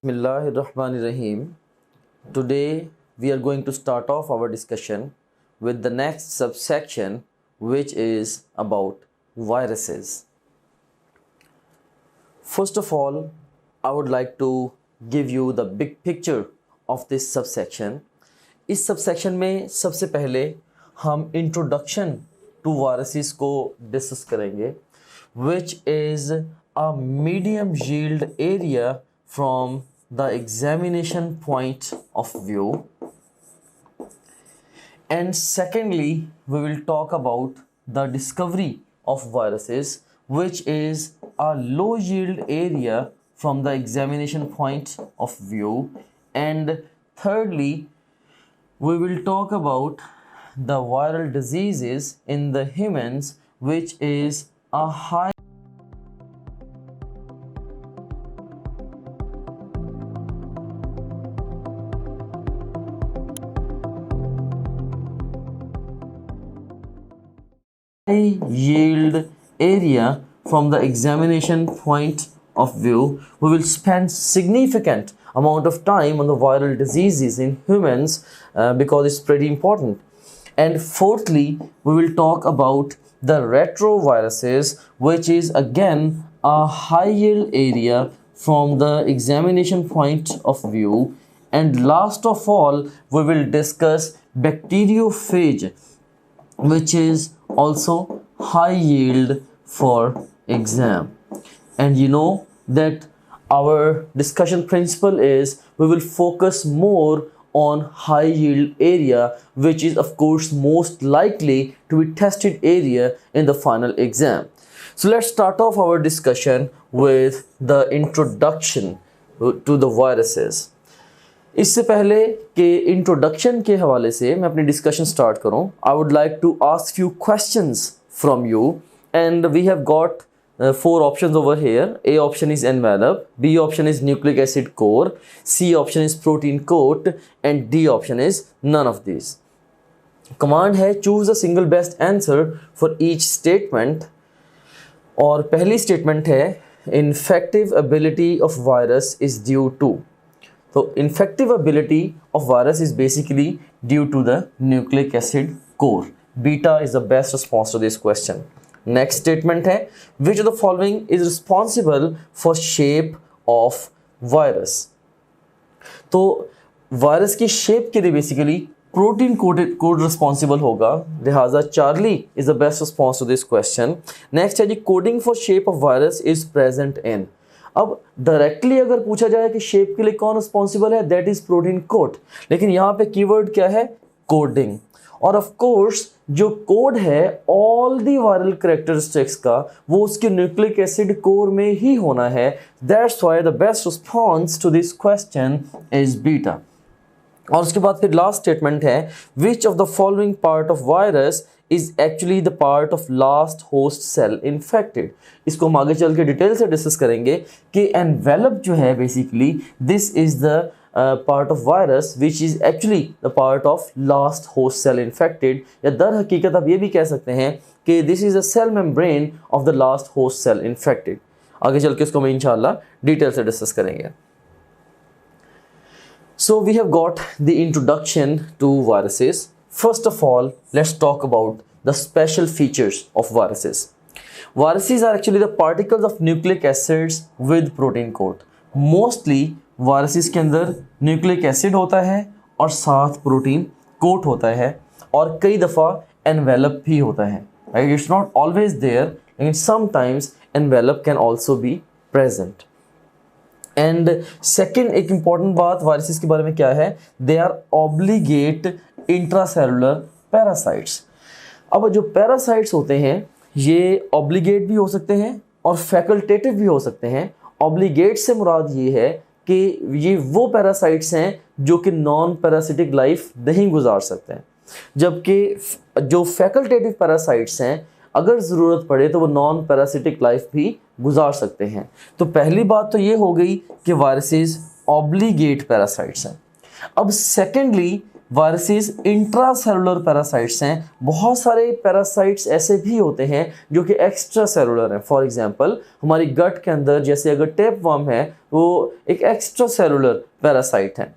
Bismillahirrahmanirrahim. Today we are going to start off our discussion with the next subsection, which is about viruses. First of all, I would like to give you the big picture of this subsection. इस subsection में सबसे पहले हम introduction to viruses को discuss करेंगे, which is a medium yield area from the examination point of view. And secondly, we will talk about the discovery of viruses, which is a low yield area from the examination point of view. And thirdly, we will talk about the viral diseases in the humans, which is a high yield area from the examination point of view. We will spend significant amount of time on the viral diseases in humans because it's pretty important. And fourthly, we will talk about the retroviruses, which is again a high yield area from the examination point of view. And last of all, we will discuss bacteriophage, which is also high yield for exam. And you know that our discussion principle is we will focus more on high yield area, which is of course most likely to be tested area in the final exam. So let's start off our discussion with the introduction to the viruses. इससे पहले कि introduction के हवाले से मैं अपनी discussion start करूं, I would like to ask few questions from you and we have got four options over here. A option is envelope, B option is nucleic acid core, C option is protein coat, and D option is none of these. Command है choose a single best answer for each statement. और पहली statement है infective ability of virus is due to. So infective ability of virus is basically due to the nucleic acid core. Beta is the best response to this question. Next statement है which of the following is responsible for shape of virus. तो virus की shape के लिए basically protein code responsible होगा, लिहाजा Charlie is the best response to this question. Next है जी coding for shape of virus is present in. अब directly अगर पूछा जाए कि शेप के लिए कौन रिस्पॉन्सिबल है, दैट इज प्रोटीन कोड, लेकिन यहाँ पे कीवर्ड क्या है, कोडिंग. और ऑफ कोर्स जो कोड है ऑल दी वायरल कैरेक्टरिस्टिक्स का वो उसके न्यूक्लिक एसिड कोर में ही होना है. That's why the best response to this question is beta. और उसके बाद फिर लास्ट स्टेटमेंट है which of the following part of virus is actually the part of last host cell infected. इसको हम आगे चल के डिटेल से डिस्कस करेंगे कि एनवेलप जो है basically this is the part of virus which is actually the part of last host cell infected, या दर हकीकत आप ये भी कह सकते हैं कि this is a cell membrane of the last host cell infected. आगे चल के इसको हम इंशाल्लाह डिटेल से डिस्कस करेंगे. So we have got the introduction to viruses. First of all, let's talk about the special features of viruses. Viruses are actually the particles of nucleic acids with protein coat. Mostly viruses के अंदर nucleic acid होता है और साथ protein coat होता है और कई दफ़ा एनवेलप भी होता है. Right, it's not always there, लेकिन sometimes envelope can also be present. And second एक इम्पॉर्टेंट बात वायरसेस के बारे में क्या है, they are obligate intracellular parasites. अब जो पैरासाइट्स होते हैं ये ऑब्लिगेट भी हो सकते हैं और फैकल्टेटिव भी हो सकते हैं. ऑब्लिगेट से मुराद ये है कि ये वो पैरासाइट्स हैं जो कि नॉन पैरासिटिक लाइफ नहीं गुजार सकते हैं, जबकि जो फैकल्टेटिव पैरासाइट्स हैं अगर ज़रूरत पड़े तो वो नॉन पैरासिटिक लाइफ भी गुजार सकते हैं. तो पहली बात तो ये हो गई कि वायरसेस ऑब्लिगेट पैरासाइट्स हैं. अब सेकेंडली वायरसेस इंट्रासेलुलर पैरासाइट्स हैं। बहुत सारे पैरासाइट्स ऐसे भी होते हैं जो कि एक्स्ट्रा सेलुलर हैं। फॉर एग्जांपल हमारी गट के अंदर जैसे अगर टेपवर्म है वो एक एक्स्ट्रा सेलुलर पैरासाइट है,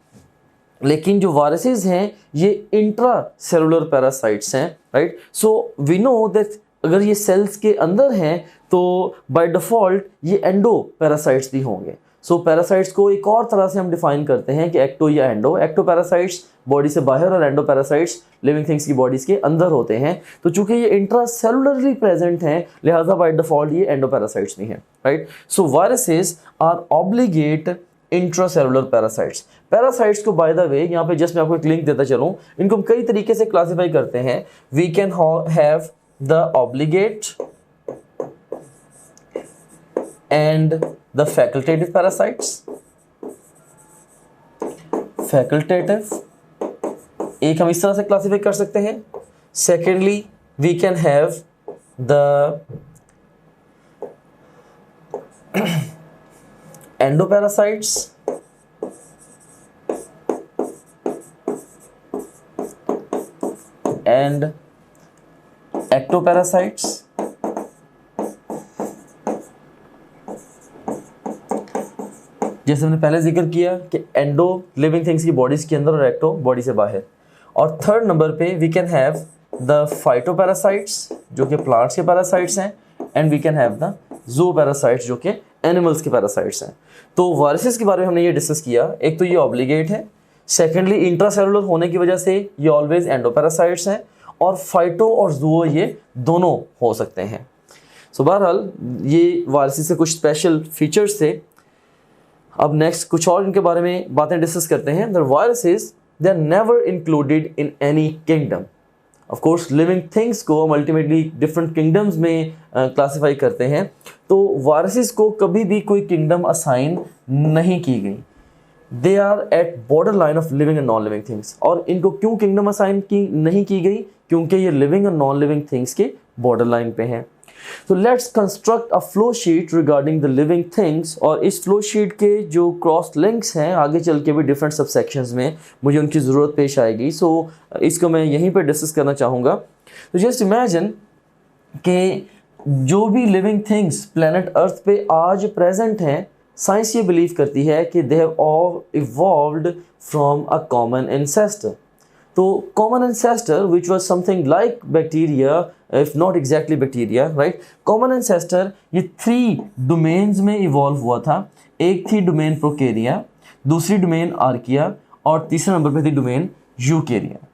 लेकिन जो वायरसेस हैं ये इंट्रा सेलुलर पैरासाइट्स हैं, right. So we know that अगर ये सेल्स के अंदर हैं तो बाय डिफ़ॉल्ट ये एंडो पैरासाइट्स भी होंगे। सो पैरासाइट्स को एक और तरह से हम डिफाइन करते हैं कि एक्टो या एंडो। एक्टो पैरासाइट्स बॉडी से बाहर और एंडो पैरासाइट्स लिविंग थिंग्स की बॉडीज के अंदर होते हैं। तो चूंकि ये इंट्रासेलुलरली प्रेजेंट हैं लिहाजा बाय डिफॉल्ट ये एंडो पैरासाइट्स भी हैं, right. So viruses are obligate intracellular parasites. Parasites को बाय द वे यहाँ पे जस्ट मैं आपको एक लिंक देता चलूँ, इनको हम कई तरीके से क्लासीफाई करते हैं। We can have the obligate and the facultative parasites। facultative एक हम इस तरह से क्लासिफाई कर सकते हैं। Secondly we can have the endoparasites and ectoparasites. जैसे हमने पहले जिक्र किया कि एंडो लिविंग थिंग्स की बॉडीज के अंदर और एक्टो बॉडी से बाहर। और थर्ड नंबर पे we can have the phytoparasites जो कि प्लांट्स के पैरासाइट्स हैं, and we can have the zooparasites जो कि एनिमल्स के पैरासाइट्स हैं। तो वायरसेस के बारे में हमने ये डिस्कस किया। एक तो ये ऑब्लिगेट है, सेकेंडली इंट्रासेलुलर होने की वजह से ये ऑलवेज एंडोपैरासाइट्स हैं, और फाइटो और ज़ूओ ये दोनों हो सकते हैं। सो बहरहाल ये वायरसेस से कुछ स्पेशल फीचर्स थे। अब नेक्स्ट कुछ और इनके बारे में बातें डिस्कस करते हैं। The viruses they are never included in any kingdom. Of course living things को हम अल्टीमेटली डिफरेंट किंगडम्स में क्लासिफाई करते हैं, तो वायरसेस को कभी भी कोई किंगडम असाइन नहीं की गई। They are at border line of living and non living things. और इनको क्यों किंगडम असाइन की नहीं की गई? क्योंकि ये लिविंग और नॉन लिविंग थिंग्स के बॉर्डर लाइन पे हैं। तो let's construct a flow sheet regarding the living things. और इस फ्लो शीट के जो क्रॉस लिंक्स हैं आगे चल के भी डिफरेंट सबसेक्शंस में मुझे उनकी ज़रूरत पेश आएगी। सो इसको मैं यहीं पर डिस्कस करना चाहूँगा। तो जस्ट इमेजिन कि जो भी लिविंग थिंग्स प्लेनेट अर्थ पे आज प्रेजेंट हैं, साइंस ये बिलीव करती है कि they have all evolved from a common ancestor. तो common ancestor which was something like bacteria, if not exactly bacteria, right. Common ancestor ये 3 डोमेन्स में इवॉल्व हुआ था। एक थी डोमेन प्रोकेरिया, दूसरी डोमेन आर्किया, और तीसरे नंबर पे थी डोमेन यूकेरिया।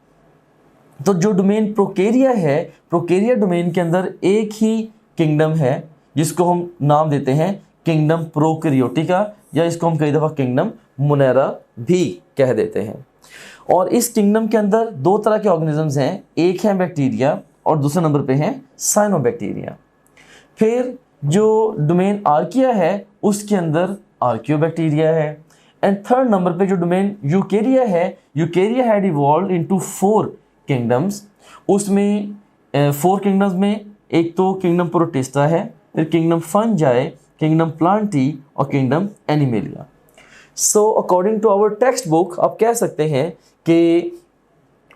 तो जो डोमेन प्रोकेरिया है, प्रोकेरिया डोमेन के अंदर एक ही किंगडम है जिसको हम नाम देते हैं किंगडम प्रोकैरियोटिका, या इसको हम कई दफ़ा किंगडम मोनेरा भी कह देते हैं। और इस किंगडम के अंदर 2 तरह के ऑर्गेनिजम्स हैं, एक है बैक्टीरिया और दूसरे नंबर पे है साइनोबैक्टीरिया। फिर जो डोमेन आर्किया है उसके अंदर आर्कियोबैक्टीरिया है। एंड थर्ड नंबर पे जो डोमेन यूकेरिया है, Eukarya had evolved into 4 kingdoms. उसमें 4 किंगडम्स में एक तो किंगडम प्रोटिस्टा है, फिर किंगडम फंजाई, किंगडम प्लांटी और kingdom Animalia. So according to our text book आप कह सकते हैं कि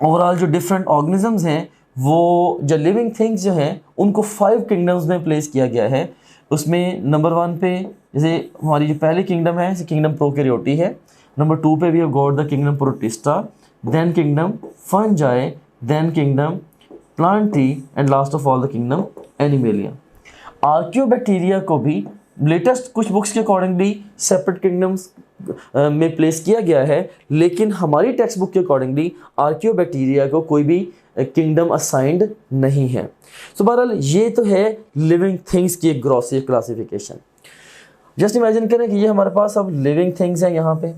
ओवरऑल जो डिफरेंट ऑर्गेनिजम्स हैं वो जो लिविंग थिंग्स जो हैं उनको 5 किंगडम्स में प्लेस किया गया है। उसमें नंबर 1 पे जैसे हमारी जो पहली किंगडम है किंगडम प्रोकैरियोटी है, नंबर 2 पे we have got the kingdom Protista, then kingdom Fungi, then kingdom Plantae and last of all the kingdom Animalia. Archaeobacteria को भी लेटेस्ट कुछ बुक्स के अकॉर्डिंगली सेपरेट किंगडम्स में प्लेस किया गया है, लेकिन हमारी टेक्स्ट बुक के अकॉर्डिंगली आर्कियोबैक्टीरिया को कोई भी किंगडम असाइंड नहीं है। तो बहरहाल ये तो है लिविंग थिंग्स की एक ग्रॉस क्लासिफिकेशन। जस्ट इमेजिन करें कि ये हमारे पास अब लिविंग थिंग्स हैं यहाँ पे,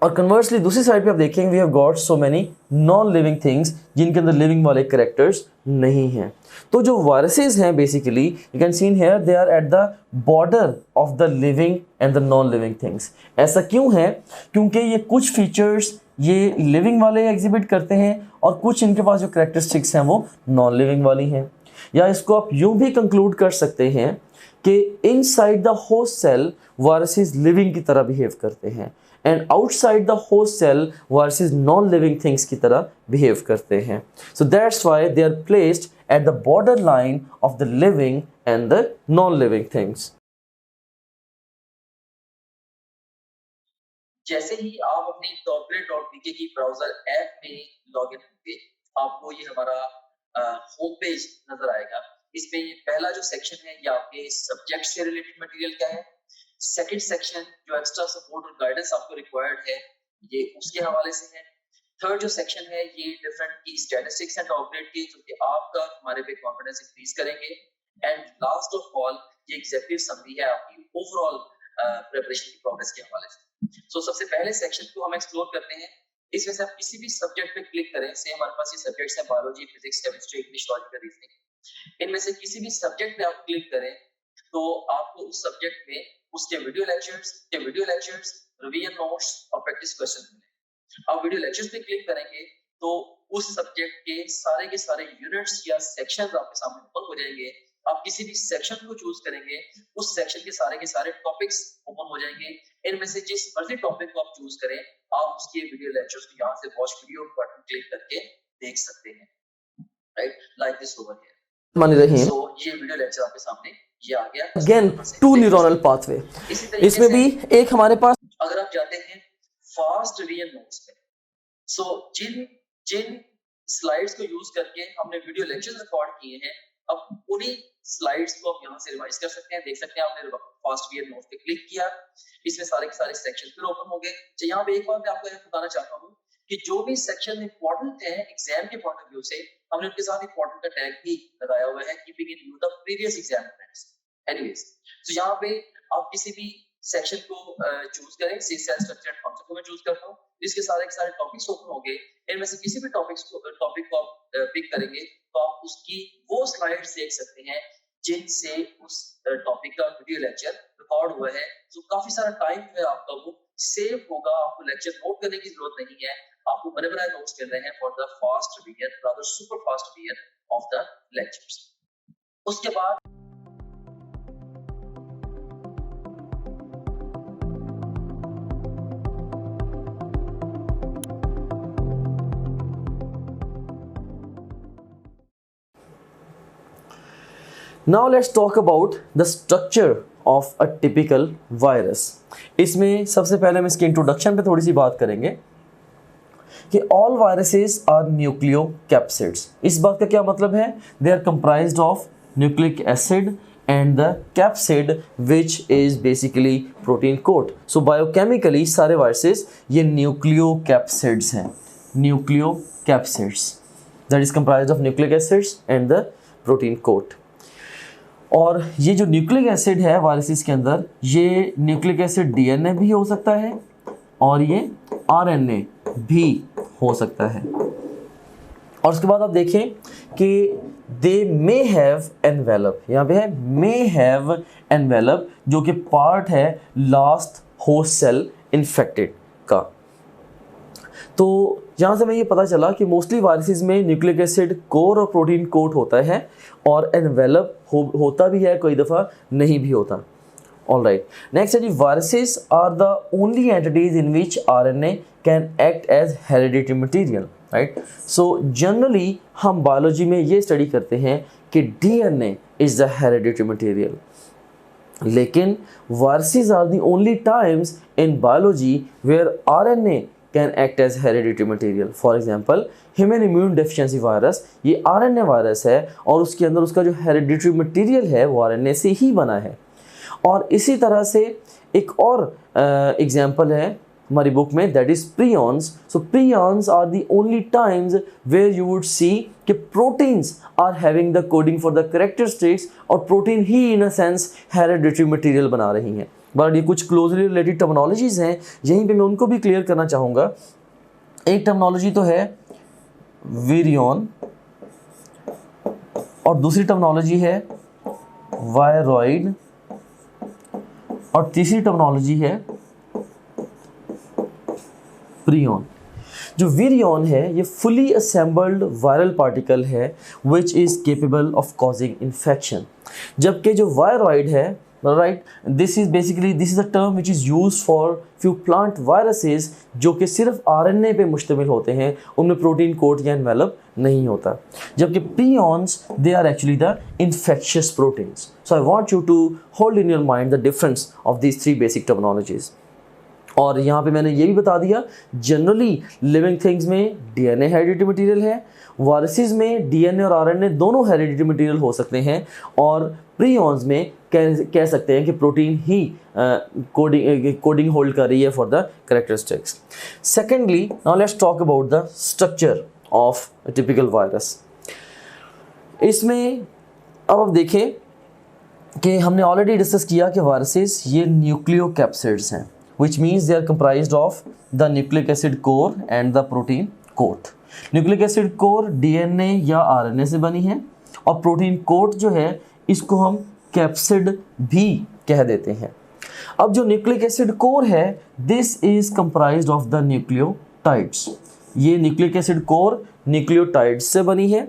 और कन्वर्सली दूसरी साइड पे आप देखेंगे we have got so many non living things जिनके अंदर लिविंग वाले कैरेक्टर्स नहीं हैं। तो जो वायरसेस हैं basically you can seen here they are at the border of the living and the non living things. ऐसा क्यों है? क्योंकि ये कुछ फीचर्स ये लिविंग वाले एग्जिबिट करते हैं और कुछ इनके पास जो कैरेक्टरिस्टिक्स हैं वो नॉन लिविंग वाली हैं। या इसको आप यूँ भी कंक्लूड कर सकते हैं कि inside the host cell viruses living की तरह बिहेव करते हैं, and outside the host cell viruses non living things की तरह बिहेव करते हैं. So that's why they are placed at the border line of the living and the non living things. जैसे ही आप अपनी corporate.bk की ब्राउजर ऐप में लॉगिन होंगे, आपको ये हमारा होम पेज नजर आएगा. इसमें ये पहला जो सेक्शन है ये आपके सब्जेक्ट से रिलेटेड मटेरियल का है. सेकंड सेक्शन जो एक्स्ट्रा सपोर्ट और गाइडेंस आपको रिक्वायर्ड है ये उसके हवाले से है. थर्ड जो सेक्शन है ये डिफरेंट की स्टैटिस्टिक्स एंड ऑपरेट की, जो कि आपका हमारे पे कॉन्फिडेंस इंक्रीज करेंगे. एंड लास्ट ऑफ ऑल ये एग्जीक्यूटिव समरी है आपकी ओवरऑल प्रिपरेशन की प्रोग्रेस के हवाले से. सो सबसे पहले सेक्शन को हम एक्सप्लोर करते हैं. इसमें से आप किसी भी सब्जेक्ट पे क्लिक करें. से हमारे पास ये सब्जेक्ट्स हैं biology, physics, chemistry, English, logical reasoning. इनमें से किसी भी सब्जेक्ट पे आप क्लिक करें तो आपको उस सब्जेक्ट में उसके वीडियो लेक्चर्स, रिवीजन नोट्स और प्रैक्टिस क्वेश्चन मिलेंगे. आप वीडियो लेक्चर्स पे क्लिक करेंगे तो उस सब्जेक्ट के सारे यूनिट्स या सेक्शंस आपके सामने ओपन हो जाएंगे. आप किसी भी सेक्शन को चूज करेंगे, उस सेक्शन के सारे टॉपिक्स ओपन हो जाएंगे. इनमें से जिस मर्जी टॉपिक को आप चूज करें, आप उसके वीडियो लेक्चर्स को यहाँ से वॉच वीडियो बटन क्लिक करके देख सकते हैं. Right, like this over here. मान रही सो ये वीडियो लेक्चर आपके सामने ये आ गया. Again to neural pathway. इसमें भी एक हमारे पास, अगर आप जाते हैं फास्ट रिवीजन नोट्स पे, सो जिन स्लाइड्स को यूज करके हमने वीडियो लेक्चर्स रिकॉर्ड किए हैं, अब उन्हीं स्लाइड्स को आप यहाँ से रिवाइज कर सकते हैं. देख सकते हैं आपने फास्ट रिवीजन नोट्स पे क्लिक किया, इसमें सारे के सारे सेक्शन फिर ओपन हो गए. तो यहाँ पे एक बात मैं आपको बताना चाहता हूँ कि जो भी सेक्शन इंपॉर्टेंट है एग्जाम के पॉइंट ऑफ व्यू से, हमने उनके साथ इंपॉर्टेंट का टैग भी लगाया हुआ है, keeping in view the previous exam friends. Anyways, तो यहाँ पे आप किसी भी सेक्शन को चूज करें. सी सेल स्ट्रक्चर एंड फंक्शन को मैं चूज करता हूँ. इसके सारे टॉपिक्स ओपन हो गए. इनमें से किसी भी टॉपिक को आप पिक करेंगे तो आप उसकी वो स्लाइड्स देख सकते हैं जिनसे उस टॉपिक का वीडियो लेक्चर रिकॉर्ड हुआ है. तो काफी सारा टाइम है आपका वो सेव होगा. आपको लेक्चर नोट करने की जरूरत नहीं है. आपको बने बनाए नोट्स कर रहे हैं for the fast revision, rather super fast revision of the lectures. उसके बाद Now let's talk about the structure of a typical virus. इसमें सबसे पहले हम इसके इंट्रोडक्शन पे थोड़ी सी बात करेंगे कि all viruses are nucleocapsids. इस बात का क्या मतलब है? They are comprised of nucleic acid and the capsid which is basically protein coat. So biochemically सारे viruses ये nucleocapsids हैं. Nucleocapsids that is comprised of nucleic acids and the protein coat. और ये जो न्यूक्लिक एसिड है viruses के अंदर, ये न्यूक्लिक एसिड डीएनए भी हो सकता है और ये आरएनए भी हो सकता है. और उसके बाद आप देखें कि दे मे हैव एनवेलप, यहाँ पे है मे हैव एनवेलप, जो कि पार्ट है लास्ट होस्ट सेल इन्फेक्टेड का. तो यहाँ से मैं ये पता चला कि मोस्टली वायरसेस में न्यूक्लिक एसिड कोर और प्रोटीन कोट होता है और एनवेलप होता भी है, कोई दफ़ा नहीं भी होता. ऑल राइट, नेक्स्ट है जी, viruses are the only entities in which RNA can act as hereditary material. Right, so generally हम बायोलॉजी में ये स्टडी करते हैं कि DNA is the hereditary material, लेकिन viruses are the only times in biology where RNA can act as hereditary material. For example, Human Immune Deficiency Virus ये RNA virus है और उसके अंदर उसका जो hereditary material है वो RNA से ही बना है. और इसी तरह से एक और एग्जाम्पल है हमारी बुक में, that is prions. So prions are the only times where you would see कि proteins are having the coding for the characteristics और protein he in a sense hereditary material बना रही हैं. बट ये कुछ क्लोजली रिलेटेड टर्मिनोलॉजीज हैं, यहीं पे मैं उनको भी क्लियर करना चाहूँगा. एक टर्मिनोलॉजी तो है विरियन और दूसरी टर्मिनोलॉजी है वायरॉइड और तीसरी टर्मिनोलॉजी है प्रियन. जो विरियन है ये फुली असेंबल्ड वायरल पार्टिकल है which is capable of causing infection, जबकि जो वायरॉइड है right. This is a term which is use for few plant viruses जो कि सिर्फ आरएनए पे मुश्तमिल होते हैं, उनमें प्रोटीन कोट या एनवेलप नहीं होता. जबकि prions they are actually the infectious proteins. So I want you to hold in your mind the difference of these three basic terminologies. और यहाँ पे मैंने ये भी बता दिया, जनरली लिविंग थिंग्स में डीएनए हेरिडिटरी मटेरियल है, वायरसेस में डीएनए और आरएनए दोनों हेरिडिटरी मटेरियल हो सकते हैं, और प्रियॉन्स में कह सकते हैं कि प्रोटीन ही कोडिंग होल्ड कर रही है for the characteristics. Secondly, now let's talk about the structure of a typical virus. इसमें अब आप देखें कि हमने ऑलरेडी डिस्कस किया कि वायरसेस ये न्यूक्लियोकैप्सिड्स हैं, which means they are comprised of the nucleic acid core and the protein coat. Nucleic acid core DNA या RNA से बनी है, और प्रोटीन कोट जो है इसको हम कैप्सिड भी कह देते हैं. अब जो न्यूक्लिक एसिड कोर है, this is comprised of the nucleotides. ये न्यूक्लिक एसिड कोर न्यूक्लियोटाइड्स से बनी है,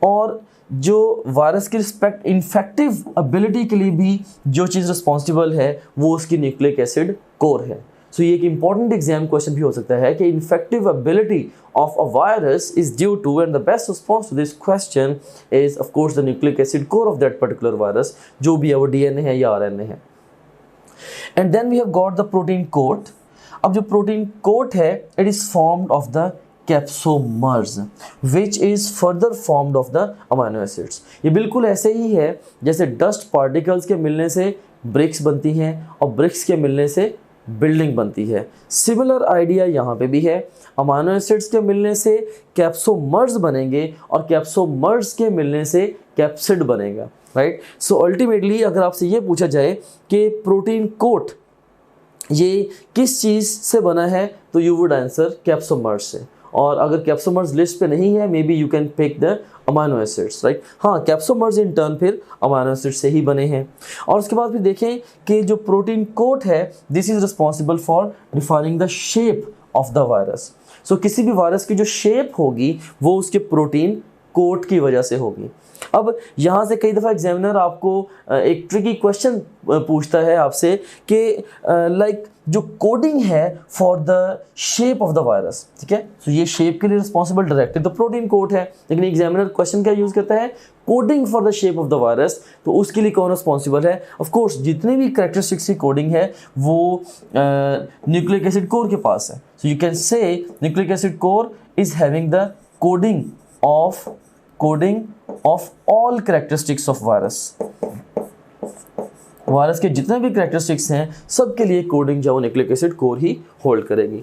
और जो वायरस की रिस्पेक्ट इन्फेक्टिव एबिलिटी के लिए भी जो चीज़ रिस्पॉन्सिबल है वो उसकी न्यूक्लिक एसिड कोर है. सो ये एक इंपॉर्टेंट एग्जाम क्वेश्चन भी हो सकता है कि infective ability of a virus is due to, and the best response to this question is of course the nucleic acid core of that particular virus, जो भी है वो डीएनए है या आरएनए है. And then we have got the protein coat. अब जो protein coat है, it is formed of the capsomers which is further formed of the amino acids. ये बिल्कुल ऐसे ही है जैसे डस्ट पार्टिकल्स के मिलने से ब्रिक्स बनती हैं और ब्रिक्स के मिलने से बिल्डिंग बनती है. सिमिलर आइडिया यहाँ पे भी है. अमाइनो एसिड्स के मिलने से कैप्सोमर्स बनेंगे और कैप्सोमर्स के मिलने से कैप्सिड बनेगा. राइट. सो अल्टीमेटली अगर आपसे ये पूछा जाए कि प्रोटीन कोट ये किस चीज़ से बना है, तो यू वुड आंसर कैप्सोमर्स से. और अगर कैप्सोमर्स लिस्ट पे नहीं है, मे be you can pick the amino acids. Right. हाँ, कैप्सोमर्स इन टर्न फिर अमाइनो एसिड से ही बने हैं. और उसके बाद फिर देखें कि जो प्रोटीन कोट है, this is responsible for defining the shape of the virus. So किसी भी वायरस की जो शेप होगी वो उसके प्रोटीन कोट की वजह से होगी. अब यहाँ से कई दफ़ा एग्जामिनर आपको एक ट्रिकी क्वेश्चन पूछता है आपसे कि लाइक जो कोडिंग है for the shape of the virus, ठीक है. तो ये शेप के लिए रिस्पॉन्सिबल डायरेक्टली तो प्रोटीन कोट है, लेकिन एग्जामिनर क्वेश्चन क्या यूज़ करता है, coding for the shape of the virus. तो उसके लिए कौन रिस्पॉन्सिबल है? ऑफ कोर्स जितने भी कैरेक्टरिस्टिक्स की कोडिंग है वो न्यूक्लिक एसिड कोर के पास है. So you can say nucleic acid core is having the coding of all characteristics of virus. Virus के जितने भी कैरेक्टरिस्टिक्स हैं सबके लिए कोडिंग जो न्यूक्लिक एसिड कोर ही होल्ड करेगी.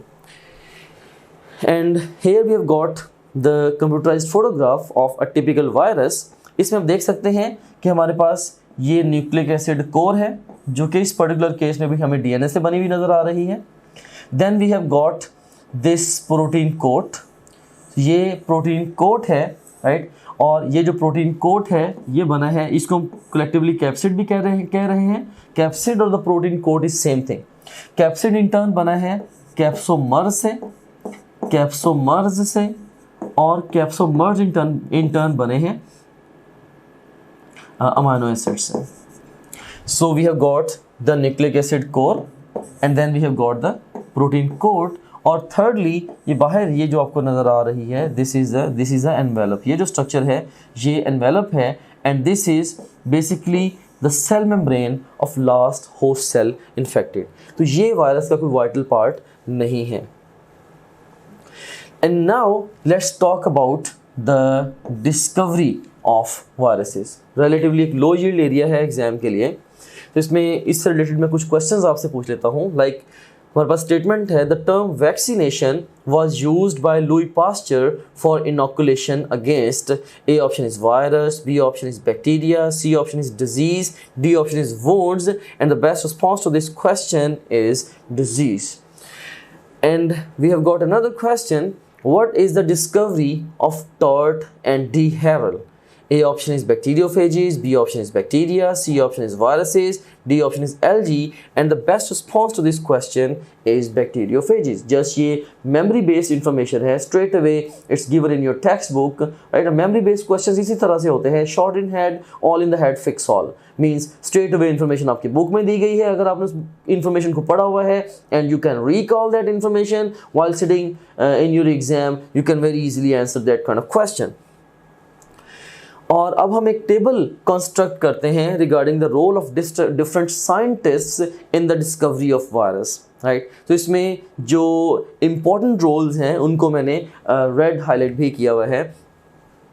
And here we have got the computerised photograph of a typical virus. इसमें हम देख सकते हैं कि हमारे पास ये न्यूक्लिक एसिड कोर है जो कि इस पर्टिकुलर केस में भी हमें डीएनए से बनी हुई नज़र आ रही है. Then we have got this protein coat. ये प्रोटीन कोट है, राइट. और ये जो प्रोटीन कोट है ये बना है, इसको हम कलेक्टिवली कैप्सिड भी कह रहे हैं. कैप्सिड और the protein coat is same thing. Capsid in turn बना है कैप्सोमर्स से, और कैप्सोमर्स इन टर्न बने हैं अमाइनो एसिड से. So we have got the nucleic acid core and then we have got the protein coat. और thirdly ये बाहर ये जो आपको नज़र आ रही है, दिस इज़ अ एनवेलप. ये जो स्ट्रक्चर है ये एनवेलप है, and this is basically the cell membrane of last host cell infected. तो ये वायरस का कोई वाइटल पार्ट नहीं है. And now let's talk about the discovery of viruses. Relatively एक लो यील्ड एरिया है एग्जाम के लिए, तो इसमें इससे रिलेटेड मैं कुछ क्वेश्चंस आपसे पूछ लेता हूँ. लाइक हमारे पास स्टेटमेंट है, the term vaccination was used by Louis Pasteur for inoculation against. A option is virus, B option is bacteria, C option is disease, D option is wounds, and the best response to this question is disease. And we have got another question, what is the discovery of Tort and de Haerle? A option is bacteriophages, B option is bacteria, C option is viruses, D option is algae, and the best response to this question is bacteriophages. Just ये memory based information है, straight away it's given in your textbook, right? Memory based questions इसी तरह से होते हैं, short in head, all in the head, fix all. Means straight away information आपकी book में दी गई है, अगर आपने उस information को पढ़ा हुआ है and you can recall that information while sitting in your exam, you can very easily answer that kind of question. और अब हम एक टेबल कंस्ट्रक्ट करते हैं regarding the role of different scientists in the discovery of virus, right. तो इसमें जो important roles हैं उनको मैंने रेड हाईलाइट भी किया हुआ है.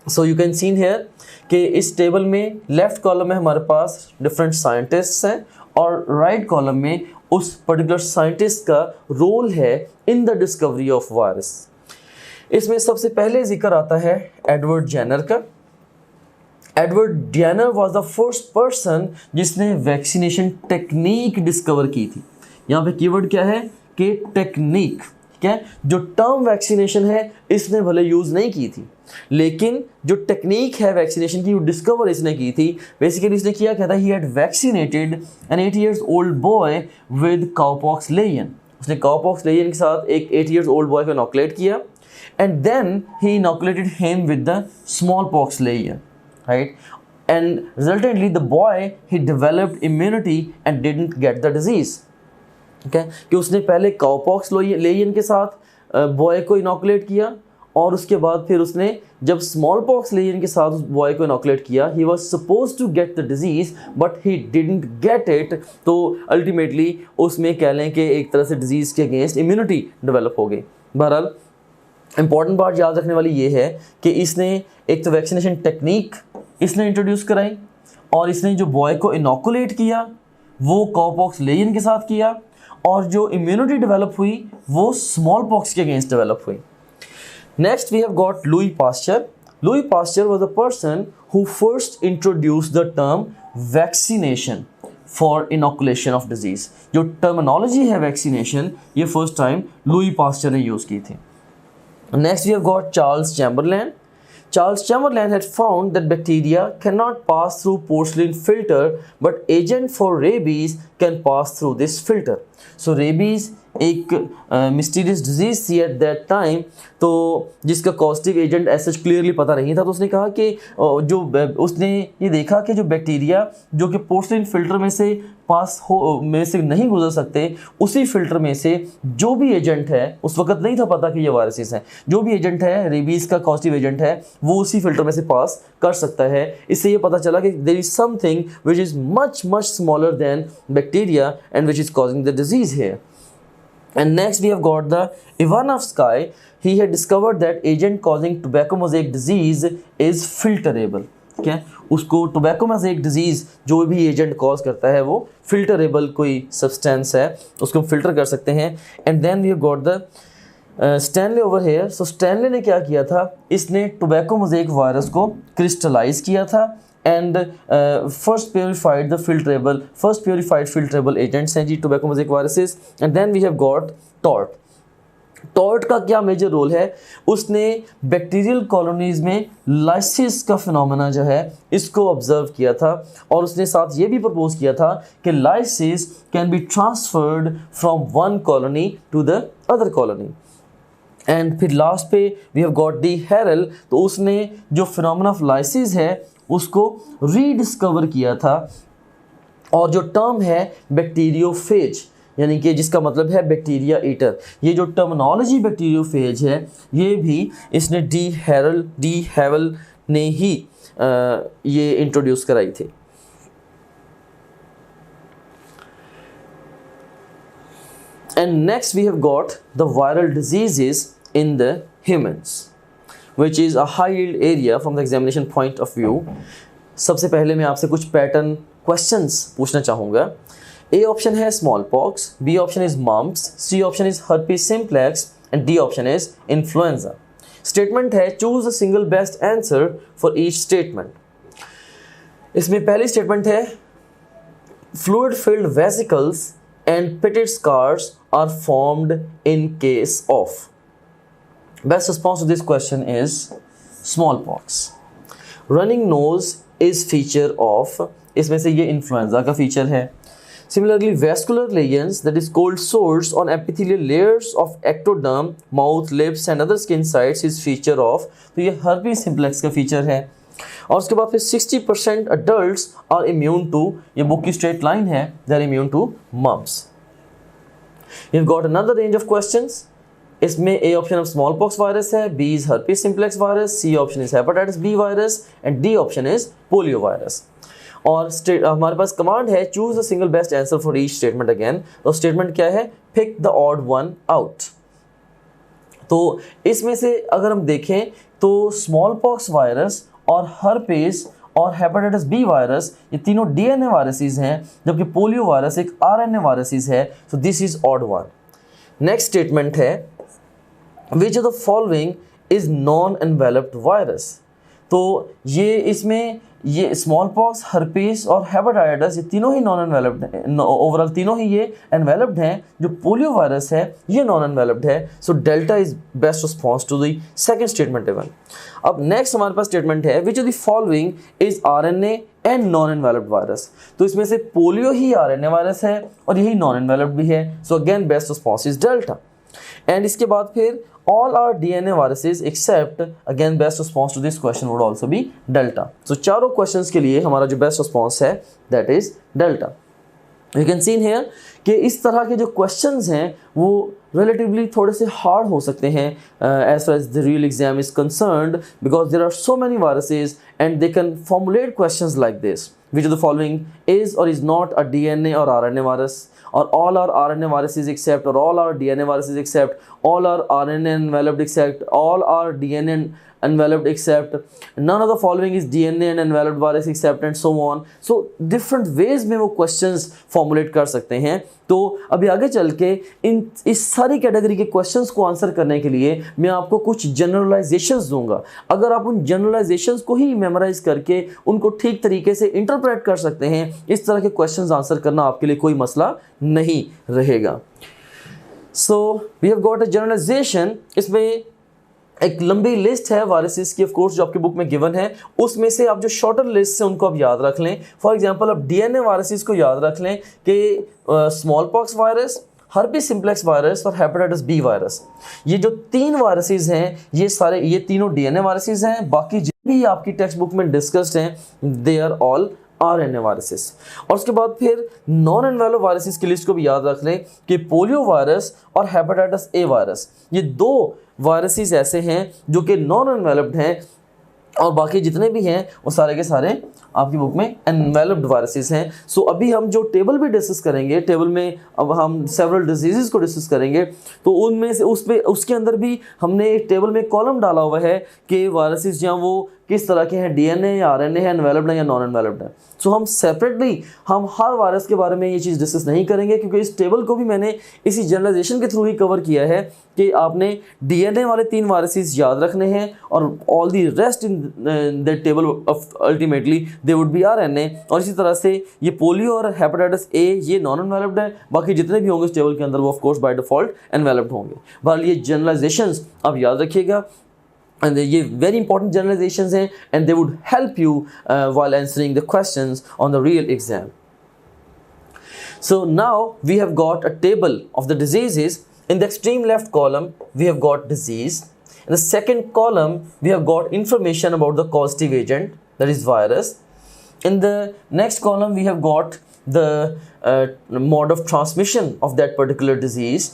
So you can seen hair कि इस टेबल में लेफ्ट कॉलम में हमारे पास डिफरेंट साइंटिस्ट्स हैं और राइट कॉलम में उस पर्टिकुलर साइंटिस्ट का रोल है in the discovery of virus. इसमें सबसे पहले जिक्र आता है एडवर्ड जेनर का. Edward Jenner was the first person जिसने वैक्सीनेशन टेक्निक डिस्कवर की थी. यहाँ पे कीवर्ड क्या है कि टेक्निक, ठीक है. जो टर्म वैक्सीनेशन है इसने भले यूज़ नहीं की थी, लेकिन जो टेक्निक है वैक्सीनेशन की वो डिस्कवर इसने की थी. बेसिकली इसने किया क्या था, he had vaccinated an 8 years old boy with cowpox lesion. उसने काउपॉक्स लेयन के साथ एक 8 years old बॉय को इनोकुलेट किया and then he inoculated him with the smallpox lesion, right? And resultantly the boy he developed immunity and didn't get the disease. Okay? कि उसने पहले cowpox lesion के साथ बॉय को inoculate किया और उसके बाद फिर उसने जब स्मॉल पॉक्स लेयन के साथ उस बॉय को इनोकुलेट किया, he was suppose to get the disease but he didn't get it. तो अल्टीमेटली उसमें कह लें कि एक तरह से डिजीज़ के अगेंस्ट इम्यूनिटी डेवलप हो गई. बहरहाल इंपॉर्टेंट बात याद रखने वाली ये है कि इसने एक तो वैक्सीनेशन टेक्निक इसने इंट्रोड्यूस कराई और इसने जो बॉय को इनोकुलेट किया वो काउपॉक्स लेयन के साथ किया और जो इम्यूनिटी डेवलप हुई वो स्मॉल पॉक्स के अगेंस्ट डेवलप हुई. Next we have got Louis Pasteur. Louis Pasteur was the person who first introduced the term vaccination for inoculation of disease. जो टर्मिनोलॉजी है वैक्सीनेशन ये फर्स्ट टाइम लुई पास्चर ने use की थी. Next we have got Charles Chamberlain. Charles Chamberlain had found that bacteria cannot pass through porcelain filter, but agent for rabies can pass through this filter. So rabies एक mysterious disease थी at that time, तो जिसका causative agent ऐसा clearly पता नहीं था. तो उसने कहा कि जो उसने ये देखा कि जो बैक्टीरिया जो कि पोर्सलिन फिल्टर में से पास हो में से नहीं गुजर सकते, उसी फिल्टर में से जो भी एजेंट है, उस वक्त नहीं था पता कि ये वायरसेस हैं, जो भी एजेंट है रेबीज़ का कॉस्टिव एजेंट है वो उसी फिल्टर में से पास कर सकता है. इससे ये पता चला कि there is something which is much smaller than bacteria and which is causing the disease here. And next we have got the Ivanovsky. He had discovered that agent causing tobacco mosaic disease is filterable. क्या उसको tobacco mosaic disease जो भी agent cause करता है वो filterable कोई substance है, उसको हम फिल्टर कर सकते हैं. And then we have got the Stanley over here. So Stanley ने क्या किया था, इसने टोबैको मोज़ेक वायरस को क्रिस्टलाइज किया था and first purified filterable agents हैं जी tobacco mosaic viruses. And then we have got Twort. Twort का क्या मेजर रोल है, उसने बैक्टीरियल कॉलोनीज में लाइसिस का फिनोमेना जो है इसको ऑब्जर्व किया था और उसने साथ ये भी प्रपोज किया था कि lysis can be transferred from one colony to the other colony. And फिर लास्ट पे we have got d'Herelle. तो उसने जो फिनोमेना ऑफ लाइसिस है उसको रीडिस्कवर किया था और जो टर्म है बैक्टीरियोफेज, यानी कि जिसका मतलब है बैक्टीरिया ईटर, ये जो टर्मिनोलॉजी बैक्टीरियोफेज है ये भी इसने डी हेवल ने ही ये इंट्रोड्यूस कराई थी. And next we have got the viral diseases in the humans which is a high yield area from the examination point of view. सबसे पहले मैं आपसे कुछ पैटर्न क्वेश्चंस पूछना चाहूँगा. ए ऑप्शन है smallpox, B option is mumps, C option is herpes simplex and D option is influenza. Statement है choose a single best answer for each statement. इसमें पहली स्टेटमेंट है fluid filled vesicles and pitted scars are formed in case of. Best response to this question is smallpox. Running nose is feature of, इसमें से ये influenza का feature है. Similarly, vascular lesions, that is cold sores on epithelial layers of ectoderm, mouth, lips and other skin sites is feature of, तो ये herpes simplex का feature है. और उसके बाद फिर 60% adults are immune to, ये बुक की स्ट्रेट लाइन है, they are immune to mumps. You've got another range of questions. इसमें A option of smallpox virus है, B is herpes simplex virus, C option is hepatitis B virus and D option is polio virus. और हमारे पास command है choose the single best answer for each statement. Again तो statement क्या है, pick the odd one out. तो इसमें से अगर हम देखें तो स्मॉल पॉक्स वायरस और हर्पेस और हेपेटाइटिस बी वायरस ये तीनों डीएनए वायरसेस हैं, जबकि पोलियो वायरस एक आरएनए वायरसेस है. So this is odd one. Next statement है which of the following is non enveloped virus. तो ये इसमें ये स्मॉल पॉक्स, हर्पीस और हेपेटाइटिस ये तीनों ही नॉन एनवेलप्ड हैं. ओवरऑल तीनों ही ये एनवेलप्ड हैं. जो पोलियो वायरस है ये नॉन एनवेलप्ड है. So delta is best response to the second statement even. अब नेक्स्ट हमारे पास स्टेटमेंट है which of the following is RNA and non enveloped virus. तो इसमें से पोलियो ही आरएनए वायरस है और यही नॉन एनवेलप्ड भी है. So again best response is delta. And इसके बाद फिर all are DNA viruses except, again best response to this question would also be delta. So चारों questions के लिए हमारा जो best response है that is delta. You can see in here कि इस तरह के जो questions हैं वो relatively थोड़े से hard हो सकते हैं as far as the real exam is concerned, because there are so many viruses and they can formulate questions like this. Which of the following is or is not a DNA or RNA virus? Or all are RNA viruses except, or all are DNA viruses except, all are RNA enveloped except, all are DNA enveloped except, none of the following is DNA and enveloped virus except, and so on. So different ways में वो questions formulate कर सकते हैं. तो अभी आगे चल के इस सारी कैटेगरी के क्वेश्चंस को आंसर करने के लिए मैं आपको कुछ जनरलाइजेशंस दूंगा. अगर आप उन जनरलाइजेशंस को ही मेमोराइज करके उनको ठीक तरीके से इंटरप्रेट कर सकते हैं, इस तरह के क्वेश्चंस आंसर करना आपके लिए कोई मसला नहीं रहेगा. So we have got a generalization. इसमें एक लंबी लिस्ट है वायरसेस की, ऑफ कोर्स जो आपकी बुक में गिवन है. उसमें से आप जो शॉर्टर लिस्ट है उनको आप याद रख लें. फॉर एग्जांपल आप डीएनए वायरसेस को याद रख लें कि small pox virus, herpes simplex virus और हेपेटाइटिस बी वायरस, ये जो तीन वायरसेस हैं ये तीनों डीएनए वायरसेस हैं. बाकी जितने भी आपकी टेक्स्ट बुक में डिस्कस्ड हैं they are all RNA viruses. और उसके बाद फिर नॉन एनवेलप्ड वायरसेस की लिस्ट को भी याद रख लें कि पोलियो वायरस और हेपेटाइटिस ए वायरस ये दो वायरसेस ऐसे हैं जो कि नॉन एनवेलप्ड हैं, और बाकी जितने भी हैं वो सारे के सारे आपकी बुक में एनवेलप्ड वायरसेस हैं. सो अभी हम जो टेबल भी डिस्कस करेंगे, टेबल में अब हम सेवरल डिजीजेस को डिस्कस करेंगे, तो उनमें से उसके अंदर भी हमने एक टेबल में कॉलम डाला हुआ है कि वायरसेस जहाँ वो किस तरह के हैं, डीएनए या आरएनए है, एनवेलप्ड है या नॉन एनवेलप्ड है. सो हम सेपरेटली हम हर वायरस के बारे में ये चीज़ डिस्कस नहीं करेंगे, क्योंकि इस टेबल को भी मैंने इसी जनरलाइजेशन के थ्रू ही कवर किया है कि आपने डीएनए वाले तीन वायरसेस याद रखने हैं और all the rest in the table of ultimately they would be RNA. और इसी तरह से ये पोलियो और हेपेटाइटिस ए ये नॉन एनवेलप्ड है, बाकी जितने भी होंगे इस टेबल के अंदर वो of course by default enveloped होंगे. बहरहाल ये जनरलाइजेशंस आप याद रखिएगा, and ये very important generalizations हैं and they would help you while answering the questions on the real exam. So now we have got a table of the diseases. In the extreme left column we have got disease. In the second column we have got information about the causative agent, that is virus. In the next column we have got the mode of transmission of that particular disease,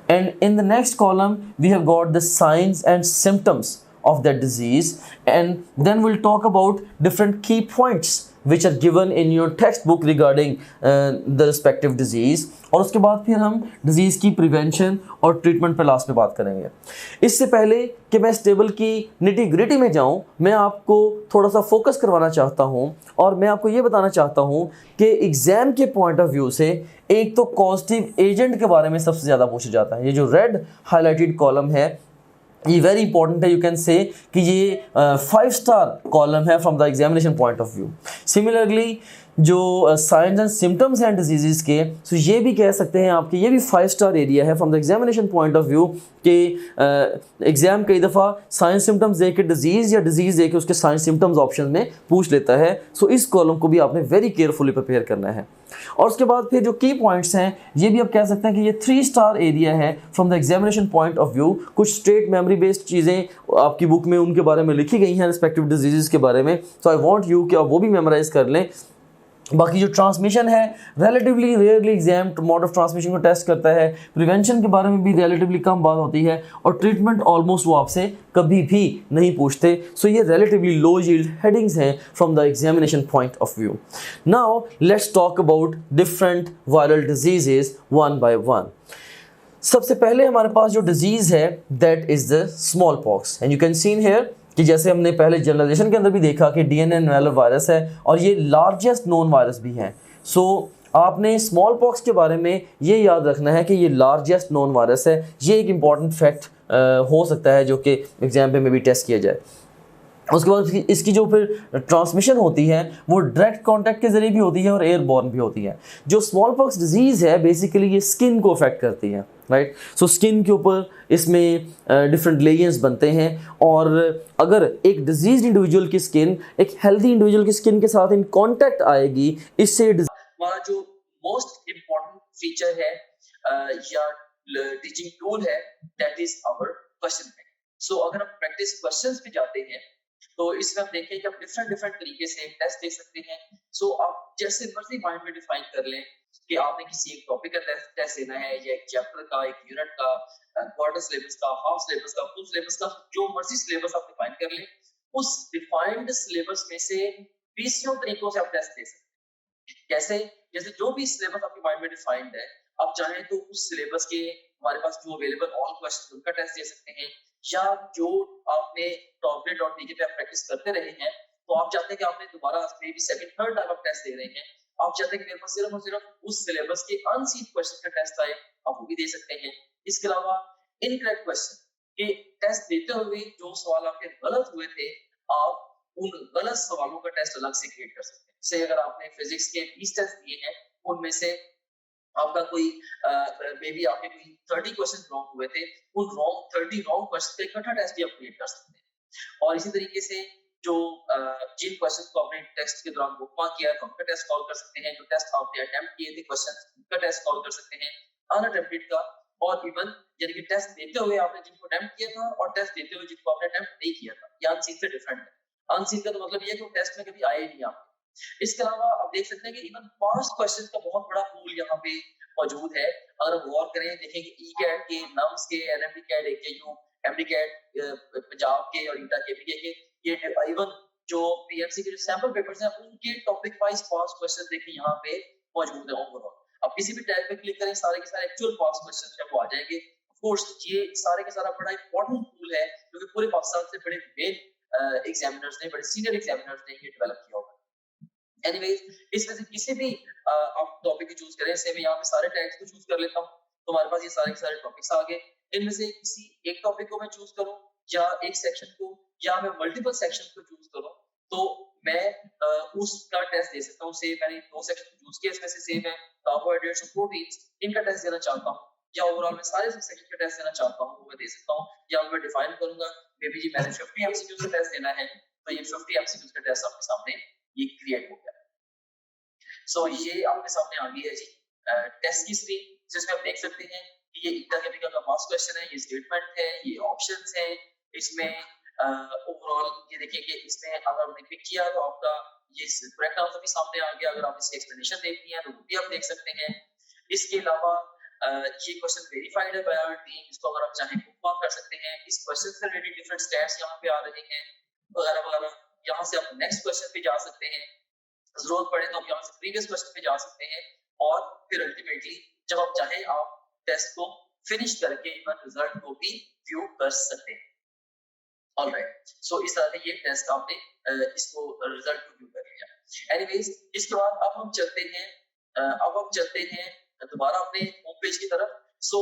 and in the next column we have got the signs and symptoms of that disease, and then we'll talk about different key points which are given in your textbook regarding the respective disease. और उसके बाद फिर हम disease की prevention और treatment पे last में बात करेंगे. इससे पहले कि मैं इस टेबल की निटी ग्रिटी में जाऊं, मैं आपको थोड़ा सा फोकस करवाना चाहता हूं और मैं आपको ये बताना चाहता हूं कि एग्ज़ाम के पॉइंट ऑफ व्यू से एक तो कॉजेटिव एजेंट के बारे में सबसे ज़्यादा पूछा जाता है. ये जो रेड हाईलाइटेड कॉलम है ये वेरी इंपॉर्टेंट है. यू कैन से कि ये 5 स्टार कॉलम है from the examination point of view. Similarly जो साइंस एंड सिम्टम्स हैं डिजीज़ के, तो ये भी कह सकते हैं आपके, ये भी 5 स्टार एरिया है from the examination point of view कि एग्ज़ाम कई दफ़ा साइंस सिम्टम्स दे के डिजीज़ या डिजीज़ दे के उसके साइंस सिम्टम्स ऑप्शन में पूछ लेता है। सो इस कॉलम को भी आपने वेरी केयरफुली प्रिपेयर करना है। और उसके बाद फिर जो की पॉइंट्स हैं, ये भी आप कह सकते हैं कि ये 3 स्टार एरिया है from the examination point of view. कुछ स्टेट मेमोरी बेस्ड चीज़ें आपकी बुक में उनके बारे में लिखी गई हैं रिस्पेक्टिव डिजीज़ के बारे में, सो आई वांट यू कि आप वो भी मेमोराइज कर लें। बाकी जो ट्रांसमिशन है, relatively rarely exam mode of transmission को टेस्ट करता है। प्रिवेंशन के बारे में भी रिलेटिवली कम बात होती है, और ट्रीटमेंट ऑलमोस्ट वो आपसे कभी भी नहीं पूछते। सो ये रिलेटिवली लो यील्ड हेडिंग्स हैं from the examination point of view. Now let's talk about different viral diseases one by one. सबसे पहले हमारे पास जो डिजीज़ है that is the small pox, and you can seen hair कि जैसे हमने पहले जनरलाइजेशन के अंदर भी देखा कि डीएनए इन्वेलर वायरस है और ये लार्जेस्ट नोन वायरस भी है। सो आपने स्मॉल पॉक्स के बारे में ये याद रखना है कि ये लार्जेस्ट नोन वायरस है। ये एक इम्पॉर्टेंट फैक्ट हो सकता है जो कि एग्जाम में भी टेस्ट किया जाए। उसके बाद इसकी जो फिर ट्रांसमिशन होती है वो डायरेक्ट कांटेक्ट के ज़रिए भी होती है और एयरबॉर्न भी होती है। जो स्मॉल पॉक्स डिजीज़ है बेसिकली ये स्किन को अफेक्ट करती है, राइट। सो स्किन के ऊपर इसमें डिफरेंट लेयर्स बनते हैं, और अगर एक डिजीज इंडिविजुअल की स्किन एक हेल्दी इंडिविजुअल की स्किन के साथ इन कांटेक्ट आएगी, इससे हमारा जो मोस्ट इम्पोर्टेंट फीचर है या टीचिंग टूल है that is our question bank. So अगर हम प्रैक्टिस क्वेश्चंस पे जाते हैं तो इसमें हम देखें कि आप डिफरेंट तरीके से टेस्ट दे सकते हैं। सो आप जैसे मर्जी माइंड में डिफाइन कर लें कि आपने किसी एक टॉपिक का टेस्ट देना है, या एक चैप्टर का, एक यूनिट का, क्वार्टर सिलेबस का, हाफ सिलेबस का, फुल सिलेबस का, जो मर्जी सिलेबस आप डिफाइन कर लें। उस डिफाइंड सिलेबस में से 20 तरीकों से आप टेस्ट दे सकते हैं। कैसे? जैसे जो भी सिलेबस आपके माइंड में डिफाइंड है, आप चाहें तो उस सिलेबस के हमारे पास जो अवेलेबल ऑल क्वेश्चन उनका टेस्ट दे सकते हैं, या जो आपने टॉपलेट.pk पे आप प्रैक्टिस करते रहे हैं, तो आप चाहते हैं कि आपने दोबारा may be second third time आप टेस्ट दे रहे हैं, आप चाहते हैं कि मेरे पास सिर्फ और सिर्फ उस सिलेबस के अनसीन क्वेश्चन का टेस्ट आए, आप वो भी दे सकते हैं। इसके अलावा इनकरेक्ट क्वेश्चन के टेस्ट देते हुए जो सवाल आपके गलत हुए थे, आप उन गलत सवालों का टेस्ट अलग से क्रिएट कर सकते हैं। से अगर आपने फिजिक्स के 20 टेस्ट दिए हैं, उनमें से आपका कोई मे बी आपके कोई 30 क्वेश्चन रॉन्ग हुए थे, उन 30 रॉन्ग क्वेश्चन का इकट्ठा टेस्ट भी आप क्रिएट कर सकते हैं। और इसी तरीके से जो जिन क्वेश्चन को आपने टेस्ट के दौरान बुकमार्क किया है उनका टेस्ट सॉल्व कर सकते हैं। जो टेस्ट आपने अटेम्प्ट किए थे क्वेश्चन, उनका टेस्ट सॉल्व कर सकते हैं, अनअटेम्प्टेड का, और इवन यानी कि टेस्ट देते हुए आपने जिनको अटेम्प्ट किया था और टेस्ट देते हुए जिनको आपने अटेम्प्ट नहीं किया था, ये अनसीन से डिफरेंट है। अनसीन का तो मतलब ये है कि वो टेस्ट में कभी आए नहीं आपके। इसके अलावा आप देख सकते हैं कि इवन पास्ट क्वेश्चंस का बहुत बड़ा पूल यहाँ पे मौजूद है। अगर हम गौर करें, देखें कि ईकैट के, नम्स के, NMD CAT, AKU, MD CAT Punjab के और ईटा केपीके के, ये इवन जो पीएमसी के जो सैंपल पेपर्स हैं उनके टॉपिक वाइज पास्ट क्वेश्चंस देखिए यहाँ पे मौजूद है ओवरऑल। अब किसी भी टैब पे क्लिक करें, सारे के सारे एक्चुअल पास्ट क्वेश्चंस जब वो आ जाएंगे। ऑफ कोर्स ये सारे के सारा बड़ा इंपॉर्टेंट टूल है क्योंकि पूरे पाकिस्तान से बड़े मेन एग्जामिनर्स ने, बड़े सीनियर एग्जामिनर्स ने ये डेवलप किया होगा। एनीवेज, इसमें से किसी भी आप टॉपिक को चूज करें, से मैं यहाँ पे सारे टैग्स को चूज कर लेता हूँ, तो हमारे पास ये सारे के सारे टॉपिक्स आ गए। इनमें से किसी एक टॉपिक को मैं चूज करूँ, या एक सेक्शन को, या मैं मल्टीपल सेक्शन को चूज करूँ, तो मैं उसका टेस्ट दे सकता हूँ। से मैंने 2 सेक्शन चूज किए, इसमें से सेम है कार्बोहाइड्रेट्स और प्रोटीन्स, इनका टेस्ट देना चाहता हूँ, या ओवरऑल मैं सारे सेक्शन का टेस्ट देना चाहता हूँ, वो मैं दे सकता हूँ। या मैं डिफाइन करूंगा मे बी जी मैंने 50 एमसीक्यूज का टेस्ट देना है, तो ये 50 एमसीक्यूज का टेस्ट आपके सामने ये क्रिएट हो गया। सो ये आपके सामने आ गई है जी टेस्ट की स्क्रीन, जिसमें आप देख सकते हैं कि ये ईटा केमिकल का पास्ट क्वेश्चन है, ये स्टेटमेंट है, ये ऑप्शंस हैं। इसमें ओवरऑल ये देखिए कि इसमें अगर हमने क्लिक किया तो आपका ये करेक्ट आंसर भी सामने आ गया। अगर आप इसकी एक्सप्लेनेशन देखनी है तो वो भी आप देख सकते हैं। इसके अलावा ये क्वेश्चन वेरीफाइड है बाय आवर टीम, इसको अगर आप चाहें बुकमार्क कर सकते हैं। इस क्वेश्चन से रिलेटेड डिफरेंट स्टैट्स यहाँ पे आ रहे हैं वगैरह वगैरह। यहाँ से आप नेक्स्ट क्वेश्चन पे जा सकते हैं, जरूरत पड़े तो आप यहाँ से प्रीवियस क्वेश्चन पे जा सकते हैं, और फिर अल्टीमेटली जब आप चाहें आप टेस्ट को फिनिश करके इवन रिजल्ट को भी व्यू कर सकते हैं। ऑलराइट, सो इस तरह से ये टेस्ट आपने इसको रिजल्ट को व्यू कर लिया। एनीवेज, इसके बाद अब हम चलते हैं दोबारा अपने होम पेज की तरफ। सो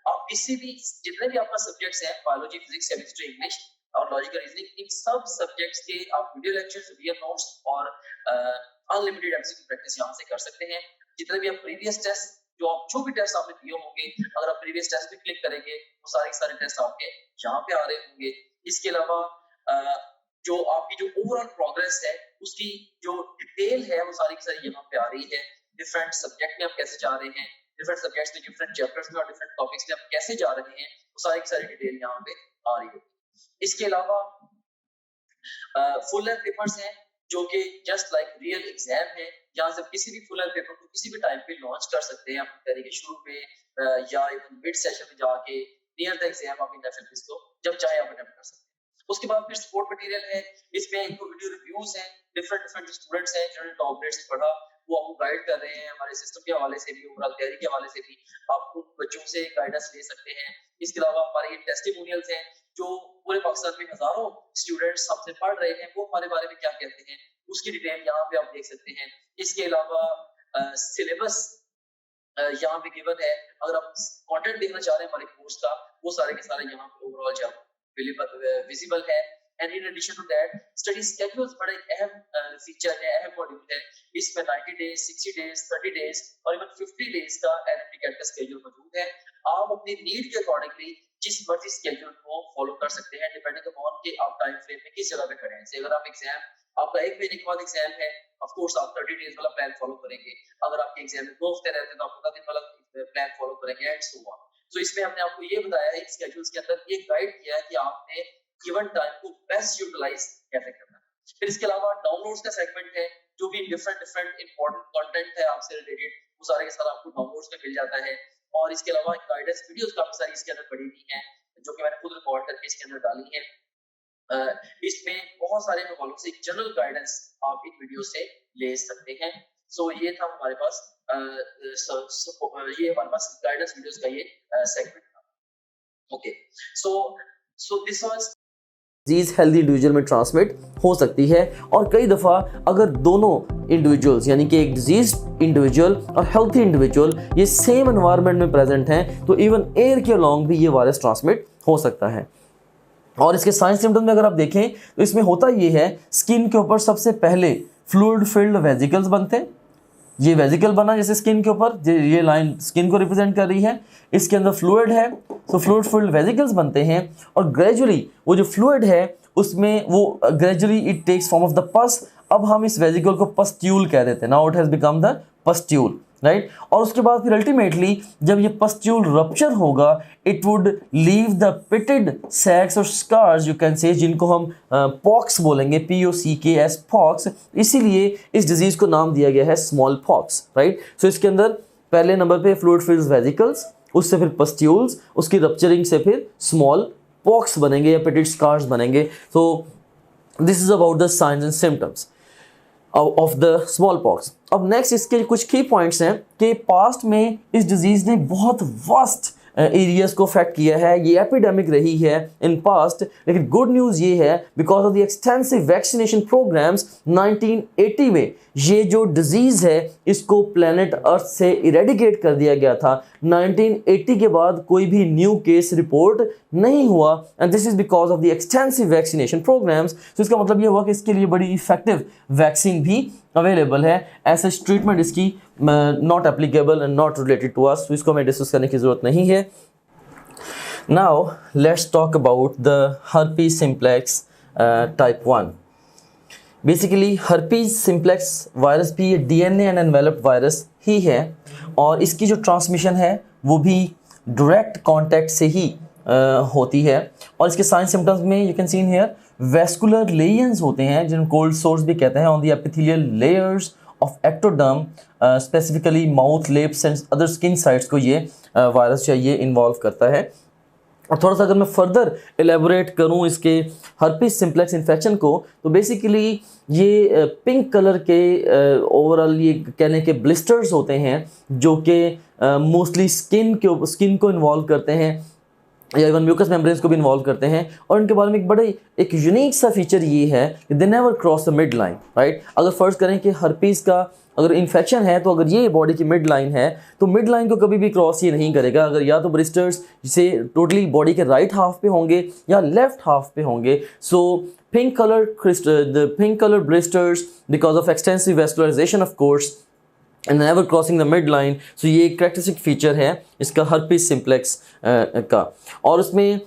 आप किसी भी जितने भी आपका सब्जेक्ट्स हैं, बायोलॉजी, फिजिक्स, केमिस्ट्री, इंग्लिश और लॉजिकल रीजनिंग, इन सब सब्जेक्ट्स के आप वीडियो लेक्चर्स, वीडियो नोट्स और अनलिमिटेड एमसीक्यू प्रैक्टिस यहाँ से कर सकते हैं। जितने भी आप प्रीवियस टेस्ट जो भी टेस्ट आपने दिए होंगे, अगर आप प्रीवियस टेस्ट पे क्लिक करेंगे वो सारे के सारे टेस्ट आपके यहाँ पे आ रहे होंगे। इसके अलावा जो आपकी जो ओवरऑल प्रोग्रेस है उसकी जो डिटेल है वो सारी की सारी यहाँ पे आ रही है। डिफरेंट सब्जेक्ट में आप कैसे जा रहे हैं, डिफरेंट सब्जेक्ट्स में, डिफरेंट चैप्टर्स में और डिफरेंट टॉपिक्स में आप कैसे जा रहे हैं, वो सारी की सारी डिटेल यहाँ पे आ रही है। इसके अलावा फुल लेंथ पेपर्स हैं जो कि जस्ट लाइक रियल एग्जाम है। यहाँ से किसी भी फुल लेंथ पेपर को किसी भी टाइम पे लॉन्च कर सकते हैं अपनी तैयारी के शुरू में या इवन मिड सेशन में जाके नियर द एग्जाम आप इन को जब चाहे आप अटेम्प्ट कर सकते हैं। उसके बाद फिर सपोर्ट मटेरियल है, इसमें एक वीडियो रिव्यूज हैं, डिफरेंट स्टूडेंट्स हैं जिन्होंने टॉप ग्रेड से पढ़ा, वो आपको गाइड कर रहे हैं हमारे सिस्टम के हवाले से भी, ओवरऑल तैयारी के हवाले से भी आप उन बच्चों से गाइडेंस ले सकते हैं। इसके अलावा हमारे ये टेस्टिमोनियल्स हैं जो पूरे पाकिस्तान में हजारों स्टूडेंट्स हमसे पढ़ रहे हैं, वो हमारे बारे में क्या कहते हैं उसकी डिटेल यहाँ पे आप देख सकते हैं। इसके अलावा सिलेबस यहाँ पे गिवन है, अगर आप कंटेंट देखना चाह रहे हैं हमारे कोर्स का वो सारे के सारे यहाँ पे ओवरऑल जो विजिबल है। And in addition to that study schedules बड़ा एक अहम फीचर है, अहम मॉड्यूल है। इसमें 90 डेज, 60 डेज, 30 डेज और इवन 50 डेज का एनालिटिकल का स्केड्यूल मौजूद है। आप अपनी नीड के अकॉर्डिंगली जिस मर्जी स्केड्यूल को फॉलो कर सकते हैं डिपेंडिंग अपॉन कि आप टाइम फ्रेम में किस जगह पे खड़े हैं। जैसे अगर आप एग्जाम आपका 1 महीने के बाद एग्जाम है, ऑफ कोर्स आप 30 डेज वाला प्लान फॉलो करेंगे। अगर आपके एग्जाम में 2 हफ्ते रहते हैं तो आप 15 दिन वाला प्लान फॉलो करेंगे एंड सो ऑन। तो इसमें हमने आपको ये बताया है स्केड्यूल्स के अंदर ये गाइड किया है कि आपने गिवन टाइम को बेस्ट यूटिलाइज कैसे करना है। फिर इसके अलावा डाउनलोड्स का सेगमेंट है, जो भी डिफरेंट इंपॉर्टेंट कंटेंट है आपसे रिलेटेड वो सारे के सारे आपको डाउनलोड्स में मिल जाता है। और इसके अलावा गाइडेंस वीडियोस काफी सारी इसके अंदर पड़ी हुई हैं जो कि मैंने खुद रिकॉर्ड करके इसके अंदर डाली है। इसमें बहुत सारे हवालों से जनरल गाइडेंस आप इन वीडियो से ले सकते हैं। सो ये था हमारे पास ये हमारे पास गाइडेंस वीडियोस का ये सेगमेंट था। Okay, so this was disease healthy individual में ट्रांसमिट हो सकती है। और कई दफ़ा अगर दोनों इंडिविजुअल्स यानी कि एक डिजीज इंडिविजुअल और हेल्थी इंडिविजुअल ये सेम एनवायरनमेंट में प्रेजेंट हैं तो इवन एयर के अलॉन्ग भी ये वायरस ट्रांसमिट हो सकता है। और इसके साइन सिम्टम्स में अगर आप देखें तो इसमें होता ये है, स्किन के ऊपर सबसे पहले फ्लूइड फिल्ड वेजिकल्स बनते हैं। ये वेजिकल बना जैसे स्किन के ऊपर, ये लाइन स्किन को रिप्रेजेंट कर रही है, इसके अंदर फ्लूइड है, सो फ्लूइड फिल्ड वेजिकल्स बनते हैं। और ग्रेजुअली वो जो फ्लूइड है उसमें वो gradually it takes form of the pus. अब हम इस वेजिकल को पस्ट्यूल कह देते हैं, now it has become the pustule, right. और उसके बाद फिर अल्टीमेटली जब ये पस्ट्यूल रप्चर होगा it would leave the pitted sacs और स्कार्स यू कैन से, जिनको हम पॉक्स बोलेंगे, POCKS पॉक्स। इसीलिए इस डिजीज को नाम दिया गया है स्मॉल पॉक्स, राइट। सो इसके अंदर पहले नंबर पे फ्लूइड फिल्ड वेजिकल्स, उससे फिर पस्ट्यूल्स, उसकी रप्चरिंग से फिर स्मॉल पॉक्स बनेंगे या पिटेड स्कार्स बनेंगे। सो this is about the science and symptoms of the small pox. अब नेक्स्ट इसके कुछ की पॉइंट्स हैं कि पास्ट में इस डिजीज़ ने बहुत वास्ट एरियाज को अफेक्ट किया है, ये एपिडेमिक रही है इन पास्ट। लेकिन गुड न्यूज़ ये है because of the extensive vaccination programmes 1980 में ये जो डिजीज़ है इसको प्लेनेट अर्थ से इरेडिकेट कर दिया गया था। 1980 के बाद कोई भी न्यू केस रिपोर्ट नहीं हुआ and this is because of the extensive vaccination programmes. तो इसका मतलब ये हुआ कि इसके लिए बड़ी इफेक्टिव वैक्सीन भी अवेलेबल है। ऐसे ट्रीटमेंट इसकी not applicable and not related to us, तो इसको हमें डिस्कस करने की ज़रूरत नहीं है। Now let's talk about the herpes simplex type 1। Basically herpes simplex virus भी ये DNA एंड एनवेलप्ड वायरस ही है और इसकी जो ट्रांसमिशन है वो भी डायरेक्ट कांटेक्ट से ही होती है। और इसके साइन सिम्टम्स में you can see in here vesicular lesions होते हैं जिनको कोल्ड सोर्स भी कहते हैं on the epithelial layers of ectoderm, specifically mouth, lips and other skin sites को ये वायरस चाहिए इन्वॉल्व करता है। और थोड़ा सा अगर मैं फर्दर एलेबोरेट करूं इसके हर्पीज सिम्प्लेक्स इन्फेक्शन को तो बेसिकली ये पिंक कलर के ओवरऑल ये कहने के ब्लिस्टर्स होते हैं जो कि मोस्टली स्किन को इन्वॉल्व करते हैं या इवन म्यूकस मेम्ब्रेन्स को भी इन्वॉल्व करते हैं। और इनके बारे में एक बड़े एक यूनिक सा फीचर ये है कि they never cross the mid line, right. अगर फर्ज करें कि हर्पीज़ का अगर इन्फेक्शन है तो अगर ये बॉडी की मिड लाइन है तो मिड लाइन को कभी भी क्रॉस ये नहीं करेगा। अगर या तो ब्लिस्टर्स से टोटली बॉडी के राइट हाफ पे होंगे या लेफ्ट हाफ पे होंगे। So pink colour blisters because of extensive vascularization of course and never crossing the midline। so ये एक characteristic feature है इसका herpes simplex का। और उसमें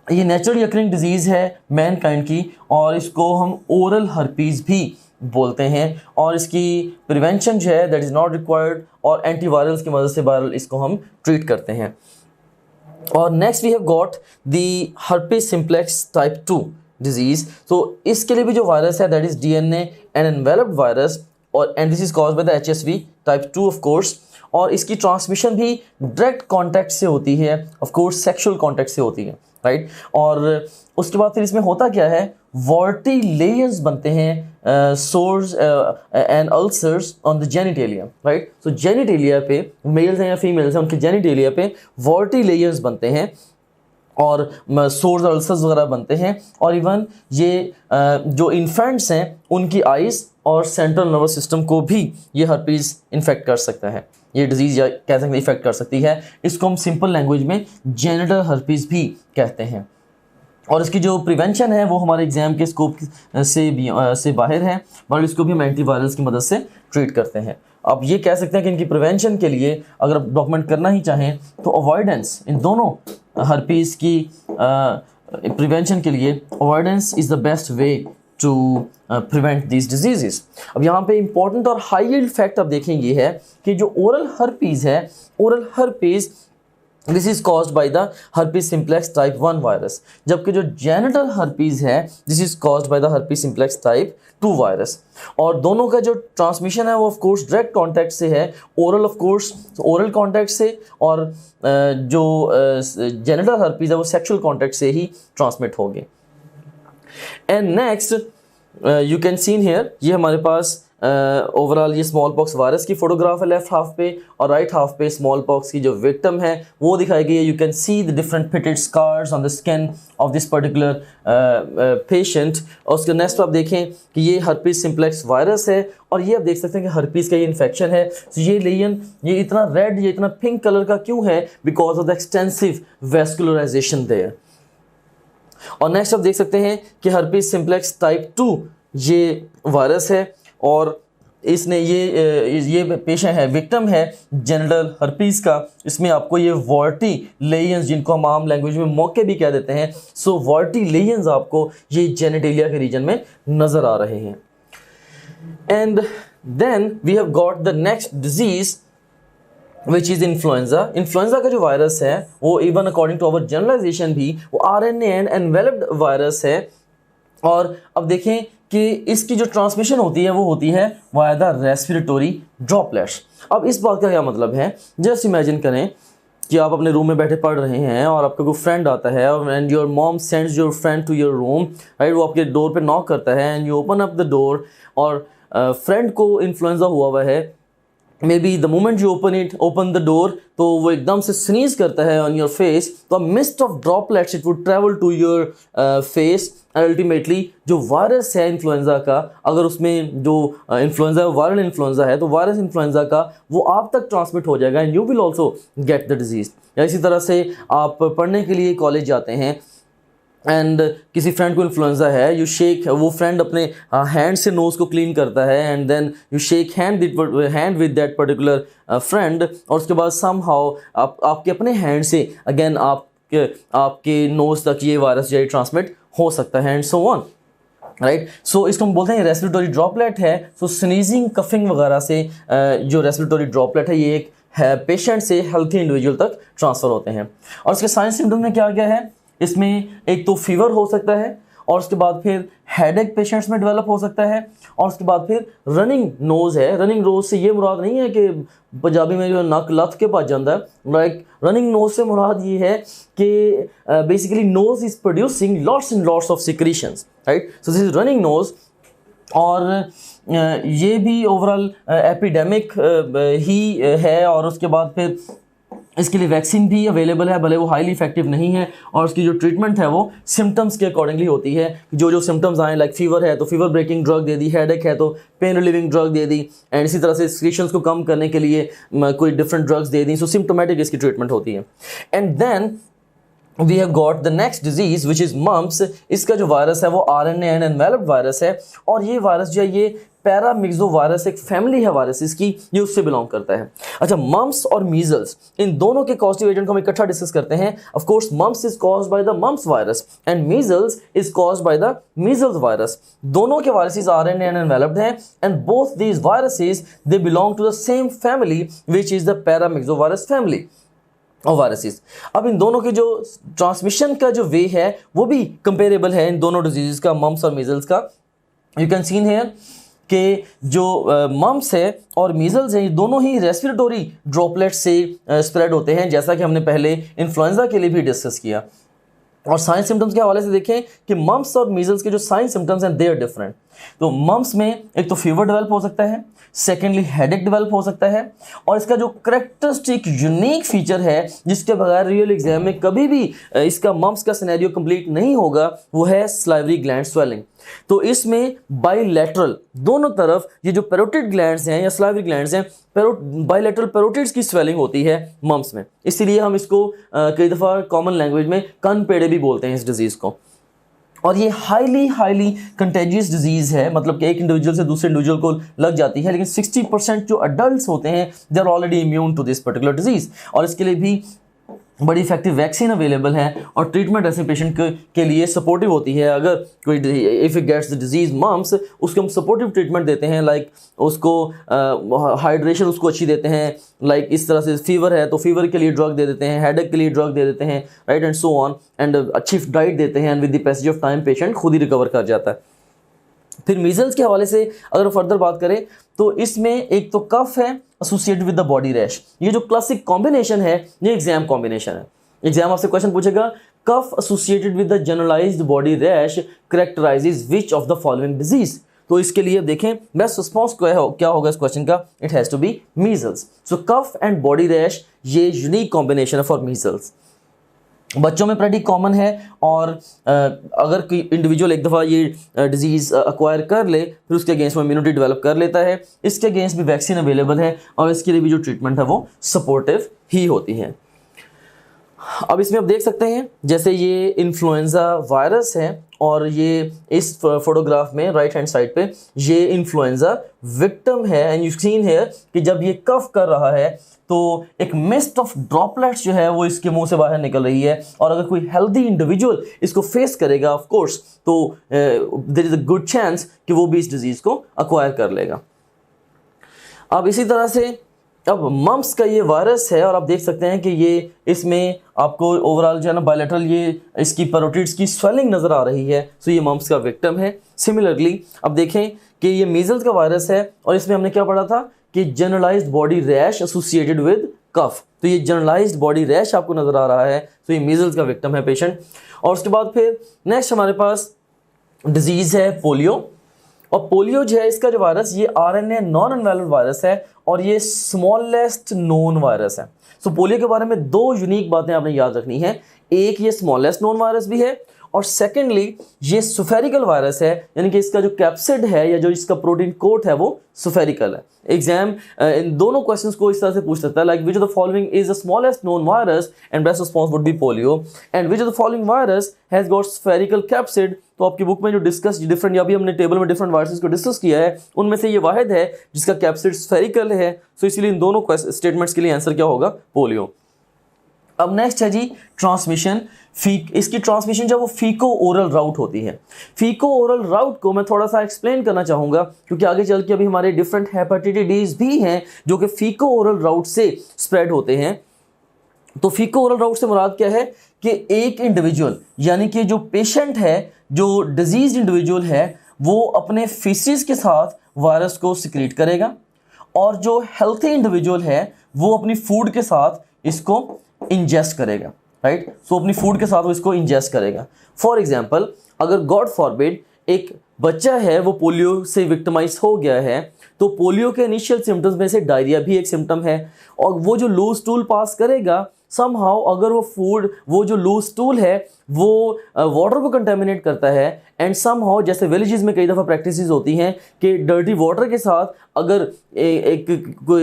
ये नेचुरली अकरिंग डिजीज़ है मैनकाइंड की, और इसको हम ओरल हर्पीज़ भी बोलते हैं। और इसकी प्रिवेंशन जो है दैट इज़ नॉट रिक्वायर्ड, और एंटीवायरल्स की मदद से वायरल इसको हम ट्रीट करते हैं। और next we have got the herpes simplex type 2 disease. तो इसके लिए भी जो वायरस है that is DNA enveloped virus, और and this is caused by the HSV type 2 of course. और इसकी ट्रांसमिशन भी डायरेक्ट कांटेक्ट से होती है, ऑफ कोर्स सेक्सुअल कांटेक्ट से होती है, राइट। और उसके बाद फिर इसमें होता क्या है, वॉर्टी लेयर्स बनते हैं, source and ulcers on the genitalia, right. So genitalia पे मेल्स हैं या फीमेल्स हैं उनके जेनिटेलिया पे वॉर्टी लेयर्स बनते हैं और सोर्स अल्सर्स वगैरह बनते हैं। और इवन ये जो इन्फेंट्स हैं उनकी आइज़ और सेंट्रल नर्वस सिस्टम को भी ये हर्पीज़ इन्फेक्ट कर सकता है, ये डिजीज़ या कह सकते हैं इफेक्ट कर सकती है। इसको हम सिंपल लैंग्वेज में जेनिटल हर्पीज़ भी कहते हैं। और इसकी जो प्रिवेंशन है वो हमारे एग्जाम के स्कोप से बाहर है, और इसको भी हम एंटीवायरल्स की मदद से ट्रीट करते हैं। अब ये कह सकते हैं कि इनकी प्रिवेंशन के लिए अगर आप डॉक्यूमेंट करना ही चाहें तो अवॉइडेंस, इन दोनों हर्पीज़ की प्रिवेंशन के लिए avoidance is the best way to prevent these disease. अब यहाँ पे इंपॉर्टेंट और हाई यील्ड फैक्ट आप देखेंगे है कि जो ओरल हर्पीज़ है, oral herpes this is caused by the herpes simplex type 1 virus, जबकि जो जेनिटल हर्पीज़ है this is caused by the herpes simplex type 2 virus. और दोनों का जो ट्रांसमिशन है वो ऑफ कोर्स डायरेक्ट कांटेक्ट से है, oral of course oral contact से, और जो जेनिटल हर्पीज़ है वो सेक्सुअल कांटेक्ट से ही ट्रांसमिट होंगे। And next you can seen here, ये हमारे पास ओवरऑल ये स्मॉल पॉक्स वायरस की फोटोग्राफ है लेफ्ट हाफ पे, और राइट हाफ पे स्मॉल पॉक्स की जो विक्टिम है वो दिखाई गई है। You can see the different pitted scars on the skin of this particular patient. और उसके नेक्स्ट आप देखें कि ये herpes simplex वायरस है, और ये आप देख सकते हैं कि herpes का ये इन्फेक्शन है। तो ये लेयन ये इतना रेड, ये इतना पिंक कलर का क्यों है, because of the extensive vascularization there. और नेक्स्ट आप देख सकते हैं कि herpes simplex type 2 ये वायरस है, और इसने ये पेशेंट है, विक्टिम है जेनिटल हर्पीज़ का। इसमें आपको ये वॉर्टी लेयंस, जिनको हम आम लैंग्वेज में मौके भी कह देते हैं, सो वॉर्टी लेयंस आपको ये जेनिटेलिया के रीजन में नज़र आ रहे हैं। And then we have got the next disease which is influenza. Influenza का जो वायरस है वो even according to our generalization भी वो RNA एनवेलप्ड वायरस है। और अब देखें कि इसकी जो ट्रांसमिशन होती है वो होती है वाया द रेस्पिरेटरी ड्रॉपलेट्स। अब इस बात का क्या मतलब है, जस्ट इमेजिन करें कि आप अपने रूम में बैठे पढ़ रहे हैं और आपका कोई फ्रेंड आता है, and your mom sends your friend to your room, right. वो आपके डोर पे नॉक करता है and you open up the door, और फ्रेंड को इन्फ्लुएंजा हुआ है। May be the moment you open the door, तो वो एकदम से स्नीज करता है ऑन योर फेस, तो mist of droplets it would travel to your face, and ultimately जो वायरस है इन्फ्लुएंजा का, अगर उसमें जो इन्फ्लुएंजा वायरल इन्फ्लुएंजा है तो वायरस इन्फ्लुएंजा का वो आप तक ट्रांसमिट हो जाएगा, and you will also get the disease. या इसी तरह से आप पढ़ने के लिए कॉलेज जाते हैं एंड किसी फ्रेंड को इन्फ्लुएंजा है, यू शेक, वो फ्रेंड अपने हैंड से नोज़ को क्लीन करता है, and then you shake hand with that particular friend, और उसके बाद समहाउ आपके अपने हैंड से अगेन आपके नोज़ तक ये वायरस जो है ट्रांसमिट हो सकता है, एंड सो ऑन, राइट। सो इसको हम बोलते हैं रेस्पिरेटरी ड्रॉपलेट है। सो स्नीजिंग, कफिंग वगैरह से जो रेस्पिरेटरी ड्रॉपलेट है ये एक पेशेंट से हेल्थी इंडिविजुअल तक ट्रांसफ़र होते हैं। और उसके साइन सिम्टम में क्या क्या है, इसमें एक तो फीवर हो सकता है, और उसके बाद फिर हेडेक पेशेंट्स में डेवलप हो सकता है, और उसके बाद फिर रनिंग नोज़ है। रनिंग नोज़ से ये मुराद नहीं है कि पंजाबी में जो नक लथ के पास जाता है, लाइक रनिंग नोज़ से मुराद ये है कि basically nose is producing lots and lots of secretions, right. So this is running nose. और ये भी ओवरऑल एपिडेमिक ही है। और उसके बाद फिर इसके लिए वैक्सीन भी अवेलेबल है, भले वो हाईली इफेक्टिव नहीं है, और उसकी जो ट्रीटमेंट है वो सिम्टम्स के अकॉर्डिंगली होती है। जो सिम्टम्स आए, लाइक फीवर है तो फीवर ब्रेकिंग ड्रग दे दी, हेडेक है तो pain relieving drug they the, and इसी तरह से सिक्रेशंस को कम करने के लिए कोई डिफरेंट ड्रग्स दे दी। सो सिम्टोमेटिक इसकी ट्रीटमेंट होती है। And then we have got the next disease which is mumps. इसका जो वायरस है वो RNA एंड एनवेलप्ड वायरस है, और ये वायरस जो है ये पैरामिक्सो वायरस, एक फैमिली है वायरसेस की, ये उससे बिलोंग करता है। अच्छा, मम्प्स और मीजल्स, इन दोनों के कॉजेटिव एजेंट को हम इकट्ठा डिस्कस करते हैं। Of course mumps is caused by the mumps virus and measles is caused by the measles virus. दोनों के वायरसेस RNA एंड एनवेलप्ड हैं, and both these viruses they belong to the same family which is the paramyxo virus family और viruses. अब इन दोनों के जो transmission का जो वे है वो भी कंपेरेबल है इन दोनों डिजीज़ का, मम्प्स और मीजल्स का। यू कैन सीन हेयर कि जो मम्प्स है और मीजल्स हैं, ये दोनों ही रेस्पिरेटरी ड्रॉपलेट से स्प्रेड होते हैं, जैसा कि हमने पहले इन्फ्लुएंजा के लिए भी डिस्कस किया। और साइन सिम्टम्स के हवाले से देखें कि मम्प्स और मीजल्स के जो साइन सिम्टम्स हैं दे आर डिफरेंट। तो मम्प्स में एक तो फीवर डेवलप हो सकता है, सेकेंडली हेडेक डेवलप हो सकता है, और इसका जो करेक्टरिस्टिक यूनिक फीचर है जिसके बगैर रियल एग्जाम में कभी भी इसका मम्प्स का सिनेरियो कंप्लीट नहीं होगा, वो है सलाइवरी ग्लैंड स्वेलिंग। तो इसमें बाइलेटरल दोनों तरफ ये जो पैरोटिड ग्लैंड्स हैं या सलाइवरी ग्लैंड्स हैं, बाइलेटरल पैरोटिड्स की स्वेलिंग होती है मम्प्स में। इसीलिए हम इसको कई दफ़ा कॉमन लैंग्वेज में कन पेड़े भी बोलते हैं इस डिजीज़ को। और ये हाईली कंटेजियस डिजीज़ है, मतलब कि एक इंडिविजुअल से दूसरे इंडिविजुअल को लग जाती है, लेकिन 60% जो अडल्ट होते हैं they are already immune to this particular disease, और इसके लिए भी बड़ी इफेक्टिव वैक्सीन अवेलेबल है, और ट्रीटमेंट ऐसे पेशेंट के लिए सपोर्टिव होती है। अगर कोई if it gets the disease mumps, उसको हम सपोर्टिव ट्रीटमेंट देते हैं, लाइक उसको हाइड्रेशन उसको अच्छी देते हैं, लाइक इस तरह से फीवर है तो फीवर के लिए ड्रग दे देते हैं, हेडेक के लिए ड्रग दे देते हैं, right, and so on, and अच्छी डाइट देते हैं, and with the passage of time patient खुद ही रिकवर कर जाता है। फिर मीजल्स के हवाले से अगर फर्दर बात करें तो इसमें एक तो कफ है associated with the body rash. ये जो क्लासिक कॉम्बिनेशन है ये एग्जाम कॉम्बिनेशन है। एग्जाम आपसे क्वेश्चन पूछेगा, cough associated with the generalized body rash characterizes which of the following disease. तो इसके लिए देखें बेस्ट रिस्पॉन्स क्या होगा इस क्वेश्चन का, it has to be measles. So cough and body rash ये यूनिक कॉम्बिनेशन है फॉर मीजल्स। बच्चों में pretty कॉमन है, और अगर कोई इंडिविजुअल एक दफ़ा ये डिजीज़ अक्वायर कर ले फिर उसके अगेंस्ट वो इम्यूनिटी डेवलप कर लेता है। इसके अगेंस्ट भी वैक्सीन अवेलेबल है, और इसके लिए भी जो ट्रीटमेंट है वो सपोर्टिव ही होती है। अब इसमें आप देख सकते हैं जैसे ये इन्फ्लुएंजा वायरस है, और ये इस फोटोग्राफ में राइट हैंड साइड पे ये इन्फ्लुएंजा विक्टिम है, एंड यू सीन हियर कि जब ये कफ कर रहा है तो एक मिस्ट ऑफ ड्रॉपलेट्स जो है वो इसके मुंह से बाहर निकल रही है, और अगर कोई हेल्दी इंडिविजुअल इसको फेस करेगा ऑफ कोर्स तो there is a good chance कि वो भी इस डिजीज़ को अक्वायर कर लेगा। अब इसी तरह से अब मम्प्स का ये वायरस है, और आप देख सकते हैं कि ये इसमें आपको ओवरऑल जो है ना बायलैटरल ये इसकी पैरोटिड्स की स्वेलिंग नज़र आ रही है। सो ये मम्प्स का विक्टिम है। सिमिलरली अब देखें कि ये मीजल्स का वायरस है, और इसमें हमने क्या पढ़ा था कि generalized body rash associated with cough. तो ये जनरलाइज्ड बॉडी रैश आपको नज़र आ रहा है, तो ये मीजल्स का विक्टिम है पेशेंट। और उसके बाद फिर नेक्स्ट हमारे पास डिजीज़ है पोलियो। और पोलियो जो है इसका जो वायरस ये RNA नॉन एनवेलप्ड वायरस है, और ये स्मॉलेस्ट नोन वायरस है। सो पोलियो के बारे में दो यूनिक बातें आपने याद रखनी है, एक ये स्मॉलेस्ट नोन वायरस भी है, और सेकेंडली ये सुफेरिकल वायरस है, यानी कि इसका जो कैप्सिड है या जो इसका प्रोटीन कोट है वो सुफेरिकल है। एग्जाम इन दोनों क्वेश्चंस को इस तरह से पूछ सकता है, like which of the following is the smallest known virus, and best response would B polio, and which of the following virus has got spherical capsid. तो आपकी बुक में जो डिस्कस डिफरेंट, या भी हमने टेबल में डिफरेंट वायरसेस को discuss किया है, उनमें से ये वाहिद है जिसका कैप्सिड स्फेरिकल है। सो इसीलिए इन दोनों स्टेटमेंट्स के लिए आंसर क्या होगा, पोलियो। अब नेक्स्ट है जी ट्रांसमिशन। इसकी ट्रांसमिशन जो वो फीको ओरल राउट होती है। फीको ओरल राउट को मैं थोड़ा सा एक्सप्लेन करना चाहूँगा, क्योंकि आगे चल के अभी हमारे डिफरेंट हेपेटाइटिस भी हैं जो कि फीको ओरल राउट से स्प्रेड होते हैं। तो फीको ओरल राउट से मुराद क्या है कि एक इंडिविजुअल, यानी कि जो पेशेंट है, जो डिजीज इंडिविजुअल है, वो अपने फीसिस के साथ वायरस को सिक्रीट करेगा, और जो हेल्थी इंडिविजुअल है वो अपनी फूड के साथ इसको इंजेस्ट करेगा, राइट। सो अपनी फूड के साथ वो इसको इंजेस्ट करेगा। फॉर एग्जाम्पल अगर गॉड फॉरबिड एक बच्चा है वो पोलियो से विक्टिमाइज हो गया है, तो पोलियो के इनिशियल सिम्टम्स में से डायरिया भी एक सिम्टम है, और वो जो लूज स्टूल पास करेगा समहाउ, अगर वो जो लूज स्टूल है वो वाटर को कंटेमिनेट करता है, एंड समहाउ जैसे विलेजेस में कई दफ़ा प्रैक्टिसेस होती हैं कि डर्टी वाटर के साथ अगर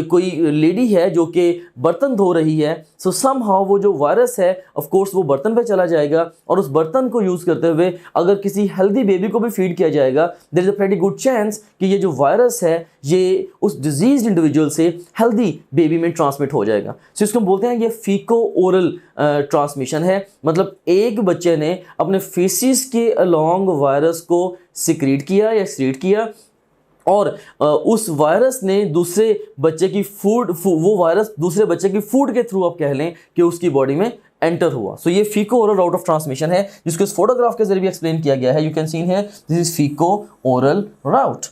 कोई लेडी है जो कि बर्तन धो रही है, सो समहाउ वो जो वायरस है ऑफ कोर्स वो बर्तन पे चला जाएगा, और उस बर्तन को यूज़ करते हुए अगर किसी हेल्दी बेबी को भी फीड किया जाएगा, there is a pretty good chance कि ये जो वायरस है ये उस डिजीज इंडिविजुअल से हेल्दी बेबी में ट्रांसमिट हो जाएगा। सो इसको हम बोलते हैं ये फीको ओरल ट्रांसमिशन है, मतलब एक बच्चे ने अपने फेसिस के अलोंग वायरस को सिक्रीट किया या एक्सक्रीट किया, और उस वायरस ने दूसरे बच्चे की वो वायरस दूसरे बच्चे की फूड के थ्रू आप कह लें कि उसकी बॉडी में एंटर हुआ। सो ये फीको ओरल राउट ऑफ ट्रांसमिशन है, जिसको इस फोटोग्राफ के जरिए भी एक्सप्लेन किया गया है। You can see here this is feco oral route.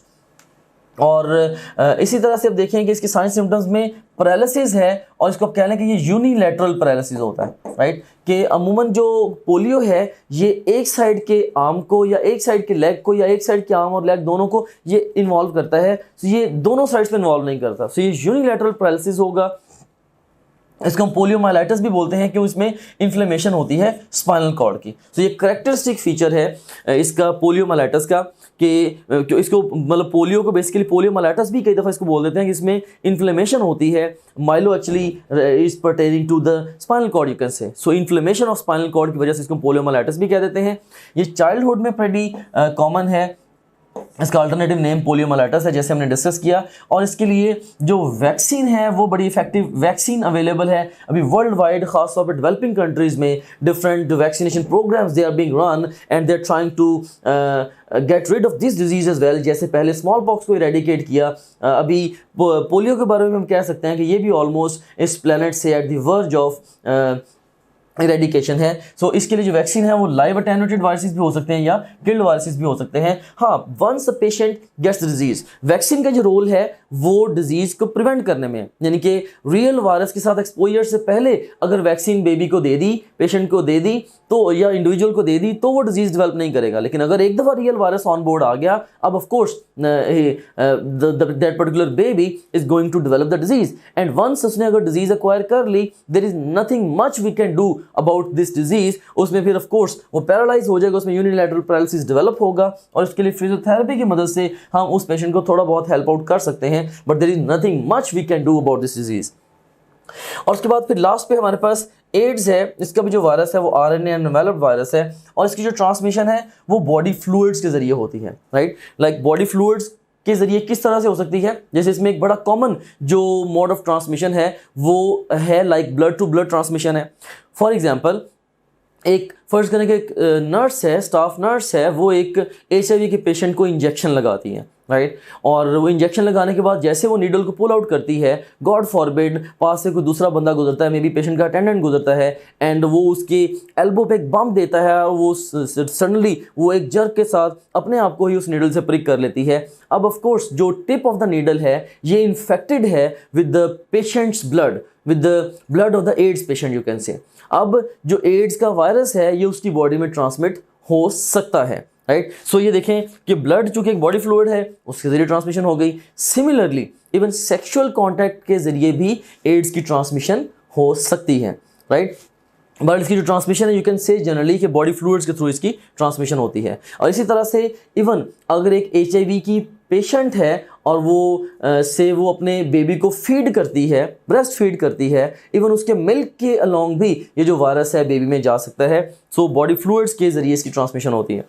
और इसी तरह से आप देखें कि इसके साइन सिम्टम्स में पैरालिसिस है, और इसको आप कह लें कि ये यूनिलैटरल पैरालिसिस होता है, राइट, कि अमूमन जो पोलियो है ये एक साइड के आर्म को या एक साइड के लेग को या एक साइड के आर्म और लेग दोनों को ये इन्वॉल्व करता है, तो ये दोनों साइड्स पे इन्वॉल्व नहीं करता, सो ये यूनिलैटरल पैरालिसिस होगा। इसको हम पोलियोमाइलाइटिस भी बोलते हैं, क्यों इसमें इन्फ्लेमेशन होती है स्पाइनल कॉर्ड की। तो ये करेक्टरिस्टिक फीचर है इसका पोलियोमाइलाइटिस का, कि इसको मतलब पोलियो को बेसिकली पोलियोमाइलाइटिस भी कई दफ़ा इसको बोल देते हैं कि इसमें इन्फ्लेमेशन होती है। Myelo actually is pertaining to the spinal cord, you can say. So inflammation of spinal cord की वजह से इसको पोलियोमाइलाइटिस भी कह देते हैं। ये चाइल्डहुड में प्रेटी कॉमन है। इसका अल्टरनेटिव नेम पोलियोमाइलाइटिस है, जैसे हमने डिस्कस किया, और इसके लिए जो वैक्सीन है वो बड़ी इफेक्टिव वैक्सीन अवेलेबल है अभी वर्ल्ड वाइड, खास तौर पर डेवलपिंग कंट्रीज़ में different vaccination programmes they are being run and they are trying to get rid of this disease as well. जैसे पहले स्मॉल पॉक्स को इरेडिकेट किया, अभी पोलियो के बारे में हम कह सकते हैं कि ये भी ऑलमोस्ट इस प्लेनेट से at the verge of eradication है। सो इसके लिए जो वैक्सीन है वो लाइव अटेन्यूएटेड वायरसेस भी हो सकते हैं या किल्ड वायरसेस भी हो सकते हैं। हाँ, once a patient gets the disease, vaccine का जो रोल है वो डिजीज को प्रिवेंट करने में, यानी कि रियल वायरस के साथ एक्सपोजर से पहले अगर वैक्सीन बेबी को दे दी, पेशेंट को दे दी तो, या इंडिविजुअल को दे दी, तो वो डिजीज डेवलप नहीं करेगा। लेकिन अगर एक दफ़ा रियल वायरस ऑन बोर्ड आ गया, अब of course that particular baby is going to develop the disease, and once उसने अगर डिजीज एक्वायर कर ली, there is nothing much we can do about this disease. उसमें फिर ऑफ कोर्स वो पैरालाइज हो जाएगा, उसमें यूनिलैटरल पैरालिसिस डेवलप होगा, और इसके लिए फिजियोथेरेपी की मदद से हम उस पेशेंट को थोड़ा बहुत हेल्प आउट कर सकते हैं, but there is nothing much we can do about this disease. और उसके बाद फिर लास्ट पे हमारे पास एड्स है। इसका भी जो वायरस है वो आरएनए एनवेलप्ड वायरस है, और इसकी जो ट्रांसमिशन है वो बॉडी फ्लूइड्स के जरिए होती है, राइट। लाइक बॉडी फ्लूइड्स के जरिए किस तरह से हो सकती है, जैसे इसमें एक बड़ा कॉमन जो मोड ऑफ ट्रांसमिशन है वो है like blood to blood transmission है। फॉर एग्जांपल, एक फर्ज करें कि एक नर्स है, स्टाफ नर्स है, वो एक HIV के पेशेंट को इंजेक्शन लगाती है, राइट, और वो इंजेक्शन लगाने के बाद जैसे वो नीडल को पुल आउट करती है, गॉड फॉरबिड पास से कोई दूसरा बंदा गुजरता है, मे बी पेशेंट का अटेंडेंट गुजरता है, एंड वो उसके एल्बो पे एक बम्प देता है, और वो सडनली वो एक जर्क के साथ अपने आप को ही उस नीडल से प्रिक कर लेती है। अब ऑफ कोर्स जो टिप ऑफ द नीडल है ये इन्फेक्टेड है with the patients blood, with the blood of the ads patient, you can से। अब जो एड्स का वायरस है ये उसकी बॉडी में ट्रांसमिट हो सकता है, राइट। सो ये देखें कि ब्लड चूंकि एक बॉडी फ्लूइड है उसके जरिए ट्रांसमिशन हो गई। सिमिलरली इवन सेक्सुअल कांटेक्ट के जरिए भी एड्स की ट्रांसमिशन हो सकती है, राइट। बट इसकी जो ट्रांसमिशन है यू कैन से जनरली कि बॉडी फ्लूइड्स के थ्रू इसकी ट्रांसमिशन होती है। और इसी तरह से इवन अगर एक HIV की पेशेंट है और वो अपने बेबी को फीड करती है, ब्रेस्ट फीड करती है, इवन उसके मिल्क के अलोंग भी ये जो वायरस है बेबी में जा सकता है। सो बॉडी फ्लूइड्स के जरिए इसकी ट्रांसमिशन होती है।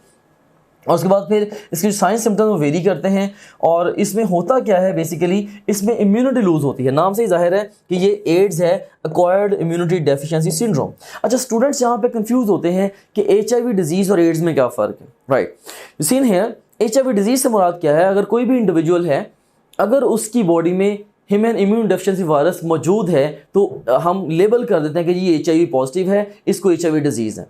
और उसके बाद फिर इसके साइन सिम्टम्स वो वेरी करते हैं, और इसमें होता क्या है बेसिकली, इसमें इम्यूनिटी लूज होती है। नाम से ही जाहिर है कि ये एड्स है, एक्वायर्ड इम्यूनिटी डेफिशिएंसी सिंड्रोम। अच्छा, स्टूडेंट्स यहाँ पे कंफ्यूज होते हैं कि HIV डिजीज़ और एड्स में क्या फ़र्क है, राइट। सीन है HIV डिजीज़ से मुराद क्या है, अगर कोई भी इंडिविजुअल है, अगर उसकी बॉडी में ह्यूमन इम्यून डेफिशिएंसी वायरस मौजूद है तो हम लेबल कर देते हैं कि ये HIV पॉजिटिव है, इसको HIV डिजीज़ है।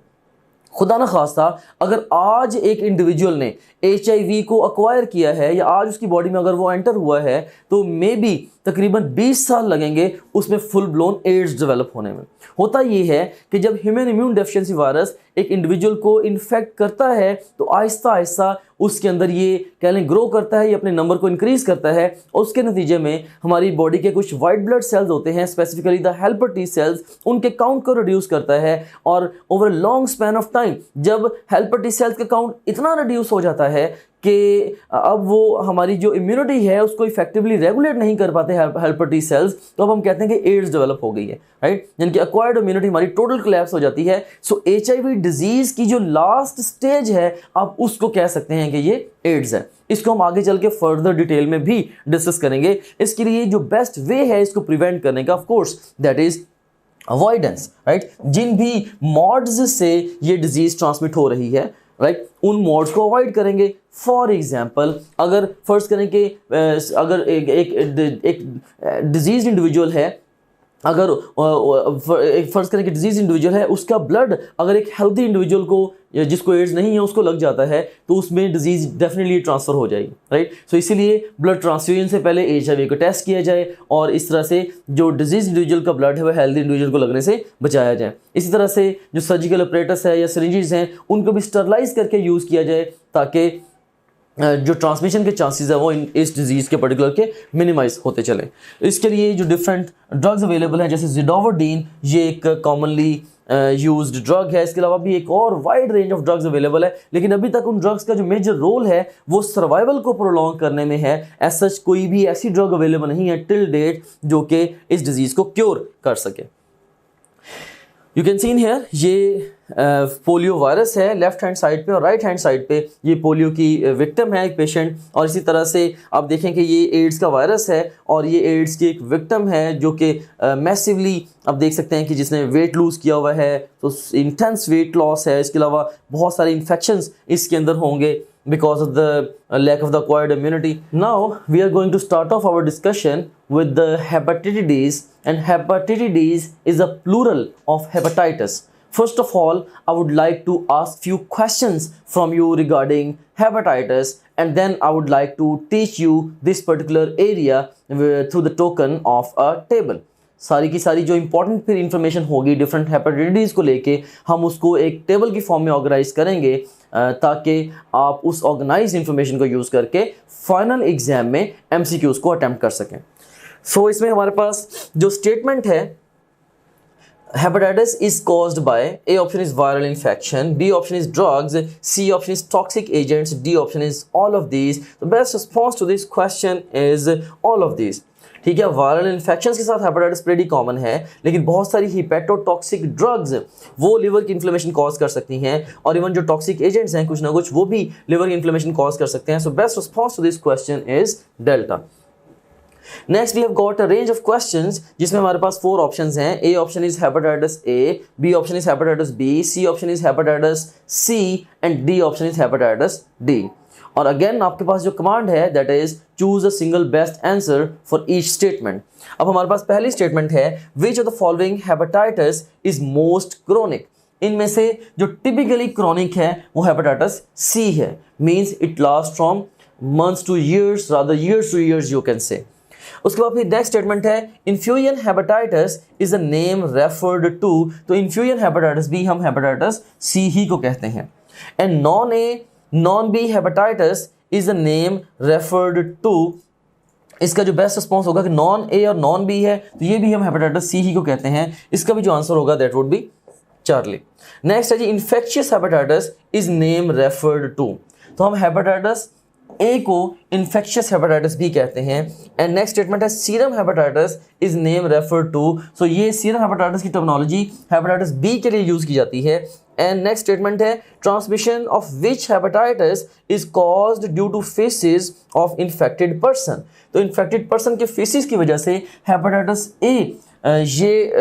खुदा न खास्ता अगर आज एक इंडिविजुअल ने HIV को अक्वायर किया है या आज उसकी बॉडी में अगर वो एंटर हुआ है, तो मे बी तकरीबन 20 साल लगेंगे उसमें फुल ब्लोन एड्स डेवलप होने में। होता ये है कि जब ह्यूमन इम्यून डेफिशिएंसी वायरस एक इंडिविजुअल को इन्फेक्ट करता है तो आहिस्ता आहिस्ता उसके अंदर ये कह लें ग्रो करता है, ये अपने नंबर को इंक्रीज करता है और उसके नतीजे में हमारी बॉडी के कुछ वाइट ब्लड सेल्स होते हैं, specifically the helper T cells, उनके काउंट को रिड्यूस करता है। और over a long span of time जब हेल्पर टी सेल्स का काउंट इतना रिड्यूस हो जाता है कि अब वो हमारी जो इम्यूनिटी है उसको इफेक्टिवली रेगुलेट नहीं कर पाते हेल्पर टी सेल्स, तो अब हम कहते हैं कि एड्स डेवलप हो गई है, राइट, यानी कि एक्वायर्ड इम्यूनिटी हमारी टोटल कोलैप्स हो जाती है। सो HIV डिजीज की जो लास्ट स्टेज है आप उसको कह सकते हैं कि ये एड्स है। इसको हम आगे चल के फर्दर डिटेल में भी डिस्कस करेंगे। इसके लिए जो बेस्ट वे है इसको प्रिवेंट करने का, of course that is avoidance, right. जिन भी मॉड्स से ये डिजीज ट्रांसमिट हो रही है, राइट, उन मॉड्स को अवॉइड करेंगे। फॉर एग्जाम्पल अगर फर्ज करें कि अगर एक डिजीज इंडिविजुअल है, अगर फर्ज करें कि डिजीज इंडिविजुअल है, उसका ब्लड अगर एक हेल्दी इंडिविजुअल को जिसको एड्स नहीं है उसको लग जाता है तो उसमें डिजीज डेफिनेटली ट्रांसफर हो जाएगी, राइट। सो इसीलिए ब्लड ट्रांसफ्यूजन से पहले HIV को टेस्ट किया जाए और इस तरह से जो डिजीज इंडिविजुअल का ब्लड है वह हेल्दी इंडिविजुअल को लगने से बचाया जाए। इसी तरह से जो सर्जिकल ऑपरेटर्स है या सिरिंजेस हैं उनको भी स्टरलाइज करके यूज़ किया जाए ताकि जो ट्रांसमिशन के चांसेस है वो इस डिजीज़ के पर्टिकुलर के मिनिमाइज होते चले। इसके लिए जो डिफरेंट ड्रग्स अवेलेबल हैं जैसे ज़िडोवोडीन, ये एक कॉमनली यूज्ड ड्रग है। इसके अलावा भी एक और wide range of drugs available है, लेकिन अभी तक उन ड्रग्स का जो मेजर रोल है वो सर्वाइवल को प्रोलॉन्ग करने में है। एज सच कोई भी ऐसी ड्रग अवेलेबल नहीं है टिल डेट जो कि इस डिजीज़ को क्योर कर सके। यू कैन सीन हेयर ये पोलियो वायरस है लेफ्ट हैंड साइड पे और राइट हैंड साइड पे ये पोलियो की विक्टिम है एक पेशेंट, और इसी तरह से आप देखें कि ये एड्स का वायरस है और ये एड्स की एक विक्टिम है जो कि मैसिवली आप देख सकते हैं कि जिसने वेट लूज़ किया हुआ है, तो इंटेंस वेट लॉस है। इसके अलावा बहुत सारे इन्फेक्शंस इसके अंदर होंगे because of the lack of the acquired immunity. Now we are going to start off our discussion with the hepatitis, and hepatitis is a plural of hepatitis. First of all, I would like to ask few questions from you regarding hepatitis, and then I would like to teach you this particular area through the token of a table. सारी की सारी जो important फिर information होगी different hepatitis को लेके हम उसको एक टेबल की फॉर्म में ऑर्गेनाइज करेंगे ताकि आप उस ऑर्गेनाइज इंफॉर्मेशन को यूज़ करके फाइनल एग्जाम में MCQs को अटेम्प्ट कर सकें। सो इसमें हमारे पास जो स्टेटमेंट है, hepatitis is caused by, A option is viral infection, B option is drugs, C option is toxic agents, D option is all of these. The best response to this question is all of these. ठीक है, viral infections के साथ hepatitis pretty common है, लेकिन बहुत सारी hepatotoxic drugs वो liver की इन्फ्लेमेशन कॉज कर सकती हैं, और इवन जो टॉक्सिक एजेंट्स हैं कुछ ना कुछ वो भी लिवर की इन्फ्लेमेशन कॉज कर सकते हैं। So best response to this question is delta. Next we have got a range of questions जिसमें हमारे पास 4 ऑप्शंस हैं। A option is hepatitis A, B option is hepatitis B, C option is hepatitis C and D option is hepatitis D. और again आपके पास जो command है that is choose a single best answer for each statement. अब हमारे पास पहली statement है which of the following hepatitis is most chronic. इनमें से जो टिपिकली क्रोनिक है वो हेपेटाइटिस सी है, means it last from months to years, rather years to years you can say. उसके बाद फिर नेक्स्ट स्टेटमेंट है influenza hepatitis is a name referred to, तो इन्फ्लुएंजा हेपेटाइटिस भी हम हेपेटाइटिस सी ही को कहते हैं। And non A non B hepatitis is a name referred to, इसका जो बेस्ट रिस्पॉन्स होगा कि नॉन ए और नॉन बी है तो ये भी हम हेपेटाइटिस सी ही को कहते हैं। इसका भी जो आंसर होगा that would be Charlie. Next है जी infectious hepatitis is name referred to, तो हम हेपेटाइटिस ए को इन्फेक्शियस हेपेटाइटिस बी कहते हैं। एंड नेक्स्ट स्टेटमेंट है serum hepatitis is name referred to, so ये सीरम हेपेटाइटिस की टर्मिनोलॉजी हेपेटाइटिस बी के लिए यूज की जाती है। एंड नेक्स्ट स्टेटमेंट है transmission of which hepatitis is caused due to feces of infected person, तो इन्फेक्टेड पर्सन के फेसिस की वजह से हेपेटाइटिस ए ये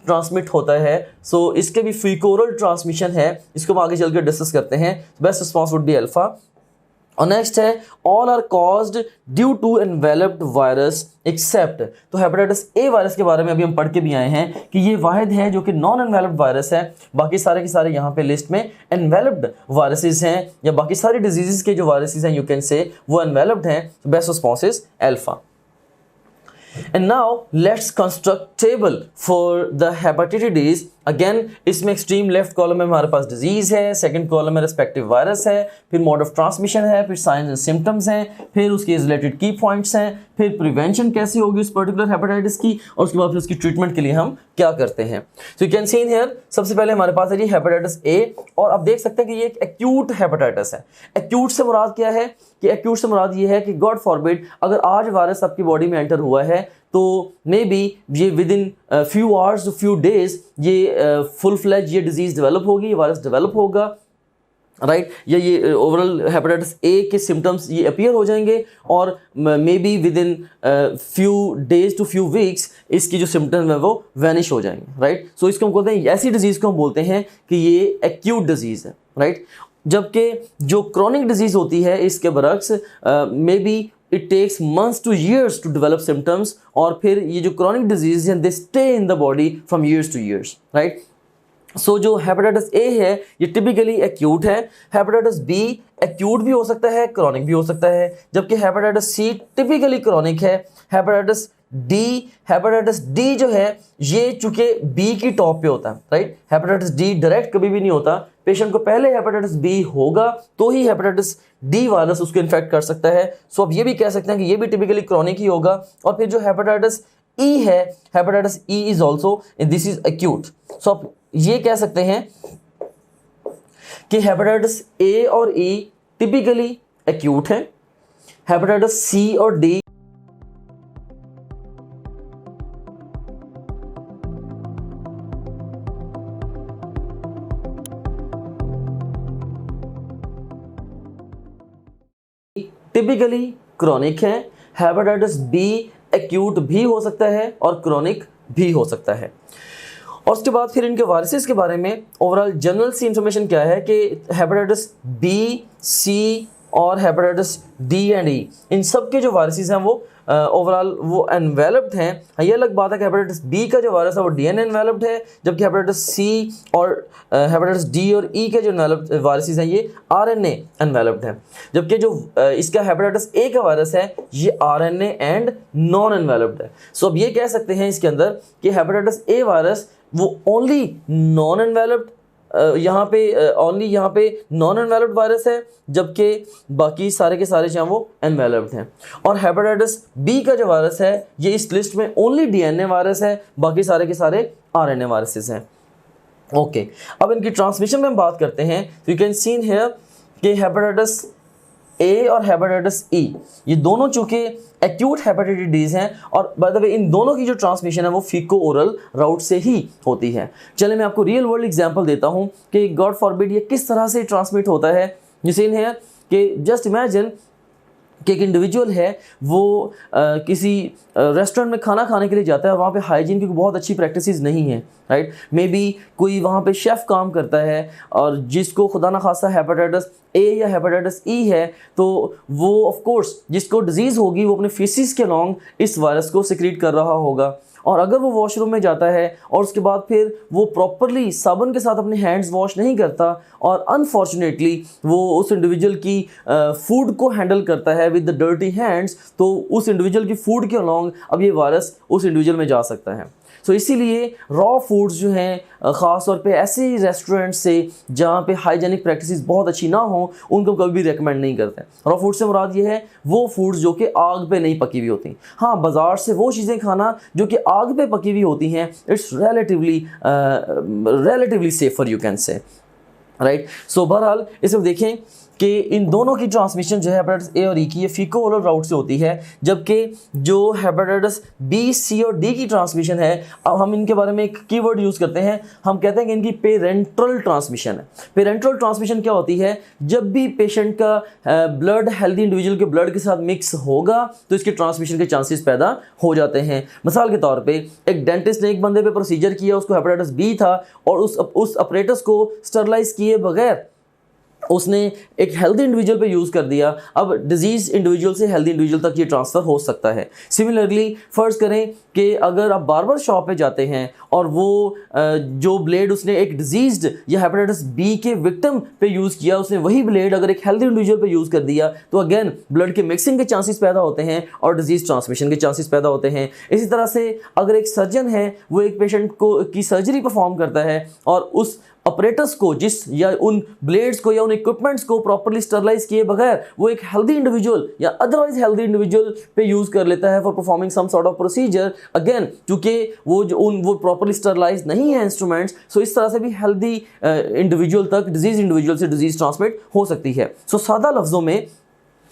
ट्रांसमिट होता है। सो इसके भी फीकोरल ट्रांसमिशन है, इसको हम आगे चल कर डिस्कस करते हैं। Best response would be alpha. और नेक्स्ट है all are caused due to enveloped virus except, तो हेपेटाइटिस ए वायरस के बारे में अभी हम पढ़ के भी आए हैं कि ये वाहिद है जो कि नॉन एनवेलप्ड वायरस है, बाकी सारे के सारे यहाँ पे लिस्ट में एनवेलप्ड वायरसेस हैं, या बाकी सारी डिजीजेस के जो वायरसेस हैं यू कैन से वो एनवेलप्ड हैं। Best response is alpha. And now let's construct table for the hepatitis. Again इसमें एक्सट्रीम लेफ्ट कॉलम में हमारे पास डिजीज है, सेकंड कॉलम में रेस्पेक्टिव वायरस है, फिर मोड ऑफ ट्रांसमिशन है, फिर साइंस एंड सिम्टम्स हैं, फिर उसके रिलेटेड की पॉइंट्स हैं, फिर प्रिवेंशन कैसी होगी उस पर्टिकुलर हेपेटाइटिस की, और उसके बाद फिर उसकी ट्रीटमेंट के लिए हम क्या करते हैं. So you can see in here सबसे पहले हमारे पास है जी हेपेटाइटिस ए, और आप देख सकते हैं कि ये एक एक्यूट हेपेटाइटिस है. एक्यूट से मुराद क्या है कि एक्यूट से मुराद ये है कि गॉड फॉरबिड अगर आज वायरस आपकी बॉडी में एंटर हुआ है तो मे बी ये with in few hours few days ये फुल फ्लैज ये डिजीज डेवलप होगी, ये वायरस डेवलप होगा, राइट या ये ओवरऑल हेपेटाइटिस ए के सिम्टम्स ये अपीयर हो जाएंगे, और maybe within few days to few weeks इसकी जो सिम्टम्स है वो वैनिश हो जाएंगे, राइट. सो इसको हम बोलते हैं, ऐसी डिजीज़ को हम बोलते हैं कि ये एक्यूट डिजीज़ है, राइट. जबकि जो क्रॉनिक डिजीज़ होती है इसके बरक्स maybe it takes months to years to develop symptoms, और फिर ये जो क्रॉनिक डिजीज हैं they stay in the body from years to years, right. So जो हेपेटाइटिस ए है ये टिपिकली एक्यूट है. हेपेटाइटिस बी एक्यूट भी हो सकता है, क्रॉनिक भी हो सकता है, जबकि हेपेटाइटिस सी टिपिकली क्रॉनिक है. हेपेटाइटिस डी जो है ये चूंकि बी की टॉप पे होता है, राइट. हेपेटाइटिस डी डायरेक्ट कभी भी नहीं होता, पेशेंट को पहले हेपेटाइटिस बी होगा तो ही हेपेटाइटिस डी वायरस उसको इन्फेक्ट कर सकता है. सो अब ये भी कह सकते हैं कि ये भी टिपिकली क्रॉनिक ही होगा. और फिर जो हेपेटाइटिस ई है, hepatitis E is also this is acute. So आप ये कह सकते हैं कि हेपेटाइटिस ए और ई टिपिकली एक्यूट है, हेपेटाइटिस सी और डी टिपिकली क्रॉनिक है. हेपेटाइटिस बी एक्यूट भी हो सकता है और क्रॉनिक भी हो सकता है. और उसके बाद फिर इनके वायरसेस के बारे में ओवरऑल जनरल सी इंफॉर्मेशन क्या है कि हेपेटाइटिस बी, सी और हेपेटाइटिस डी एंड ई इन सब के जो वायरसेस हैं वो ओवरऑल वो एनवेलप्ड हैं. ये अलग बात है कि हेपेटाइटिस बी का जो वायरस है वो डीएनए एनवेलप्ड है, जबकि हेपेटाइटिस सी और हेपेटाइटिस डी और ई के जो एनवेलप्ड वायरसेस हैं ये आरएनए एनवेलप्ड हैं, जबकि जो इसका हेपेटाइटिस ए का वायरस है ये आरएनए एंड नॉन एनवेलप्ड है. सो अब ये कह सकते हैं इसके अंदर कि हेपेटाइटिस ए वायरस वो ओनली नॉन एनवेलप्ड यहाँ पे नॉन एनवेलप्ड वायरस है, जबकि बाकी सारे के सारे जो हैं वो एनवेलप्ड हैं. और हेपेटाइटिस बी का जो वायरस है ये इस लिस्ट में ओनली डीएनए वायरस है, बाकी सारे के सारे आरएनए वायरसेस हैं. ओके, अब इनकी ट्रांसमिशन में हम बात करते हैं. तो यू कैन सी हियर कि हेपेटाइटिस ए और हेपेटाइटिस ई ये दोनों चूंकि एक्यूट हेपेटाइटिस हैं, और बाय द वे इन दोनों की जो ट्रांसमिशन है वो फीको ओरल राउट से ही होती है. चलिए मैं आपको रियल वर्ल्ड एग्जांपल देता हूं कि गॉड फॉरबिड ये किस तरह से ट्रांसमिट होता है. जैसे इन है कि जस्ट इमेजिन कि एक इंडिविजुअल है वो किसी रेस्टोरेंट में खाना खाने के लिए जाता है, वहाँ पे हाइजीन की बहुत अच्छी प्रैक्टिसेस नहीं है, राइट. मे बी कोई वहाँ पे शेफ़ काम करता है और जिसको खुदा ना खासा हेपेटाइटिस ए या हेपेटाइटिस ई है, तो वो ऑफ कोर्स जिसको डिजीज़ होगी वो अपने फेसिस के लॉन्ग इस वायरस को सिक्रीट कर रहा होगा. और अगर वो वॉशरूम में जाता है और उसके बाद फिर वो प्रॉपरली साबुन के साथ अपने हैंड्स वॉश नहीं करता और अनफॉर्चुनेटली वो उस इंडिविजुअल की फूड को हैंडल करता है विद द डर्टी हैंड्स, तो उस इंडिविजुअल की फूड के अलॉन्ग अब ये वायरस उस इंडिविजुअल में जा सकता है. सो इसीलिए रॉ फूड्स जो हैं ख़ास तौर पे ऐसे रेस्टोरेंट से जहाँ पे हाइजेनिक प्रैक्टिसेस बहुत अच्छी ना हो उनको कभी भी रेकमेंड नहीं करते. रॉ फूड से मुराद ये है वो फूड्स जो कि आग पे नहीं पकी हुई होती. हाँ, बाज़ार से वो चीज़ें खाना जो कि आग पे पकी हुई होती हैं it's relatively safer you can say, right. So बहरहाल इसमें देखें कि इन दोनों की ट्रांसमिशन जो है हेपेटाइटिस ए और ई की ये फीको ओरल राउट से होती है, जबकि जो हेपेटाइटिस बी, सी और डी की ट्रांसमिशन है, अब हम इनके बारे में एक कीवर्ड यूज़ करते हैं. हम कहते हैं कि इनकी पेरेंट्रल ट्रांसमिशन है. पेरेंट्रल ट्रांसमिशन क्या होती है? जब भी पेशेंट का ब्लड हेल्दी इंडिविजुअल के ब्लड के साथ मिक्स होगा तो इसके ट्रांसमिशन के चांसेस पैदा हो जाते हैं. मिसाल के तौर पर एक डेंटिस्ट ने एक बंदे पर प्रोसीजर किया, उसको हेपेटाइटिस बी था और उस अपरेटस को स्टरलाइज किए बगैर उसने एक हेल्दी इंडिविजुअल पे यूज़ कर दिया, अब डिजीज़ इंडिविजुअल से हेल्दी इंडिविजुअल तक ये ट्रांसफ़र हो सकता है। सिमिलरली फ़र्ज़ करें कि अगर आप बार्बर शॉप पे जाते हैं और वो जो ब्लेड उसने एक डिजीज़्ड या हेपेटाइटिस बी के विक्टिम पे यूज़ किया, उसने वही ब्लेड अगर एक हेल्दी इंडिविजुअल पे यूज़ कर दिया तो अगेन ब्लड के मिक्सिंग के चांसेस पैदा होते हैं और डिजीज़ ट्रांसमिशन के चांसेस पैदा होते हैं। इसी तरह से अगर एक सर्जन है वो एक पेशेंट को की सर्जरी परफॉर्म करता है और उस ऑपरेटर्स को जिस या उन ब्लेड्स को या उन इक्विपमेंट्स को प्रॉपर्ली स्टरलाइज किए बगैर वो एक हेल्दी इंडिविजुअल या अदरवाइज हेल्दी इंडिविजुअल पे यूज़ कर लेता है for performing some sort of procedure, again क्योंकि वो प्रॉपर्ली स्टरलाइज नहीं है इंस्ट्रूमेंट्स, सो इस तरह से भी हेल्दी इंडिविजुअल तक डिजीज इंडिविजुअल से डिजीज ट्रांसमिट हो सकती है। सो सादा लफ्ज़ों में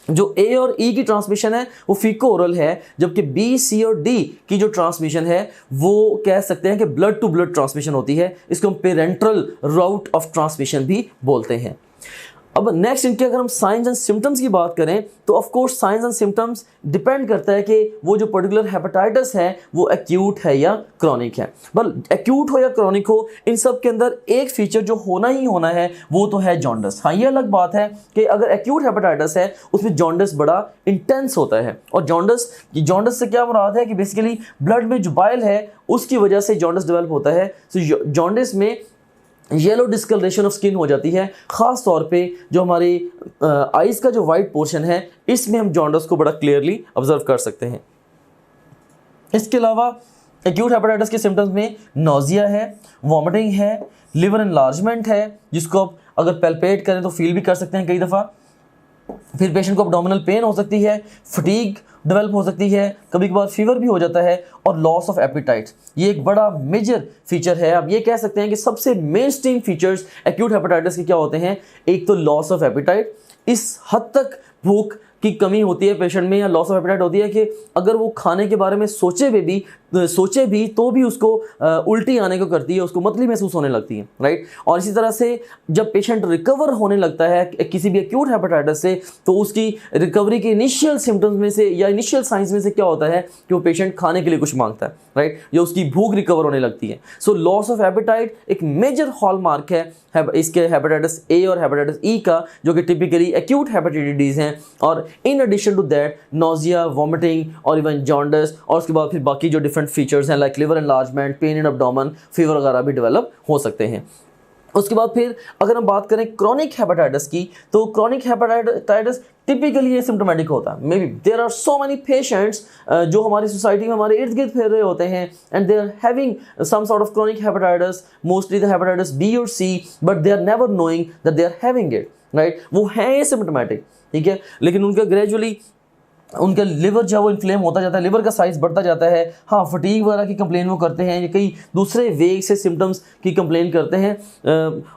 जो ए और ई की ट्रांसमिशन है वो फीको ओरल है, जबकि बी, सी और डी की जो ट्रांसमिशन है वो कह सकते हैं कि ब्लड टू ब्लड ट्रांसमिशन होती है। इसको हम पेरेंट्रल राउट ऑफ ट्रांसमिशन भी बोलते हैं। अब नेक्स्ट इनके अगर हम साइंस एंड सिम्टम्स की बात करें तो of course science and symptoms depend करता है कि वो जो पर्टिकुलर हेपेटाइटिस है वो एक्यूट है या क्रॉनिक है। बट एक्यूट हो या क्रॉनिक हो, इन सब के अंदर एक फीचर जो होना ही होना है वो तो है जॉन्डिस। हाँ, ये अलग बात है कि अगर एक्यूट हेपेटाइटिस है उसमें जॉन्डिस बड़ा इंटेंस होता है। और जॉन्डिस से क्या मुराद है कि बेसिकली ब्लड में जो बाइल है उसकी वजह से जॉन्डिस डेवलप होता है। तो जॉन्डिस में येलो डिस्कलरेशन ऑफ स्किन हो जाती है, ख़ास तौर पे जो हमारी आइज़ का जो वाइट पोर्शन है इसमें हम जॉन्डिस को बड़ा क्लियरली ऑब्जर्व कर सकते हैं। इसके अलावा एक्यूट हेपेटाइटिस के सिम्टम्स में नोजिया है, वॉमिटिंग है, लिवर एनलार्जमेंट है जिसको आप अगर पैल्पेट करें तो फील भी कर सकते हैं कई दफ़ा। फिर पेशेंट को एब्डोमिनल पेन हो सकती है, फटीग डेवलप हो सकती है, कभी कभार फीवर भी हो जाता है और लॉस ऑफ एपिटाइट। ये एक बड़ा मेजर फीचर है। अब ये कह सकते हैं कि सबसे main stream features acute hepatitis के क्या होते हैं। एक तो लॉस ऑफ एपिटाइट, इस हद तक भूख की कमी होती है पेशेंट में या लॉस ऑफ एपिटाइट होती है कि अगर वो खाने के बारे में सोचे भी तो भी उसको उल्टी आने को करती है, उसको मतली महसूस होने लगती है, राइट। और इसी तरह से जब पेशेंट रिकवर होने लगता है किसी भी एक्यूट हेपेटाइटिस से तो उसकी रिकवरी के इनिशियल सिम्टम्स में से या इनिशियल साइंस में से क्या होता है कि वो पेशेंट खाने के लिए कुछ मांगता है, राइट, या उसकी भूख रिकवर होने लगती है। सो लॉस ऑफ एपिटाइट एक मेजर हॉलमार्क है इसके हेपेटाइटिस ए और हेपेटाइटिस ई का, जो कि टिपिकली एक्यूट हेपेटाइटिस हैं। और in addition to that nausea, vomiting और इवन जॉन्डिस, और उसके बाद फिर बाकी जो डिफरेंट फीचर्स हैं like liver enlargement, pain in abdomen, fever वगैरह भी डेवलप हो सकते हैं। उसके बाद फिर अगर हम बात करें क्रॉनिक हेपेटाइटिस की, तो क्रॉनिक हेपेटाइटिस टिपिकली एसिम्प्टोमेटिक होता है। May be there are so many patients जो हमारी सोसाइटी में हमारे इर्द गिर्द फिर रहे होते हैं and they are having some sort of chronic hepatitis, mostly the hepatitis B और C, but they are never knowing that they are having it, right. वो है एसिम्प्टोमेटिक, ठीक है, लेकिन उनका ग्रेजुअली उनका लिवर जो है वो इन्फ्लेम होता जाता है, लिवर का साइज़ बढ़ता जाता है। हाँ, फटीग वगैरह की कंप्लेन वो करते हैं, या कई दूसरे वेग से सिम्टम्स की कंप्लेन करते हैं।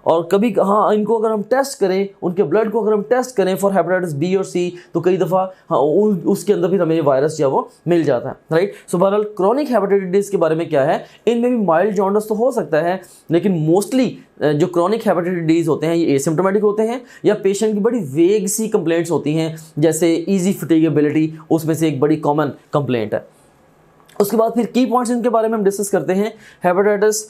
और कभी हाँ, इनको अगर हम टेस्ट करें, उनके ब्लड को अगर हम टेस्ट करें फॉर हेपेटाइटिस बी और सी, तो कई दफ़ा हाँ उसके अंदर भी हमें वायरस जो है वो मिल जाता है, राइट। सो बहरहाल क्रॉनिक हेपेटाइटिस के बारे में क्या है, इनमें भी माइल्ड जॉन्डिस तो हो सकता है, लेकिन मोस्टली जो क्रॉनिक हेपेटाइटिस होते हैं ये एसिम्प्टोमेटिक होते हैं या पेशेंट की बड़ी वेग सी कंप्लेंट्स होती हैं, जैसे ईजी फटीगेबिलिटी उसमें से एक बड़ी कॉमन कंप्लेंट है। उसके बाद फिर की पॉइंट्स इनके बारे में हम डिस्कस करते हैं। हेपेटाइटिस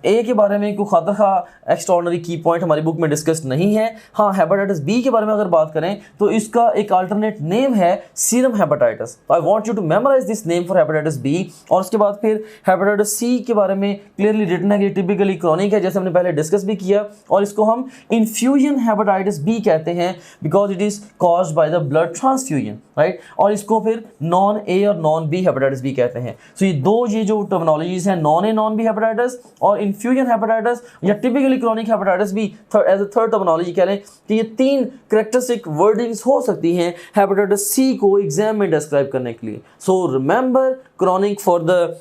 ए के बारे में कोई खातर खा एक्स्ट्राऑर्डिनरी की पॉइंट हमारी बुक में डिस्कस नहीं है। हाँ, हेपेटाइटिस बी के बारे में अगर बात करें तो इसका एक अल्टरनेट नेम है serum hepatitis. I want you to memorise this name for hepatitis B. और उसके बाद फिर हेपेटाइटिस सी के बारे में क्लियरली रिटन है कि टिपिकली क्रॉनिक है, जैसे हमने पहले डिस्कस भी किया, और इसको हम इन्फ्यूजन हेपेटाइटिस बी कहते हैं because it is caused by the blood transfusion, right. और इसको फिर नॉन ए और नॉन बी हेपेटाइटिस बी कहते हैं। सो ये जो टर्मिनोलॉजीज हैं, non A non B hepatitis और इन्फ्यूजन हेपेटाइटिस या टिपिकली क्रॉनिक हेपेटाइटिस भी एज अ थर्ड टर्मिनोलॉजी कह लें कि ये तीन कैरेक्टरिस्टिक वर्डिंग्स हो सकती हैं हेपेटाइटिस सी को एग्जाम में डिस्क्राइब करने के लिए। So remember chronic for the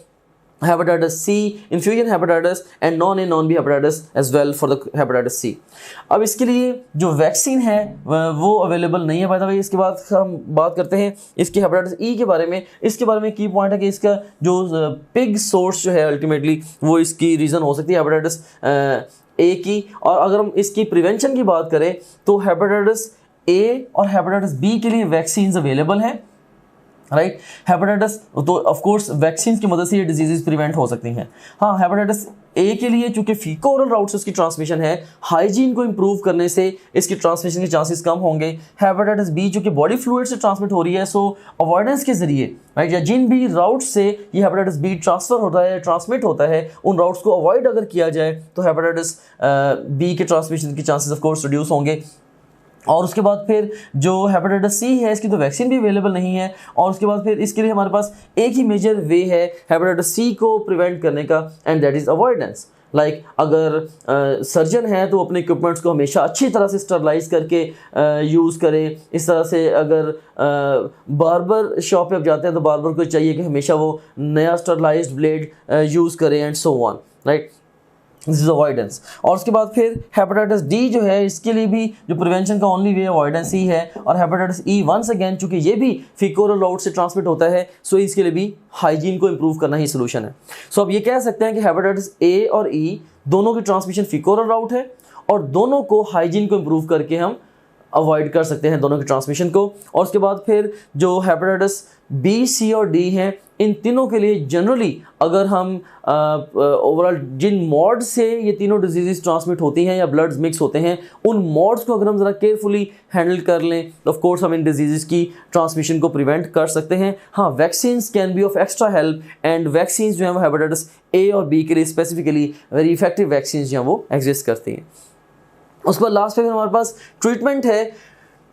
hepatitis C, infusion hepatitis and non-A non-B hepatitis as well for the hepatitis C। अब इसके लिए जो वैक्सीन है वो अवेलेबल नहीं है, बाय द वे। इसके बाद हम बात करते हैं इसके हेपेटाइटिस ई के बारे में। इसके बारे में की पॉइंट है कि इसका जो पिग सोर्स जो है अल्टीमेटली वो इसकी रीज़न हो सकती है हेपेटाइटिस ए की। और अगर हम इसकी प्रिवेंशन की बात करें तो हेपेटाइटिस ए और हेपेटाइटिस बी के लिए वैक्सीन अवेलेबल हैं, राइट। हेपेटाइटिस तो ऑफ कोर्स वैक्सीन की मदद से ये डिजीजेस प्रिवेंट हो सकती हैं। हाँ, हेपेटाइटिस ए के लिए चूंकि फीको ओरल राउट से उसकी ट्रांसमिशन है, हाइजीन को इंप्रूव करने से इसकी ट्रांसमिशन के चांसेस कम होंगे। हेपेटाइटिस बी चूंकि बॉडी फ्लूइड से ट्रांसमिट हो रही है, सो अवॉइडेंस के जरिए, राइट, या जिन भी राउट से ये हेपेटाइटिस बी ट्रांसफर होता है, ट्रांसमिट होता है, उन राउट्स को अवॉइड अगर किया जाए तो हेपेटाइटिस बी के ट्रांसमिशन के चांसेस ऑफ कोर्स रिड्यूस होंगे। और उसके बाद फिर जो हेपेटाइटिस सी है, इसकी तो वैक्सीन भी अवेलेबल नहीं है, और उसके बाद फिर इसके लिए हमारे पास एक ही मेजर वे है हेपेटाइटिस सी को प्रिवेंट करने का, and that is avoidance. Like अगर सर्जन है तो अपने इक्विपमेंट्स को हमेशा अच्छी तरह से स्टरलाइज करके यूज़ करें। इस तरह से अगर बार्बर शॉप पे आप जाते हैं तो बार्बर को चाहिए कि हमेशा वो नया स्टरलाइज्ड ब्लेड यूज़ करें, and so on, right. This is avoidance. और उसके बाद फिर हेपेटाइटिस डी जो है, इसके लिए भी जो प्रिवेंशन का ओनली वे अवॉइडेंस ही है। और हेपेटाइटिस ई वंस अगेन चूंकि ये भी फीको ओरल राउट से ट्रांसमिट होता है, सो इसके लिए भी हाइजीन को इंप्रूव करना ही सोल्यूशन है। सो अब ये कह सकते हैं कि हेपेटाइटिस ए और ई दोनों की ट्रांसमिशन फीको ओरल राउट है, और दोनों को हाइजीन को इंप्रूव करके हम अवॉइड कर सकते हैं दोनों की ट्रांसमिशन को। और उसके बाद फिर जो हेपेटाइटिस बी, सी और डी हैं, इन तीनों के लिए जनरली अगर हम ओवरऑल जिन मॉड से ये तीनों डिजीज़ ट्रांसमिट होती हैं या ब्लड्स मिक्स होते हैं, उन मॉड्स को अगर हम ज़रा केयरफुली हैंडल कर लें तो ऑफ कोर्स हम इन डिजीज़ की ट्रांसमिशन को प्रिवेंट कर सकते हैं। हाँ, vaccines can be of extra help, and vaccines जो हैं वो हेपेटाइटिस ए और बी के लिए स्पेसिफिकली वेरी इफेक्टिव वैक्सीन्स जो हैं वो एग्जिस्ट करती हैं। उसके बाद लास्ट पे हमारे पास ट्रीटमेंट है।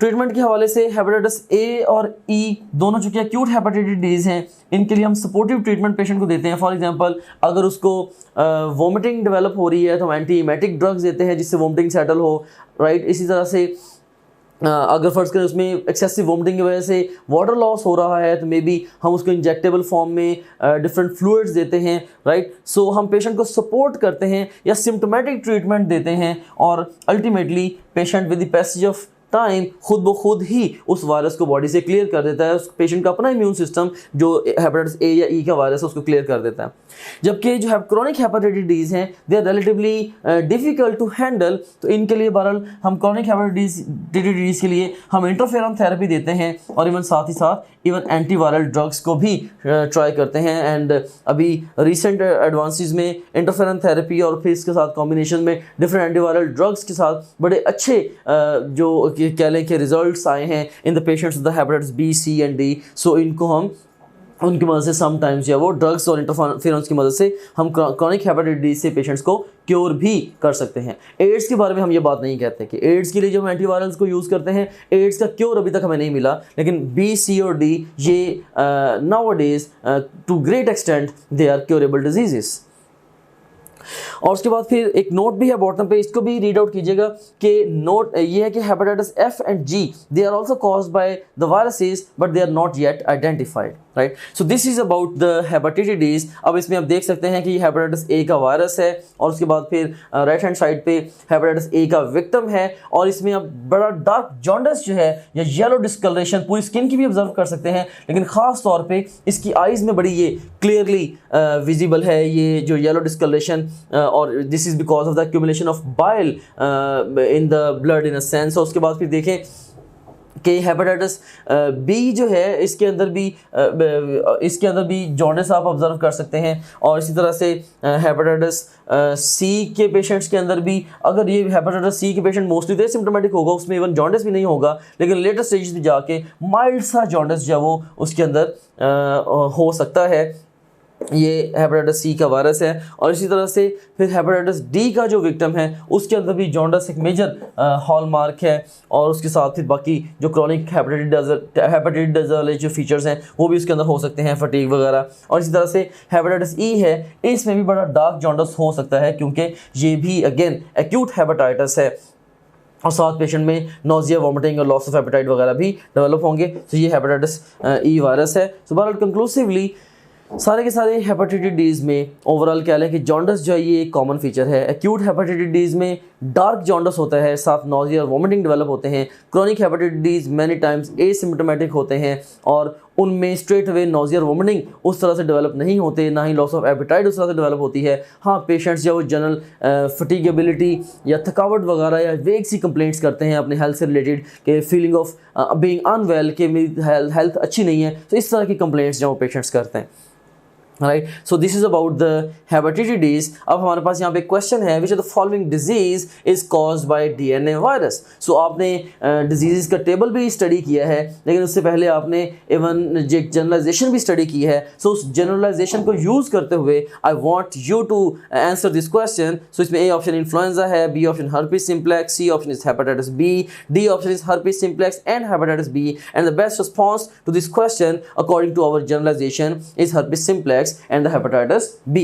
ट्रीटमेंट के हवाले से हेपेटाइटिस ए और ई दोनों चूँकि एक्यूट हेपेटाइटिस हैं, इनके लिए हम सपोर्टिव ट्रीटमेंट पेशेंट को देते हैं। फॉर एग्जांपल अगर उसको वोमिटिंग डेवलप हो रही है तो हम एंटी इमेटिक ड्रग्स देते हैं जिससे वोमिटिंग सेटल हो, राइट। इसी तरह से अगर फर्ज करें उसमें एक्सेसिव वोमिटिंग की वजह से वाटर लॉस हो रहा है तो मे बी हम उसको इंजेक्टेबल फॉर्म में डिफरेंट फ्लूइड्स देते हैं, राइट। सो हम पेशेंट को सपोर्ट करते हैं या सिम्टोमेटिक ट्रीटमेंट देते हैं, और ultimately patient with the passage of time खुद ब खुद ही उस वायरस को बॉडी से क्लियर कर देता है। उस पेशेंट का अपना इम्यून सिस्टम जो हेपेटाइटिस ए या ई का वायरस है उसको क्लियर कर देता है। जबकि जो क्रोनिक हेपेटाइटिस हैं they are relatively difficult to handle, तो इनके लिए बहरहाल हम क्रोनिक हेपेटाइटिस के लिए हम इंटरफेरॉन थेरेपी देते हैं, और इवन साथ ही साथ इवन एंटीवायरल ड्रग्स को भी ट्राई करते हैं। एंड अभी रिसेंट एडवांसेस में इंटरफेरॉन थेरेपी और फिर इसके साथ कॉम्बिनेशन में डिफरेंट एंटीवायरल ड्रग्स के साथ बड़े अच्छे जो कह लें कि रिजल्ट्स आए हैं in the patients the hepatitis B, C and D. So इनको हम उनकी मदद से समटाइम्स या वो ड्रग्स और इंटरफेरेंस की मदद से हम क्रोनिक हेपेटाइटिस से पेशेंट्स को क्योर भी कर सकते हैं। एड्स के बारे में हम ये बात नहीं कहते कि एड्स के लिए जो हम एंटीवायरल्स को यूज़ करते हैं, एड्स का क्योर अभी तक हमें नहीं मिला, लेकिन बी, सी और डी ये nowadays to great extent they are curable diseases. और उसके बाद फिर एक नोट भी है बॉटम पे, इसको भी रीड आउट कीजिएगा कि नोट ये है कि hepatitis F and G they are also caused by the viruses but they are not yet identified, right. So this is about the hepatitis. अब इसमें आप देख सकते हैं कि हेपेटाइटिस ए का वायरस है, और उसके बाद फिर राइट हैंड साइड पे हेपेटाइटिस ए का विक्टिम है, और इसमें आप बड़ा डार्क जॉन्डिस जो है या येलो डिस्कलरेशन पूरी स्किन की भी ऑब्जर्व कर सकते हैं, लेकिन खास तौर पे इसकी आईज में बड़ी ये क्लियरली विजिबल है ये जो येलो डिस्कलरेशन, और this is because of the accumulation of bile in the blood in a sense. और उसके बाद फिर देखें कि हेपेटाइटिस बी जो है इसके अंदर भी जॉन्डिस आप ऑब्जर्व कर सकते हैं, और इसी तरह से हेपेटाइटिस सी के पेशेंट्स के अंदर भी, अगर ये हेपेटाइटिस सी के पेशेंट मोस्टली तो सिम्टोमेटिक होगा, उसमें इवन जॉन्डिस भी नहीं होगा, लेकिन लेटेस्ट स्टेज में जाके माइल्ड सा जॉन्डिस जो वो उसके अंदर हो सकता है। ये हेपेटाइटिस सी का वायरस है। और इसी तरह से फिर हेपेटाइटिस डी का जो विक्टिम है उसके अंदर भी जॉन्डिस एक मेजर हॉलमार्क है, और उसके साथ फिर बाकी जो क्रॉनिक हेपेटाइटिस वाले जो फीचर्स हैं वो भी उसके अंदर हो सकते हैं, फटीग वगैरह। और इसी तरह से हेपेटाइटिस ई है, इसमें भी बड़ा डार्क जॉन्डिस हो सकता है क्योंकि ये भी अगेन एक्यूट हेपेटाइटिस है, और साथ पेशेंट में नोजिया, वॉमिटिंग और लॉस ऑफ एपेटाइट वगैरह भी डेवलप होंगे। तो ये हेपेटाइटिस ई वायरस है। सो बहरहाल कंक्लूसिवली सारे के सारे हेपेटाइटिस में ओवरऑल क्या है कि जॉन्डिस जो है ये एक कॉमन फीचर है। एक्यूट हेपेटाइटिस में डार्क जॉन्डिस होता है, साथ नोजिया और वॉमिटिंग डेवलप होते हैं। Chronic hepatitis many times asymptomatic होते हैं, और उनमें स्ट्रेट अवे नोजिया वोमिटिंग उस तरह से डेवलप नहीं होते, ना ही लॉस ऑफ एपेटाइट उस तरह से डेवलप होती है। हाँ, पेशेंट्स जो जनरल फटीगेबिलिटी या थकावट वगैरह या वेग सी कंप्लेंट्स करते हैं अपने हेल्थ से रिलेटेड, के फीलिंग ऑफ बीइंग अनवेल, कि मेरी हेल्थ अच्छी नहीं है, तो इस तरह की कंप्लेंट्स जो पेशेंट्स करते हैं। Right, so this is about the hepatitis. अब हमारे पास यहाँ पे क्वेश्चन है, which of the following disease is caused by DNA virus. So आपने डिजीज़ का टेबल भी स्टडी किया है, लेकिन उससे पहले आपने इवन जनरलाइजेशन भी स्टडी की है। सो उस जनरलाइजेशन को यूज़ करते हुए I want you to answer this question. So इसमें ए ऑप्शन इन्फ्लुएंजा है, B option herpes simplex, C option is hepatitis B, D option is herpes simplex and hepatitis B, and the best response to this question according to our generalization is herpes simplex and the hepatitis B.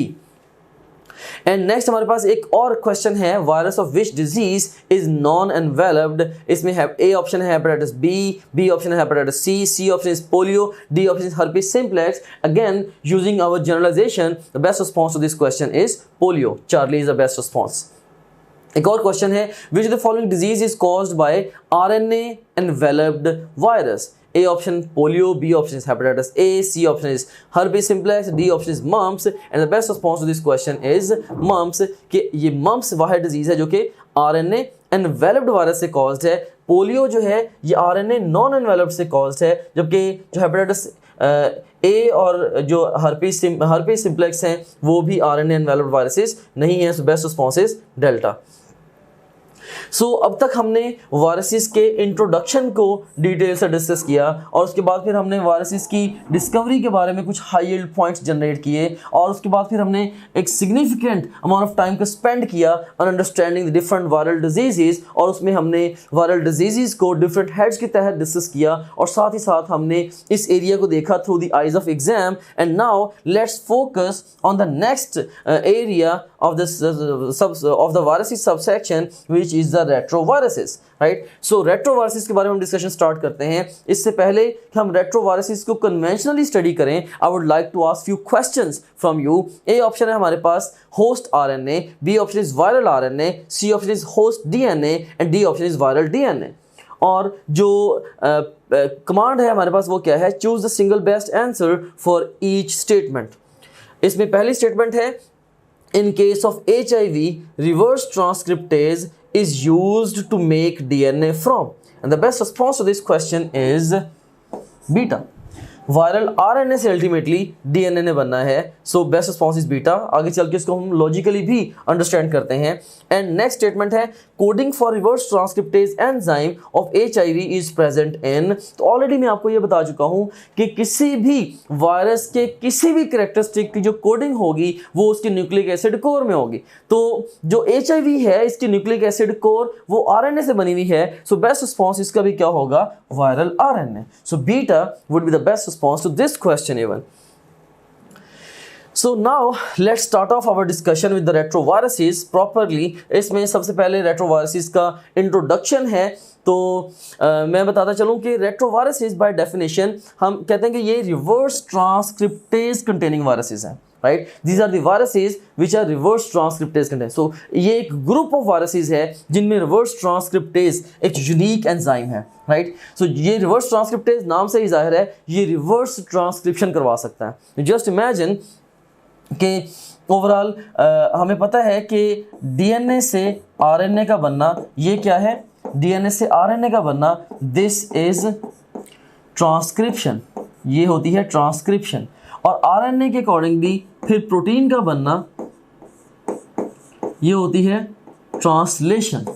And next हमारे पास एक और question है, virus of which disease is non enveloped. इसमें A option है hepatitis B, B option है hepatitis C, C option is polio, D option is herpes simplex. Again using our generalization, the best response to this question is polio. Charlie is the best response. एक और question है, which the following disease is caused by RNA enveloped virus. A option polio, B option is hepatitis A, C option is herpes simplex, D option is mumps, and the best response to this question is mumps। कि ये mumps वाहिद disease है जो कि RNA enveloped virus से caused है। Polio जो है ये RNA नॉन एनवेलप्ड से कॉज्ड है, जबकि जो हेपेटाइटिस ए और जो हर्पीस सिम्प्लेक्स हैं वो भी RNA एनवेलप्ड वायरसेस नहीं है। So best response is delta. So अब तक हमने वायरसेस के इंट्रोडक्शन को डिटेल से डिस्कस किया, और उसके बाद फिर हमने वायरसेस की डिस्कवरी के बारे में कुछ हाई यील्ड पॉइंट्स जनरेट किए, और उसके बाद फिर हमने एक सिग्निफिकेंट अमाउंट ऑफ टाइम को स्पेंड किया on understanding the different viral diseases, और उसमें हमने वायरल डिजीजेस को डिफरेंट हेड्स के तहत डिस्कस किया, और साथ ही साथ हमने इस एरिया को देखा through the eyes of exam. And now let's focus on the next area of the viruses subsection, which is the retroviruses, right? So retroviruses के बारे में हम डिस्कशन स्टार्ट करते हैं। इससे पहले कि हम retroviruses को कन्वेंशनली स्टडी करें, I would like to ask few questions from you। A option है हमारे पास host RNA, B option is viral RNA, C option is host DNA, and D option is viral DNA। और जो command है हमारे पास वो क्या है, choose the single best answer for each statement. इसमें पहली स्टेटमेंट है, in case of HIV, reverse transcriptase is used to make DNA from, and the best response to this question is beta। Viral RNA से ultimately DNA ने बनना है, so best response is beta. आगे चल के इसको हम लॉजिकली भी अंडरस्टैंड करते हैं। एंड नेक्स्ट स्टेटमेंट है, coding for reverse transcriptase enzyme of HIV is present इन। तो ऑलरेडी मैं आपको ये बता चुका हूँ कि किसी भी वायरस के किसी भी कैरेक्टरिस्टिक की जो कोडिंग होगी वो उसके न्यूक्लिक एसिड कोर में होगी। तो जो एचआईवी है इसकी न्यूक्लिक एसिड कोर वो आरएनए से बनी हुई है, सो बेस्ट रिस्पॉन्स इसका भी क्या होगा, viral RNA. So beta would be the best response to this question even। So now let's start off our discussion with the retroviruses properly। इसमें सबसे पहले retroviruses का introduction है। तो मैं बताता चलूँ कि retroviruses by definition हम कहते हैं कि ये reverse transcriptase containing viruses हैं, right? These are the viruses which are reverse transcriptase containing। So ये एक group of viruses है जिनमें reverse transcriptase एक unique enzyme है, right? So ये reverse transcriptase नाम से ही जाहिर है ये reverse transcription करवा सकता है। Just imagine कि ओवरऑल हमें पता है कि डीएनए से आरएनए का बनना ये क्या है, डीएनए से आरएनए का बनना दिस इज ट्रांसक्रिप्शन, ये होती है ट्रांसक्रिप्शन। और आरएनए के अकॉर्डिंगली फिर प्रोटीन का बनना ये होती है translation,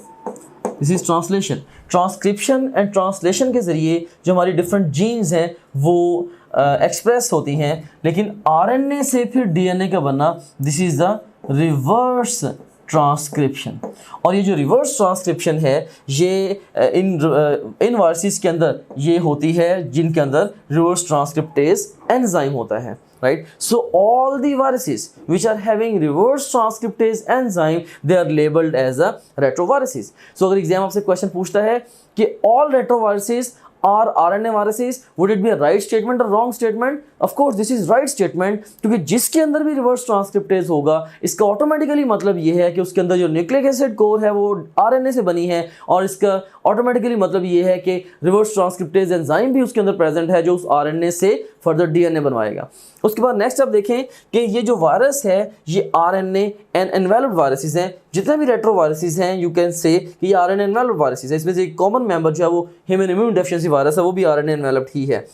this is translation. Transcription and translation के ज़रिए जो हमारी डिफरेंट जीन्स हैं वो एक्सप्रेस होती हैं, लेकिन आरएनए से फिर डीएनए का बनना this is the reverse transcription. और ये जो रिवर्स ट्रांसक्रिप्शन है ये इन वायरसेस के अंदर ये होती है जिनके अंदर रिवर्स ट्रांसक्रिप्टेज एंजाइम होता है, right? So all the viruses which are having reverse transcriptase enzyme they are labeled as a retroviruses। So अगर एग्जाम आपसे क्वेश्चन पूछता है कि all retroviruses are RNA viruses, would it be a right statement or wrong statement? Of course this is right statement, क्योंकि जिसके अंदर भी reverse transcriptase होगा इसका ऑटोमेटिकली मतलब ये है कि उसके अंदर जो न्यूक्लिक एसिड कोर है वो आरएनए से बनी है, और इसका ऑटोमेटिकली मतलब ये है कि रिवर्स ट्रांसक्रिप्टेज एंजाइम भी उसके अंदर प्रेजेंट है जो उस आरएनए से फर्दर डीएनए बनवाएगा। उसके बाद नेक्स्ट आप देखें कि ये जो वायरस है ये आरएनए एंड एनवेलप्ड वायरसेस हैं। जितने भी रेट्रोवायरसेस हैं यू कैन से कि ये आरएनए एनवेलप्ड वायरसेस है। इसमें से एक कॉमन मेंबर जो है वो ह्यूमन इम्यून डेफिशिएंसी वायरस है, वो भी आरएनए एनवेलप्ड ही है।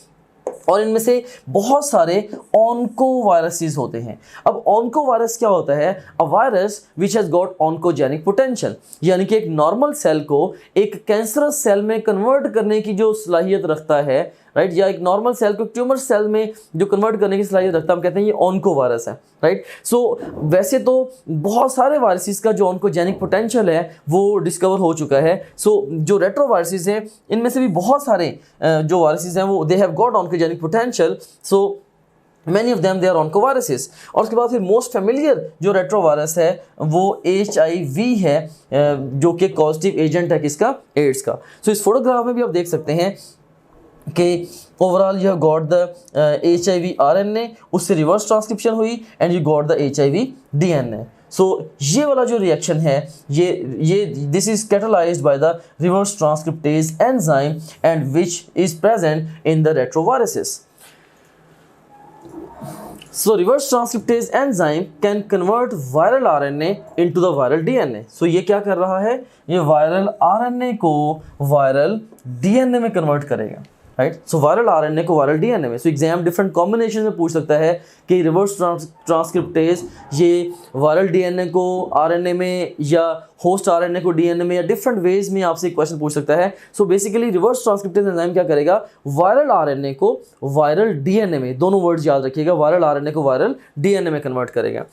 और इनमें से बहुत सारे ऑन्कोवायरसेस होते हैं। अब ऑन्कोवायरस क्या होता है? A virus which has got oncogenic potential, यानी कि एक नॉर्मल सेल को एक कैंसरस सेल में कन्वर्ट करने की जो सलाहियत रखता है, राइट, या एक नॉर्मल सेल को ट्यूमर सेल में जो कन्वर्ट करने की सलाहियत रखता है, हम कहते हैं ये ऑन्कोवायरस है, राइट। सो वैसे तो बहुत सारे वायरसेस का जो ऑन्कोजेनिक पोटेंशियल है वो डिस्कवर हो चुका है। सो जो रेट्रोवायरसेस हैं इनमें से भी बहुत सारे जो वायरसेस हैं वो they have got oncogenic potential, so many of them they are oncoviruses। और उसके बाद फिर मोस्ट फेमिलियर जो रेट्रोवायरस है वो HIV है, जो कि कॉजेटिव एजेंट है किसका? एड्स का। सो इस फोटोग्राफ में भी आप देख सकते हैं कि overall you have got the HIV RNA, उससे रिवर्स ट्रांसक्रिप्शन हुई and you got the HIV DNA। सो ये वाला जो रिएक्शन है ये this is catalysed by the reverse transcriptase enzyme and which is present in the retroviruses. So reverse transcriptase enzyme can convert viral RNA into the viral DNA। So ये क्या कर रहा है? ये viral RNA को viral DNA में convert करेगा, right. So viral RNA को वायरल डीएनए में। सो एग्जाम डिफरेंट कॉम्बिनेशन में पूछ सकता है कि रिवर्स ट्रांसक्रिप्टेज ये वायरल डीएनए को आरएनए में या होस्ट आरएनए को डीएनए में या डिफरेंट वेज में आपसे क्वेश्चन पूछ सकता है। So basically reverse transcriptase enzyme क्या करेगा? वायरल आरएनए को वायरल डीएनए में, दोनों वर्ड्स याद रखिएगा, वायरल आरएनए को वायरल डीएनए में कन्वर्ट करेगा।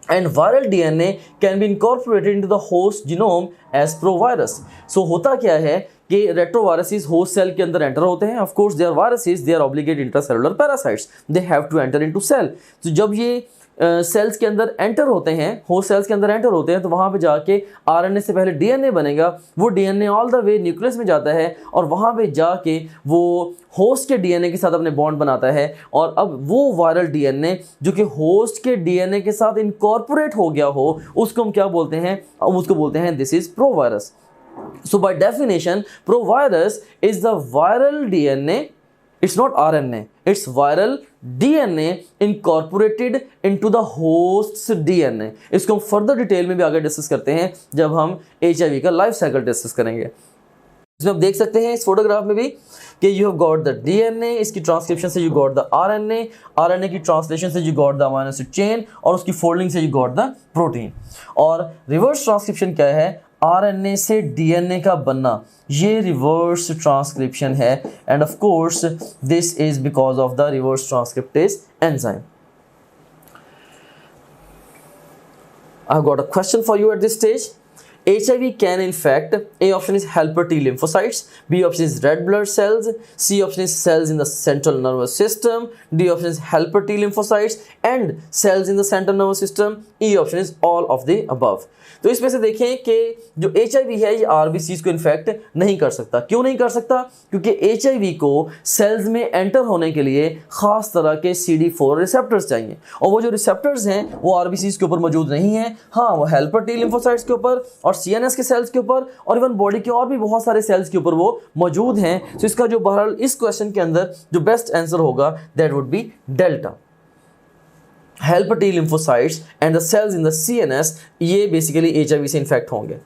And viral DNA can be incorporated into the host genome as provirus। So होता क्या है कि रेट्रोवायरसेस होस्ट सेल के अंदर एंटर होते हैं। Of course they are viruses, they are obligate intracellular parasites, they have to enter into cell. तो जब ये सेल्स के अंदर एंटर होते हैं, होस्ट सेल्स के अंदर एंटर होते हैं, तो वहाँ पे जाके आरएनए से पहले डीएनए बनेगा। वो DNA all the way nucleus में जाता है और वहाँ पे जाके वो होस्ट के डीएनए के साथ अपने बॉन्ड बनाता है। और अब वो वायरल डीएनए जो कि होस्ट के डीएनए के साथ इनकॉर्पोरेट हो गया हो, उसको हम क्या बोलते हैं? उसको बोलते हैं this is provirus. So by definition, provirus is the viral DNA. It's not RNA. It's viral DNA incorporated into the host's DNA। इसको हम फर्दर डिटेल में भी आगे डिस्कस करते हैं जब हम HIV का लाइफ साइकिल डिस्कस करेंगे। इसमें आप देख सकते हैं इस फोटोग्राफ में भी कि you have got the DNA, इसकी ट्रांसक्रिप्शन से you got the RNA, RNA की ट्रांसलेशन से you got the amino acid chain, और उसकी फोल्डिंग से यू गॉट द प्रोटीन। और रिवर्स ट्रांसक्रिप्शन क्या है? आरएनए से डीएनए का बनना, ये रिवर्स ट्रांसक्रिप्शन है। End of course this is because of the reverse transcriptase enzyme. I have got a question for you at this stage. HIV can infect, A option is helper T lymphocytes, B option is red blood cells, C option is cells in the central nervous system, D option is helper T lymphocytes and cells in the central nervous system, E option is all of the above। तो इसमें से देखें कि जो HIV है ये RBCs को infect नहीं कर सकता। क्यों नहीं कर सकता? क्योंकि HIV को सेल्स में एंटर होने के लिए ख़ास तरह के CD4 रिसेप्टर्स चाहिए, और वो जो रिसेप्टर्स हैं वो RBCs के ऊपर मौजूद नहीं हैं। हाँ, वो हेल्पर T लिम्फोसाइट्स के ऊपर और CNS के सेल्स के ऊपर और इवन बॉडी के और भी बहुत सारे सेल्स के ऊपर वो मौजूद हैं। तो इसका जो बहरहाल इस क्वेश्चन के अंदर जो बेस्ट आंसर होगा that would B delta. Helper T lymphocytes and the cells in the CNS, ये बेसिकली HIV से इन्फेक्ट होंगे।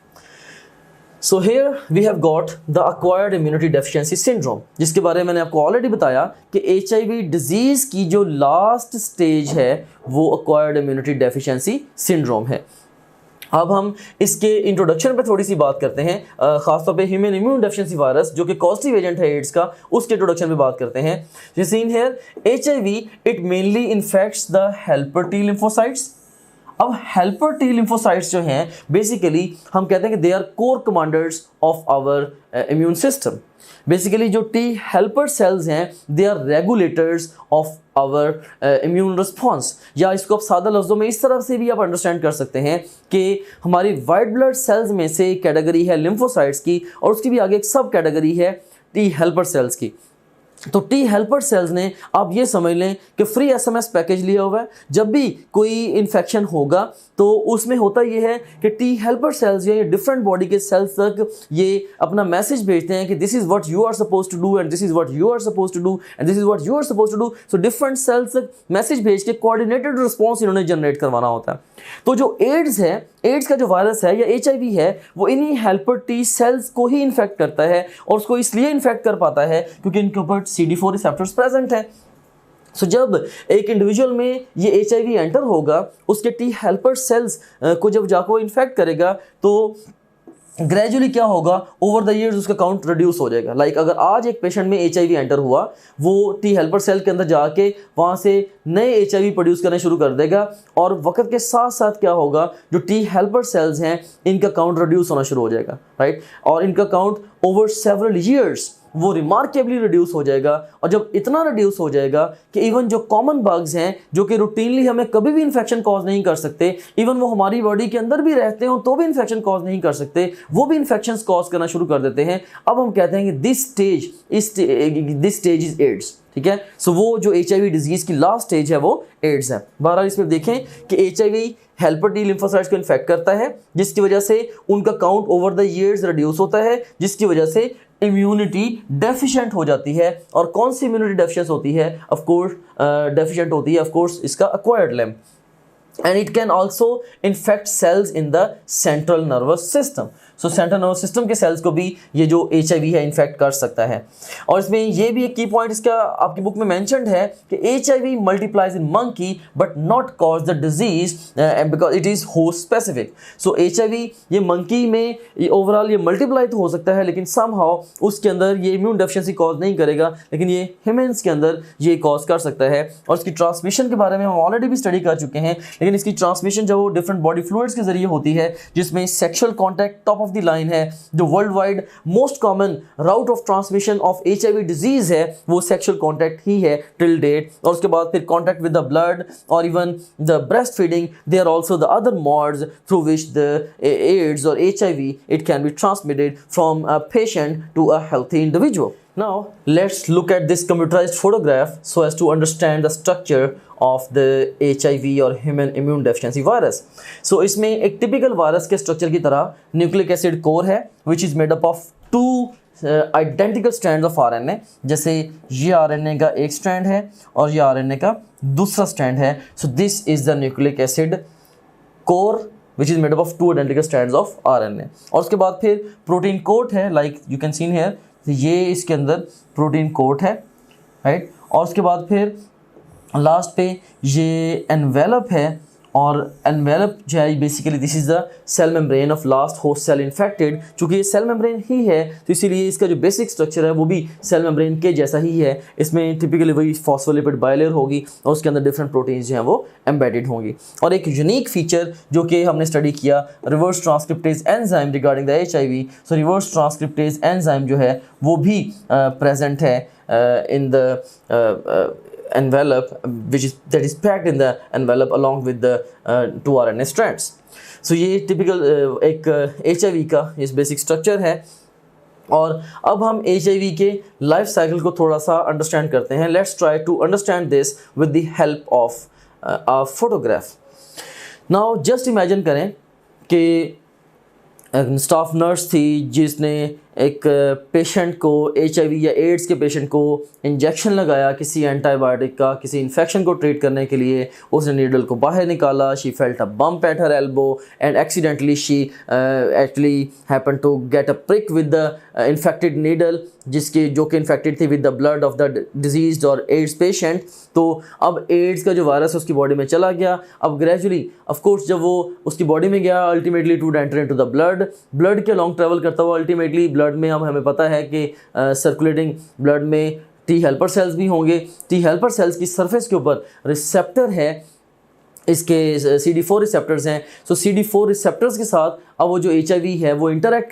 So here we have got the acquired immunity deficiency syndrome, जिसके बारे में मैंने आपको ऑलरेडी बताया कि HIV डिजीज़ की जो लास्ट स्टेज है वो acquired immunity deficiency syndrome है। अब हम इसके इंट्रोडक्शन पे थोड़ी सी बात करते हैं, खासतौर पे ह्यूमन इम्यून डेफिशिएंसी वायरस जो कि कॉजेटिव एजेंट है एड्स का, उसके इंट्रोडक्शन पे बात करते हैं। जैसे in here HIV it mainly infects the helper T lymphocytes। अब हेल्पर T lymphocytes जो हैं बेसिकली हम कहते हैं कि they are core commanders of our immune system. Basically जो T हेल्पर सेल्स हैं they are regulators of our immune response, या इसको आप सादा लफ्ज़ों में इस तरह से भी आप अंडरस्टैंड कर सकते हैं कि हमारी वाइट ब्लड सेल्स में से कैटेगरी है लिम्फोसाइट्स की, और उसकी भी आगे एक सब कैटेगरी है T हेल्पर सेल्स की। तो टी हेल्पर सेल्स ने आप ये समझ लें कि फ्री एसएमएस पैकेज लिया हुआ है। जब भी कोई इन्फेक्शन होगा तो उसमें होता ये है कि टी हेल्पर सेल्स या डिफरेंट बॉडी के सेल्स तक ये अपना मैसेज भेजते हैं कि this is what you are suppose to do and this is what you are suppose to do and this is what you are suppose to do. So different cells तक message भेज के coordinated response इन्होंने generate करवाना होता है। तो जो ads है, एड्स का जो वायरस है या एचआईवी है, वो इन्हीं हेल्पर टी सेल्स को ही इन्फेक्ट करता है और उसको इसलिए इन्फेक्ट कर पाता है क्योंकि इनके ऊपर CD4 रिसेप्टर्स प्रेजेंट है। सो जब एक इंडिविजुअल में ये एचआईवी एंटर होगा, उसके टी हेल्पर सेल्स को जब जाको इन्फेक्ट करेगा तो ग्रेजुअली क्या होगा, ओवर द ईयर्स उसका काउंट रिड्यूस हो जाएगा। लाइक अगर आज एक पेशेंट में एचआईवी एंटर हुआ, वो टी हेल्पर सेल के अंदर जाके वहाँ से नए एचआईवी प्रोड्यूस करने शुरू कर देगा और वक्त के साथ साथ क्या होगा, जो टी हेल्पर सेल्स हैं इनका काउंट रिड्यूस होना शुरू हो जाएगा, राइट। और इनका काउंट ओवर सेवरल ईयर्स वो रिमार्केबली रिड्यूस हो जाएगा। और जब इतना रिड्यूस हो जाएगा कि इवन जो कॉमन बग्स हैं जो कि रूटीनली हमें कभी भी इन्फेक्शन कॉज नहीं कर सकते, इवन वो हमारी बॉडी के अंदर भी रहते हो तो भी इन्फेक्शन कॉज नहीं कर सकते, वो भी इन्फेक्शन कॉज करना शुरू कर देते हैं। अब हम कहते हैं कि दिस स्टेज इज एड्स, ठीक है। सो वो जो एचआईवी डिजीज की लास्ट स्टेज है वो एड्स है। बहरहाल इसमें देखें कि एचआईवी हेल्पर टी लिम्फोसाइट्स को इन्फेक्ट करता है, जिसकी वजह से उनका count over the years reduce होता है, जिसकी वजह से इम्यूनिटी डेफिशिएंट हो जाती है। और कौन सी इम्यूनिटी डेफिशिएंस होती है, ऑफ कोर्स डेफिशिएंट होती है ऑफ कोर्स इसका acquired lamb. and it can also infect cells in the central nervous system। So central nervous system के सेल्स को भी ये जो एचआईवी है इन्फेक्ट कर सकता है। और इसमें ये भी एक की पॉइंट इसका आपकी बुक में मेंशन्ड है कि HIV multiplies in monkey but not cause the disease because it is host specific. So HIV ये मंकी में ये ओवरऑल ये मल्टीप्लाई तो हो सकता है, लेकिन समहाउ उसके अंदर ये इम्यून डेफिशिएंसी कॉज नहीं करेगा, लेकिन ये ह्यूमन्स के अंदर ये कॉज कर सकता है। और इसकी ट्रांसमिशन के बारे में हम ऑलरेडी भी स्टडी कर चुके हैं, लेकिन इसकी ट्रांसमिशन जो डिफरेंट बॉडी फ्लूइड्स के जरिए होती है, जिसमें sexual contact top of the line है। जो world wide most common route of transmission of HIV disease है वो सेक्सुअल कॉन्टैक्ट ही है टिल डेट। और उसके बाद फिर कॉन्टैक्ट विद द ब्लड और even the breast feeding, they are also the other modes through which the AIDS और HIV it can be transmitted from a patient to a healthy individual. Now let's look at this computerized photograph so as to understand the structure of the HIV or human immune deficiency virus। So इसमें एक typical virus के structure की तरह nucleic acid core है which is made up of two identical strands of RNA। जैसे ये RNA का एक स्ट्रैंड है और ये RNA का दूसरा स्ट्रैंड है। So this is the nucleic acid core which is made up of two identical strands of RNA। और उसके बाद फिर प्रोटीन कोट है like you can see here, ये इसके अंदर प्रोटीन कोट है, राइट। और उसके बाद फिर लास्ट पे ये एनवेलप है और एनवेलप जो है basically this is the cell membrane of last host cell infected. चूँकि ये सेल मेम्ब्रेन ही है तो इसीलिए इसका जो बेसिक स्ट्रक्चर है वो भी सेल मेम्ब्रेन के जैसा ही है। इसमें टिपिकली वही फॉस्फोलिपिड बायलेयर होगी और उसके अंदर डिफरेंट प्रोटीन्स जो हैं वो एम्बेडेड होंगी। और एक यूनिक फीचर जो कि हमने स्टडी किया, reverse transcriptase enzyme regarding the HIV. So reverse transcriptase enzyme जो है वो भी प्रेजेंट है in the envelope that is packed in the envelope along with the two RNA strands। so ये typical एक HIV का इस बेसिक स्ट्रक्चर है। और अब हम HIV के लाइफ साइकिल को थोड़ा सा अंडरस्टैंड करते हैं। Let's try to understand this with the help of a photograph. Now just imagine करें कि स्टाफ नर्स थी जिसने एक पेशेंट को HIV या एड्स के पेशेंट को इंजेक्शन लगाया किसी एंटीबायोटिक का, किसी इन्फेक्शन को ट्रीट करने के लिए। उसने नीडल को बाहर निकाला, she felt a bump at her elbow and accidentally she actually happen to get a prick with the infected needle, जो कि इन्फेक्टेड थी with the blood of the disease और एड्स पेशेंट। तो अब एड्स का जो वायरस उसकी body में चला गया। अब ग्रेजुअली ऑफ कोर्स जब वो उसकी बॉडी में गया, ultimately it would enter into the blood के लॉन्ग ट्रैवल करता हुआ अल्टीमेटली ब्लड में, अब हमें पता है कि सर्कुलेटिंग ब्लड में टी हेल्पर सेल्स भी होंगे। टी हेल्पर सेल्स की सरफेस के ऊपर रिसेप्टर है, इसके CD4 रिसेप्टर्स हैं। सो CD4 रिसेप्टर्स के साथ अब वो जो HIV है वो इंटरेक्ट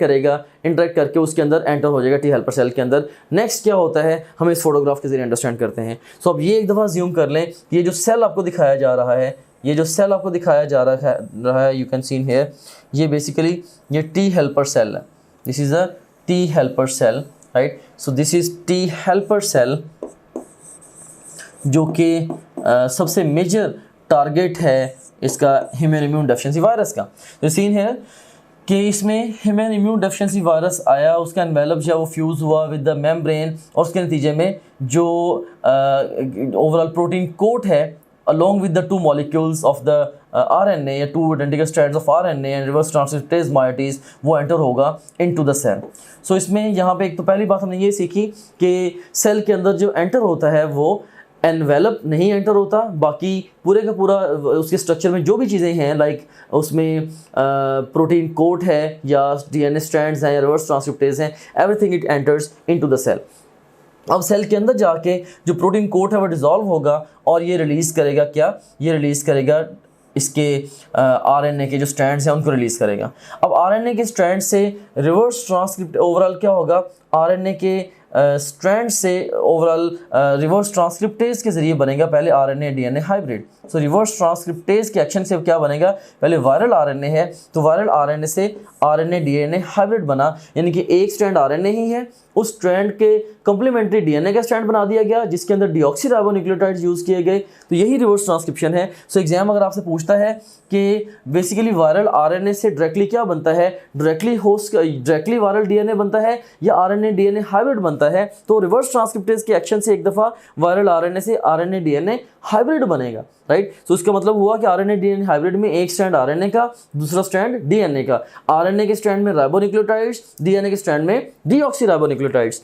करके उसके अंदर एंटर हो जाएगा टी हेल्पर सेल के अंदर। नेक्स्ट क्या होता है हम इस फोटोग्राफ के जरिए अंडरस्टैंड करते हैं। सो अब ये एक दफ़ा ज्यूम कर लें, ये जो सेल आपको दिखाया जा रहा है, यू कैन सीन हियर, ये बेसिकली ये टी हेल्पर सेल है। This is a T helper cell, right? So this is T helper cell जो कि सबसे मेजर टारगेट है इसका ह्यूमन इम्यून डेफिशिएंसी वायरस का। तो सीन है कि इसमें ह्यूमन इम्यून डेफिशिएंसी वायरस आया, उसका एनवेलप जो है वो फ्यूज़ हुआ विद द मेम्ब्रेन, और उसके नतीजे में जो ओवरऑल प्रोटीन कोट है along with the two molecules of the RNA या two identical strands of RNA and reverse transcriptase moieties वो एंटर होगा into the cell। सो इसमें यहाँ पे एक तो पहली बात हमने ये सीखी कि सेल के अंदर जो एंटर होता है वो एनवेलप नहीं एंटर होता, बाकी पूरे का पूरा उसके स्ट्रक्चर में जो भी चीज़ें हैं लाइक उसमें प्रोटीन कोट है या DNA स्ट्रैंड्स हैं या रिवर्स ट्रांसक्रिप्टेज हैं, everything it enters into the cell. अब सेल के अंदर जाके जो प्रोटीन कोट है वो डिज़ोल्व होगा और ये रिलीज़ करेगा क्या, ये रिलीज़ करेगा इसके RNA के जो स्ट्रैंड्स हैं उनको रिलीज़ करेगा। अब RNA के स्ट्रैंड से रिवर्स ट्रांसक्रिप्ट ओवरऑल क्या होगा, RNA के स्ट्रैंड से ओवरऑल रिवर्स ट्रांसक्रिप्टेज के ज़रिए बनेगा पहले RNA DNA हाइब्रिड। सो रिवर्स ट्रांसक्रिप्टेज के एक्शन से क्या बनेगा, पहले वायरल RNA है तो वायरल RNA से RNA DNA हाइब्रिड बना, यानी कि एक स्ट्रैंड RNA ही है, उस स्ट्रैंड के कंप्लीमेंट्री DNA का स्ट्रैंड बना दिया गया जिसके अंदर डीऑक्सीराइबोन्यूक्लियोटाइड्स यूज़ किए गए। तो यही रिवर्स ट्रांसक्रिप्शन है। सो एग्जाम अगर आपसे पूछता है कि बेसिकली वायरल RNA से डायरेक्टली क्या बनता है, डायरेक्टली वायरल DNA बनता है या RNA DNA हाइब्रिड बनता है, तो रिवर्स ट्रांसक्रिप्टेज के एक्शन से एक दफ़ा वायरल RNA से RNA DNA हाइब्रिड बनेगा, राइट। सो इसका मतलब हुआ कि RNA DNA हाइब्रिड में एक स्ट्रैंड RNA का, दूसरा स्ट्रैंड DNA का, RNA के स्ट्रैंड में राइबोन्यूक्लियोटाइड्स, DNA के स्ट्रैंड में डीऑक्सीराइबोन्यूक्लियोटाइड्स।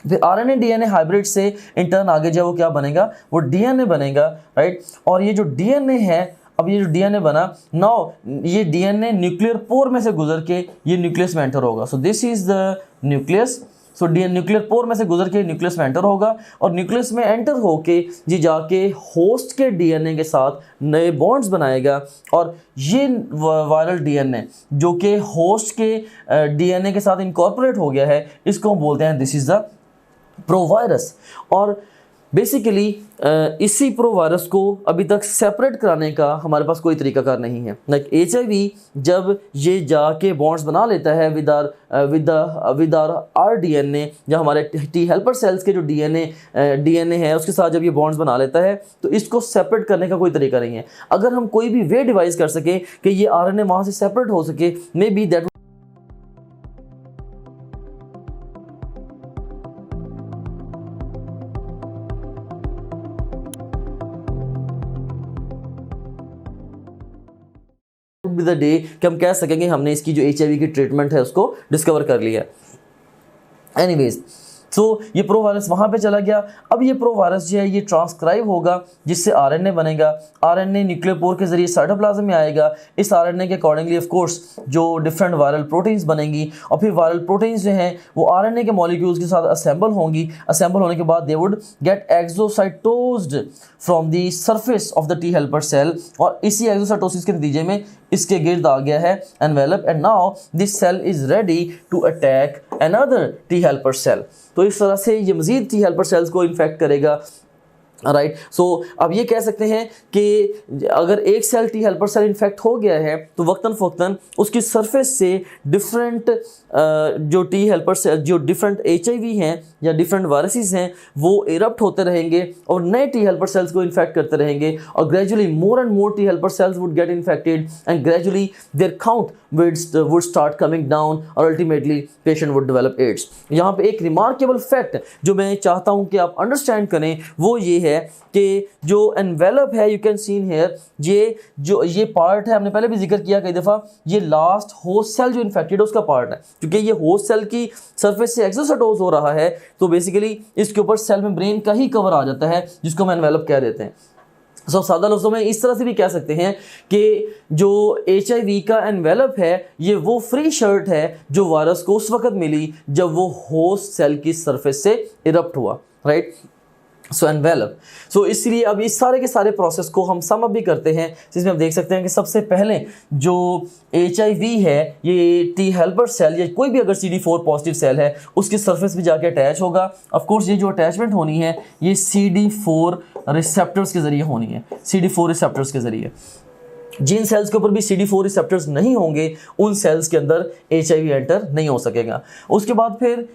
फिर RNA DNA हाइब्रिड से इंटर्न आगे जब वो क्या बनेगा, वो DNA बनेगा, राइट। और ये जो DNA है, अब ये जो DNA बना नाउ, ये DNA न्यूक्लियर पोर में से गुजर के ये न्यूक्लियस में एंटर होगा। सो this is the nucleus. So nuclear pore में से गुजर के न्यूक्लियस में एंटर होगा और न्यूक्लियस में एंटर होके ये जाके होस्ट के DNA के साथ नए बॉन्ड्स बनाएगा, और ये वायरल DNA जो कि होस्ट के DNA के साथ इनकॉर्पोरेट हो गया है, इसको हम बोलते हैं दिस इज द प्रोवायरस। और बेसिकली इसी प्रोवायरस को अभी तक सेपरेट कराने का हमारे पास कोई तरीकाकार नहीं है। लाइक HIV जब ये जाके बॉन्ड्स बना लेता है विद आर DNA, या हमारे T हेल्पर सेल्स के जो DNA है उसके साथ जब ये बॉन्ड्स बना लेता है, तो इसको सेपरेट करने का कोई तरीका नहीं है। अगर हम कोई भी वे डिवाइस कर सके कि ये RNA वहाँ से सेपरेट हो सके, may be that be the day कि हम कह सकेंगे हमने इसकी जो HIV की ट्रीटमेंट है उसको डिस्कवर कर लिया। एनीवेज, सो ये प्रो वायरस वहाँ पे चला गया। अब ये प्रो वायरस जो है ये ट्रांसक्राइब होगा जिससे RNA बनेगा, RNA न्यूक्लियर पोर के जरिए साइटोप्लाज्म में आएगा। इस RNA के अकॉर्डिंगली ऑफ कोर्स जो डिफरेंट वायरल प्रोटीन्स बनेंगी, और फिर वायरल प्रोटीन्स जो हैं वो RNA के मॉलिक्यूल्स के साथ असेंबल होंगी। असेंबल होने के बाद they would get exocytosed from the surface of the T helper cell, और इसी एक्सोसाइटोसिस के नतीजे में इसके गिर्द आ गया है envelope, and now this cell is ready to attack another T helper cell. तो इस तरह से ये मज़ीद T हेल्पर सेल्स को इन्फेक्ट करेगा, राइट। सो अब ये कह सकते हैं कि अगर एक cell T helper cell infect हो गया है तो वक्तन फ़वक्तन उसकी सरफेस से डिफरेंट जो T हेल्पर सेल, जो डिफरेंट HIV हैं या डिफरेंट वायरसेस हैं, वो इरप्ट होते रहेंगे और नए T हेल्पर सेल्स को इन्फेक्ट करते रहेंगे, और gradually more and more T helper cells would get infected and gradually their count would start coming down, और ultimately patient would develop AIDS. यहाँ पे एक रिमार्केबल फैक्ट जो मैं चाहता हूँ कि आप अंडरस्टैंड करें वो ये है कि जो एनवेलप है, यू कैन सीन हेयर, ये पार्ट है, हमने पहले भी जिक्र किया कई दफ़ा, ये लास्ट होस्ट सेल जो इन्फेक्टेड है उसका पार्ट है। क्योंकि ये होस्ट सेल की सरफेस से एक्सोसाइटोज हो रहा है तो बेसिकली इसके ऊपर सेल मेम्ब्रेन का ही कवर आ जाता है जिसको हम एनवेलप कह देते हैं। सो सादा लफ्ज़ों में इस तरह से भी कह सकते हैं कि जो HIV का एनवेलप है ये वो फ्री शर्ट है जो वायरस को उस वक्त मिली जब वो होस्ट सेल की सरफेस से इरप्ट हुआ, राइट। सो एनवेलप, सो इसलिए अब इस सारे के सारे प्रोसेस को हम सम अप भी करते हैं, जिसमें हम देख सकते हैं कि सबसे पहले जो HIV है ये T हेल्पर सेल या कोई भी अगर CD4 पॉजिटिव सेल है उसकी सरफेस भी जाके अटैच होगा। ऑफ कोर्स ये जो अटैचमेंट होनी है ये CD4 रिसेप्टर्स के ज़रिए होनी है, CD4 रिसेप्टर्स के ज़रिए। जिन सेल्स के ऊपर भी CD4 रिसेप्टर्स नहीं होंगे उन सेल्स के अंदर HIV एंटर नहीं हो सकेगा। उसके बाद फिर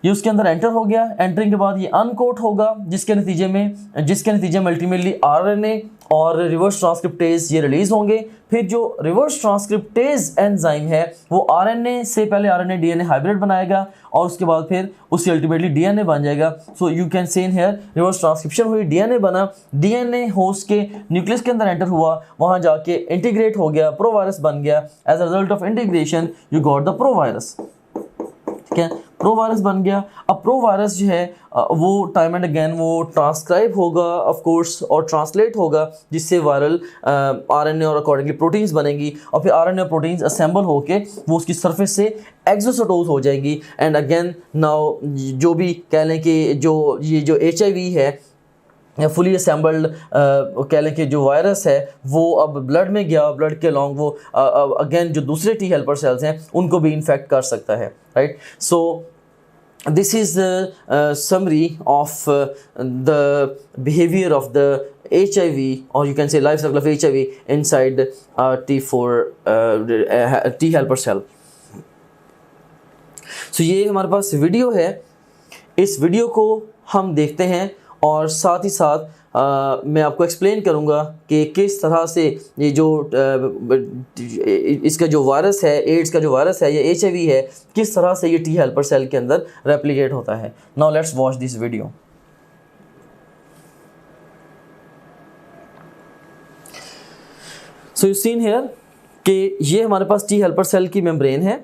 ये उसके अंदर एंटर हो गया, एंटरिंग के बाद ये अनकोट होगा, जिसके नतीजे में अल्टीमेटली आरएनए और रिवर्स ट्रांसक्रिप्टेज ये रिलीज होंगे। फिर जो रिवर्स ट्रांसक्रिप्टेज एंजाइम है वो आरएनए से पहले आरएनए डीएनए हाइब्रिड बनाएगा और उसके बाद फिर उससे अल्टीमेटली डीएनए बन जाएगा। सो यू कैन से इन हियर रिवर्स ट्रांसक्रिप्शन हुई, डीएनए बना, डीएनए होस्ट के न्यूक्लियस के अंदर एंटर हुआ, वहां जाके इंटीग्रेट हो गया, प्रोवायरस बन गया। As a result of integration you got the provirus. ठीक है, प्रोवायरस बन गया। अब प्रोवायरस जो है वो टाइम एंड अगेन वो ट्रांसक्राइब होगा ऑफ कोर्स और ट्रांसलेट होगा, जिससे वायरल आरएनए और अकॉर्डिंगली प्रोटीन्स बनेगी और फिर आरएनए और प्रोटीन्स असेंबल होके वो उसकी सरफेस से एक्सोसाइटोज हो जाएगी। एंड अगेन नाउ जो भी कह लें कि जो HIV है या फुली असेंबल्ड कह लें कि जो वायरस है वो अब ब्लड में गया, ब्लड के अलॉन्ग वो अगेन जो दूसरे टी हेल्पर सेल्स हैं उनको भी इन्फेक्ट कर सकता है, right. So this is the summary of the behavior of the HIV, or you can say life cycle of HIV inside T helper cell. So ये हमारे पास वीडियो है, इस वीडियो को हम देखते हैं और साथ ही साथ मैं आपको एक्सप्लेन करूंगा कि किस तरह से ये जो इसका जो वायरस है, एड्स का जो वायरस है, ये HIV है, किस तरह से ये टी हेल्पर सेल के अंदर रेप्लिकेट होता है। Now let's watch this video. So you seen here कि ये हमारे पास टी हेल्पर सेल की मेम्ब्रेन है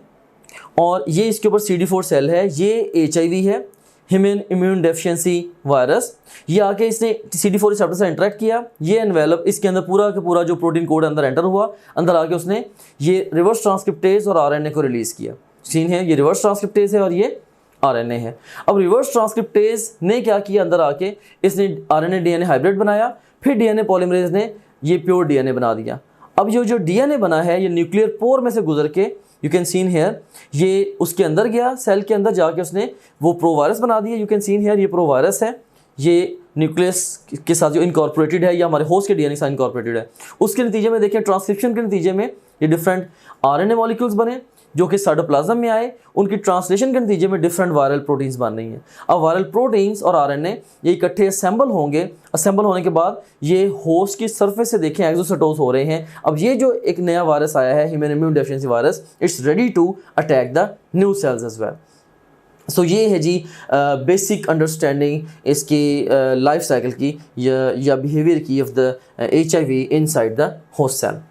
और ये इसके ऊपर CD4 सेल है, ये HIV है, ह्यूमन इम्यून डेफिशिएंसी वायरस। ये आके इसने CD4 रिसेप्टर से इंटरेक्ट किया, ये एनवेलप इसके अंदर पूरा का पूरा जो प्रोटीन कोड अंदर एंटर हुआ, अंदर आके उसने ये रिवर्स ट्रांसक्रिप्टेज और आरएनए को रिलीज किया। सीन है, ये रिवर्स ट्रांसक्रिप्टेज है और ये आरएनए है। अब रिवर्स ट्रांसक्रिप्टेज ने क्या किया, अंदर आके इसने आरएनए डीएनए हाइब्रिड बनाया, फिर डीएनए पॉलीमरेज ने ये प्योर डीएनए बना दिया। अब जो डीएनए बना है ये न्यूक्लियर पोर में से गुजर के यू कैन सीन हेयर ये उसके अंदर गया, सेल के अंदर जाके उसने वो प्रोवायरस बना दिया। यू कैन सीन हेयर ये प्रोवायरस है, ये न्यूक्लियस के साथ जो इनकॉर्पोरेटेड है या हमारे होस्ट के डीएनए के साथ इनकॉर्पोरेटेड है। उसके नतीजे में देखिए ट्रांसक्रिप्शन के नतीजे में ये डिफरेंट आरएनए मॉलिक्यूल्स बने जो कि साइटोप्लाज्म में आए, उनकी ट्रांसलेशन के नतीजे में डिफरेंट वायरल प्रोटीन्स बन रही हैं। अब वायरल प्रोटीन्स और आरएनए ये इकट्ठे असेंबल होंगे, असेंबल होने के बाद ये होस्ट की सरफेस से देखें एक्सोसाइटोज हो रहे हैं। अब ये जो एक नया वायरस आया है human immune deficiency virus, it's ready to attack the new cells as well. So ये है जी बेसिक अंडरस्टैंडिंग इसकी लाइफ साइकिल की या बिहेवियर की of the HIV inside the host cell.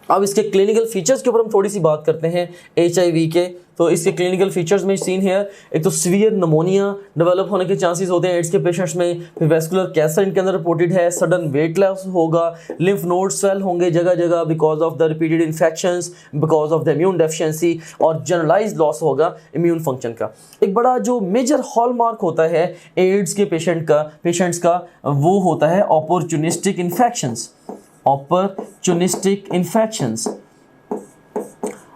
अब इसके क्लिनिकल फीचर्स के ऊपर हम थोड़ी सी बात करते हैं HIV के। तो इसके क्लिनिकल फीचर्स में सीन है, एक तो सीवियर निमोनिया डेवलप होने के चांसेस होते हैं एड्स के पेशेंट्स में, फिर वेस्कुलर कैंसर इनके अंदर रिपोर्टेड है, सडन वेट लॉस होगा, लिम्फ नोड स्वेल होंगे जगह जगह because of the repeated infections, because of the immune deficiency, और जनरलाइज्ड लॉस होगा इम्यून फंक्शन का। एक बड़ा जो मेजर हॉलमार्क होता है एड्स के पेशेंट्स का वो होता है अपॉर्चुनिस्टिक इन्फेक्शंस। अपॉर्चुनिस्टिक इन्फेक्शंस,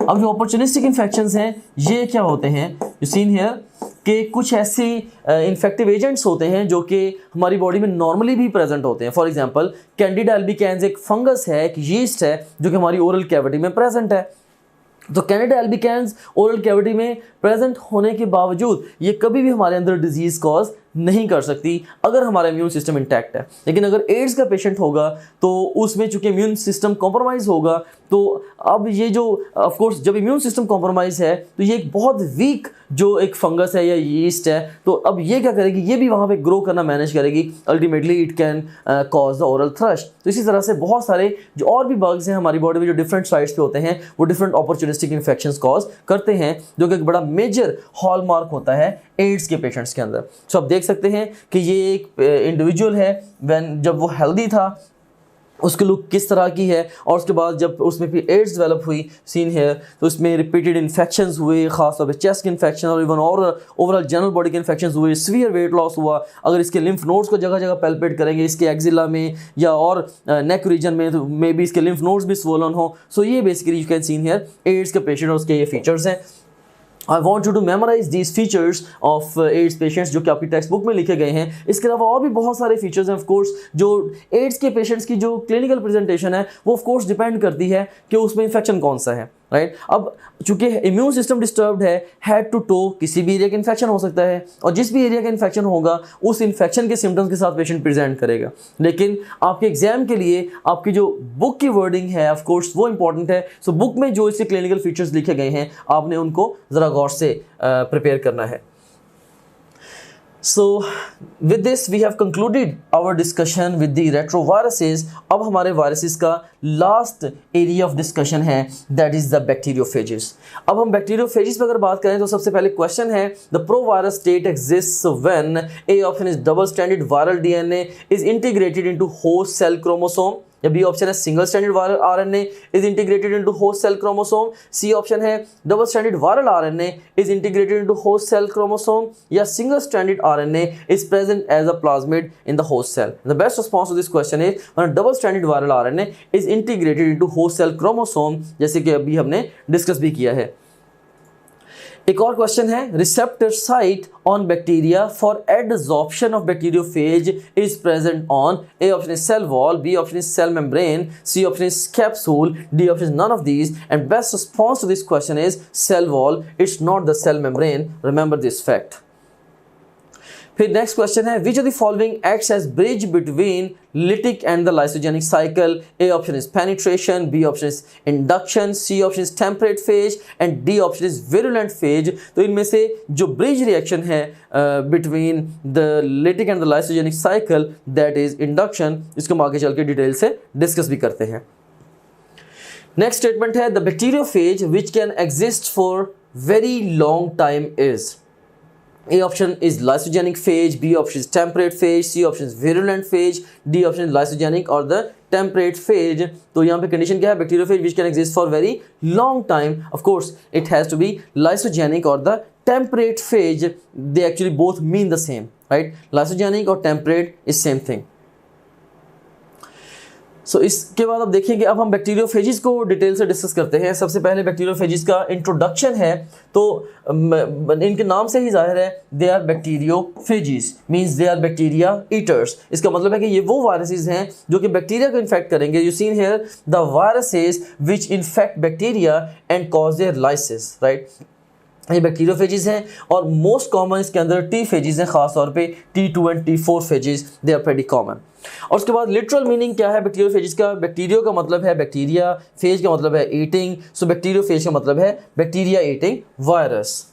अब जो अपॉर्चुनिस्टिक इन्फेक्शंस हैं ये क्या होते हैं, यू सीन हियर कि कुछ ऐसे इन्फेक्टिव एजेंट्स होते हैं जो कि हमारी बॉडी में नॉर्मली भी प्रेजेंट होते हैं। फॉर एग्जांपल कैंडिडा एल्बिकेन्स एक फंगस है, एक यीस्ट है जो कि हमारी ओरल कैविटी में प्रेजेंट है। तो कैंडिडा एल्बिकेन्स ओरल कैविटी में प्रेजेंट होने के बावजूद ये कभी भी हमारे अंदर डिजीज कॉज नहीं कर सकती अगर हमारा इम्यून सिस्टम इंटैक्ट है। लेकिन अगर एड्स का पेशेंट होगा तो उसमें चूंकि इम्यून सिस्टम कॉम्प्रोमाइज़ होगा, तो अब ये जो ऑफ कोर्स जब इम्यून सिस्टम कॉम्प्रोमाइज़ है तो ये एक बहुत वीक जो एक फंगस है या यीस्ट है, तो अब ये क्या करेगी, ये भी वहाँ पे ग्रो करना मैनेज करेगी। Ultimately it can cause the oral thrush. तो इसी तरह से बहुत सारे जो और भी बग्स हैं हमारी बॉडी में जो डिफरेंट साइट्स पे होते हैं वो डिफरेंट अपॉर्चुनिस्टिक इन्फेक्शंस कॉज करते हैं, जो कि एक बड़ा मेजर हॉलमार्क होता है एड्स के पेशेंट्स के अंदर। सो आप देख सकते हैं कि ये एक इंडिविजुअल है जब वो हेल्दी था उसकी लुक किस तरह की है, और उसके बाद जब उसमें फिर एड्स डेवलप हुई सीन है तो उसमें रिपीटेड इन्फेक्शंस हुए, खासतौर पे चेस्ट के इन्फेक्शन और इवन और ओवरऑल जनरल बॉडी के इन्फेक्शंस हुए, सीवियर वेट लॉस हुआ। अगर इसके लिम्फ नोड्स को जगह जगह पैल्पेट करेंगे इसके एक्जिला में या और नेक रीजन में, तो मे बी इसके लिम्फ नोड्स भी स्वोलन हो। सो ये basically you can seen here AIDS के पेशेंट और उसके ये फीचर्स हैं। I want you to memorize these features of AIDS patients जो कि आपकी टेक्स्ट बुक में लिखे गए हैं। इसके अलावा और भी बहुत सारे फीचर्स हैं। ऑफ कोर्स जो एड्स के पेशेंट्स की जो क्लिनिकल प्रेजेंटेशन है वो ऑफ कोर्स डिपेंड करती है कि उसमें इन्फेक्शन कौन सा है, राइट। अब चूंकि इम्यून सिस्टम डिस्टर्ब्ड है, हेड टू टो किसी भी एरिया का इन्फेक्शन हो सकता है, और जिस भी एरिया का इन्फेक्शन होगा उस इन्फेक्शन के सिम्टम्स के साथ पेशेंट प्रेजेंट करेगा। लेकिन आपके एग्जाम के लिए आपकी जो बुक की वर्डिंग है ऑफ कोर्स वो इंपॉर्टेंट है। सो बुक में जो इसके क्लिनिकल फीचर्स लिखे गए हैं आपने उनको ज़रा गौर से प्रिपेयर करना है। So with this we have concluded our discussion with the retroviruses। अब हमारे viruses का last area of discussion है that is the bacteriophages। अब हम bacteriophages पर अगर बात करें तो सबसे पहले question है the provirus state exists when A option is double stranded viral DNA is integrated into host cell chromosome, या बी ऑप्शन है single stranded viral RNA is integrated into host cell chromosome, C option है double stranded viral RNA is integrated into host cell chromosome, या single stranded RNA is present as a plasmid in the host cell. The best response to this question is when double stranded viral RNA is integrated into host cell chromosome, जैसे कि अभी हमने discuss भी किया है। एक और question है receptor site on bacteria for adsorption of bacteriophage is present on, A option is cell wall, B option is cell membrane, C option is capsule, D option is none of these, and best response to this question is cell wall, it's not the cell membrane, remember this fact. फिर next question है which of the following acts as bridge between lytic and the lysogenic cycle, A option is penetration, B option is induction, C option is temperate phase and D option is virulent phase। तो इनमें से जो bridge reaction है between the lytic and the lysogenic cycle that is induction, इसको हम आगे चल के डिटेल से डिस्कस भी करते हैं। नेक्स्ट स्टेटमेंट है the bacteriophage which can exist for very long time is, A option is lysogenic phase, B option is temperate phase, C option is virulent phase, D option is lysogenic or the temperate phase। तो यहाँ पे condition क्या है bacteriophage which can exist for very long time, of course it has to be lysogenic or the temperate phase, they actually both mean the same, right? Lysogenic or temperate is same thing। सो इसके बाद अब देखेंगे, अब हम bacteriophages को detail से discuss करते हैं। सबसे पहले बैक्टीरियोफेजिस का इंट्रोडक्शन है, तो इनके नाम से ही जाहिर है they are bacteriophages means they are bacteria eaters. इसका मतलब है कि ये वो वायरसेस हैं जो कि बैक्टीरिया को इन्फेक्ट करेंगे। You seen here the viruses which infect bacteria and cause their lysis, right. ये बैक्टीरियोफेजिस हैं और मोस्ट कॉमन इसके अंदर टी फेजिस हैं, खासतौर पे T2 and T4 phages, they are pretty common. और उसके बाद लिटरल मीनिंग क्या है बैक्टीरियोफेजिस का, बैक्टीरियो का मतलब है बैक्टीरिया, फेज का मतलब है ईटिंग, सो बैक्टीरियोफेज का मतलब है बैक्टीरिया ईटिंग वायरस।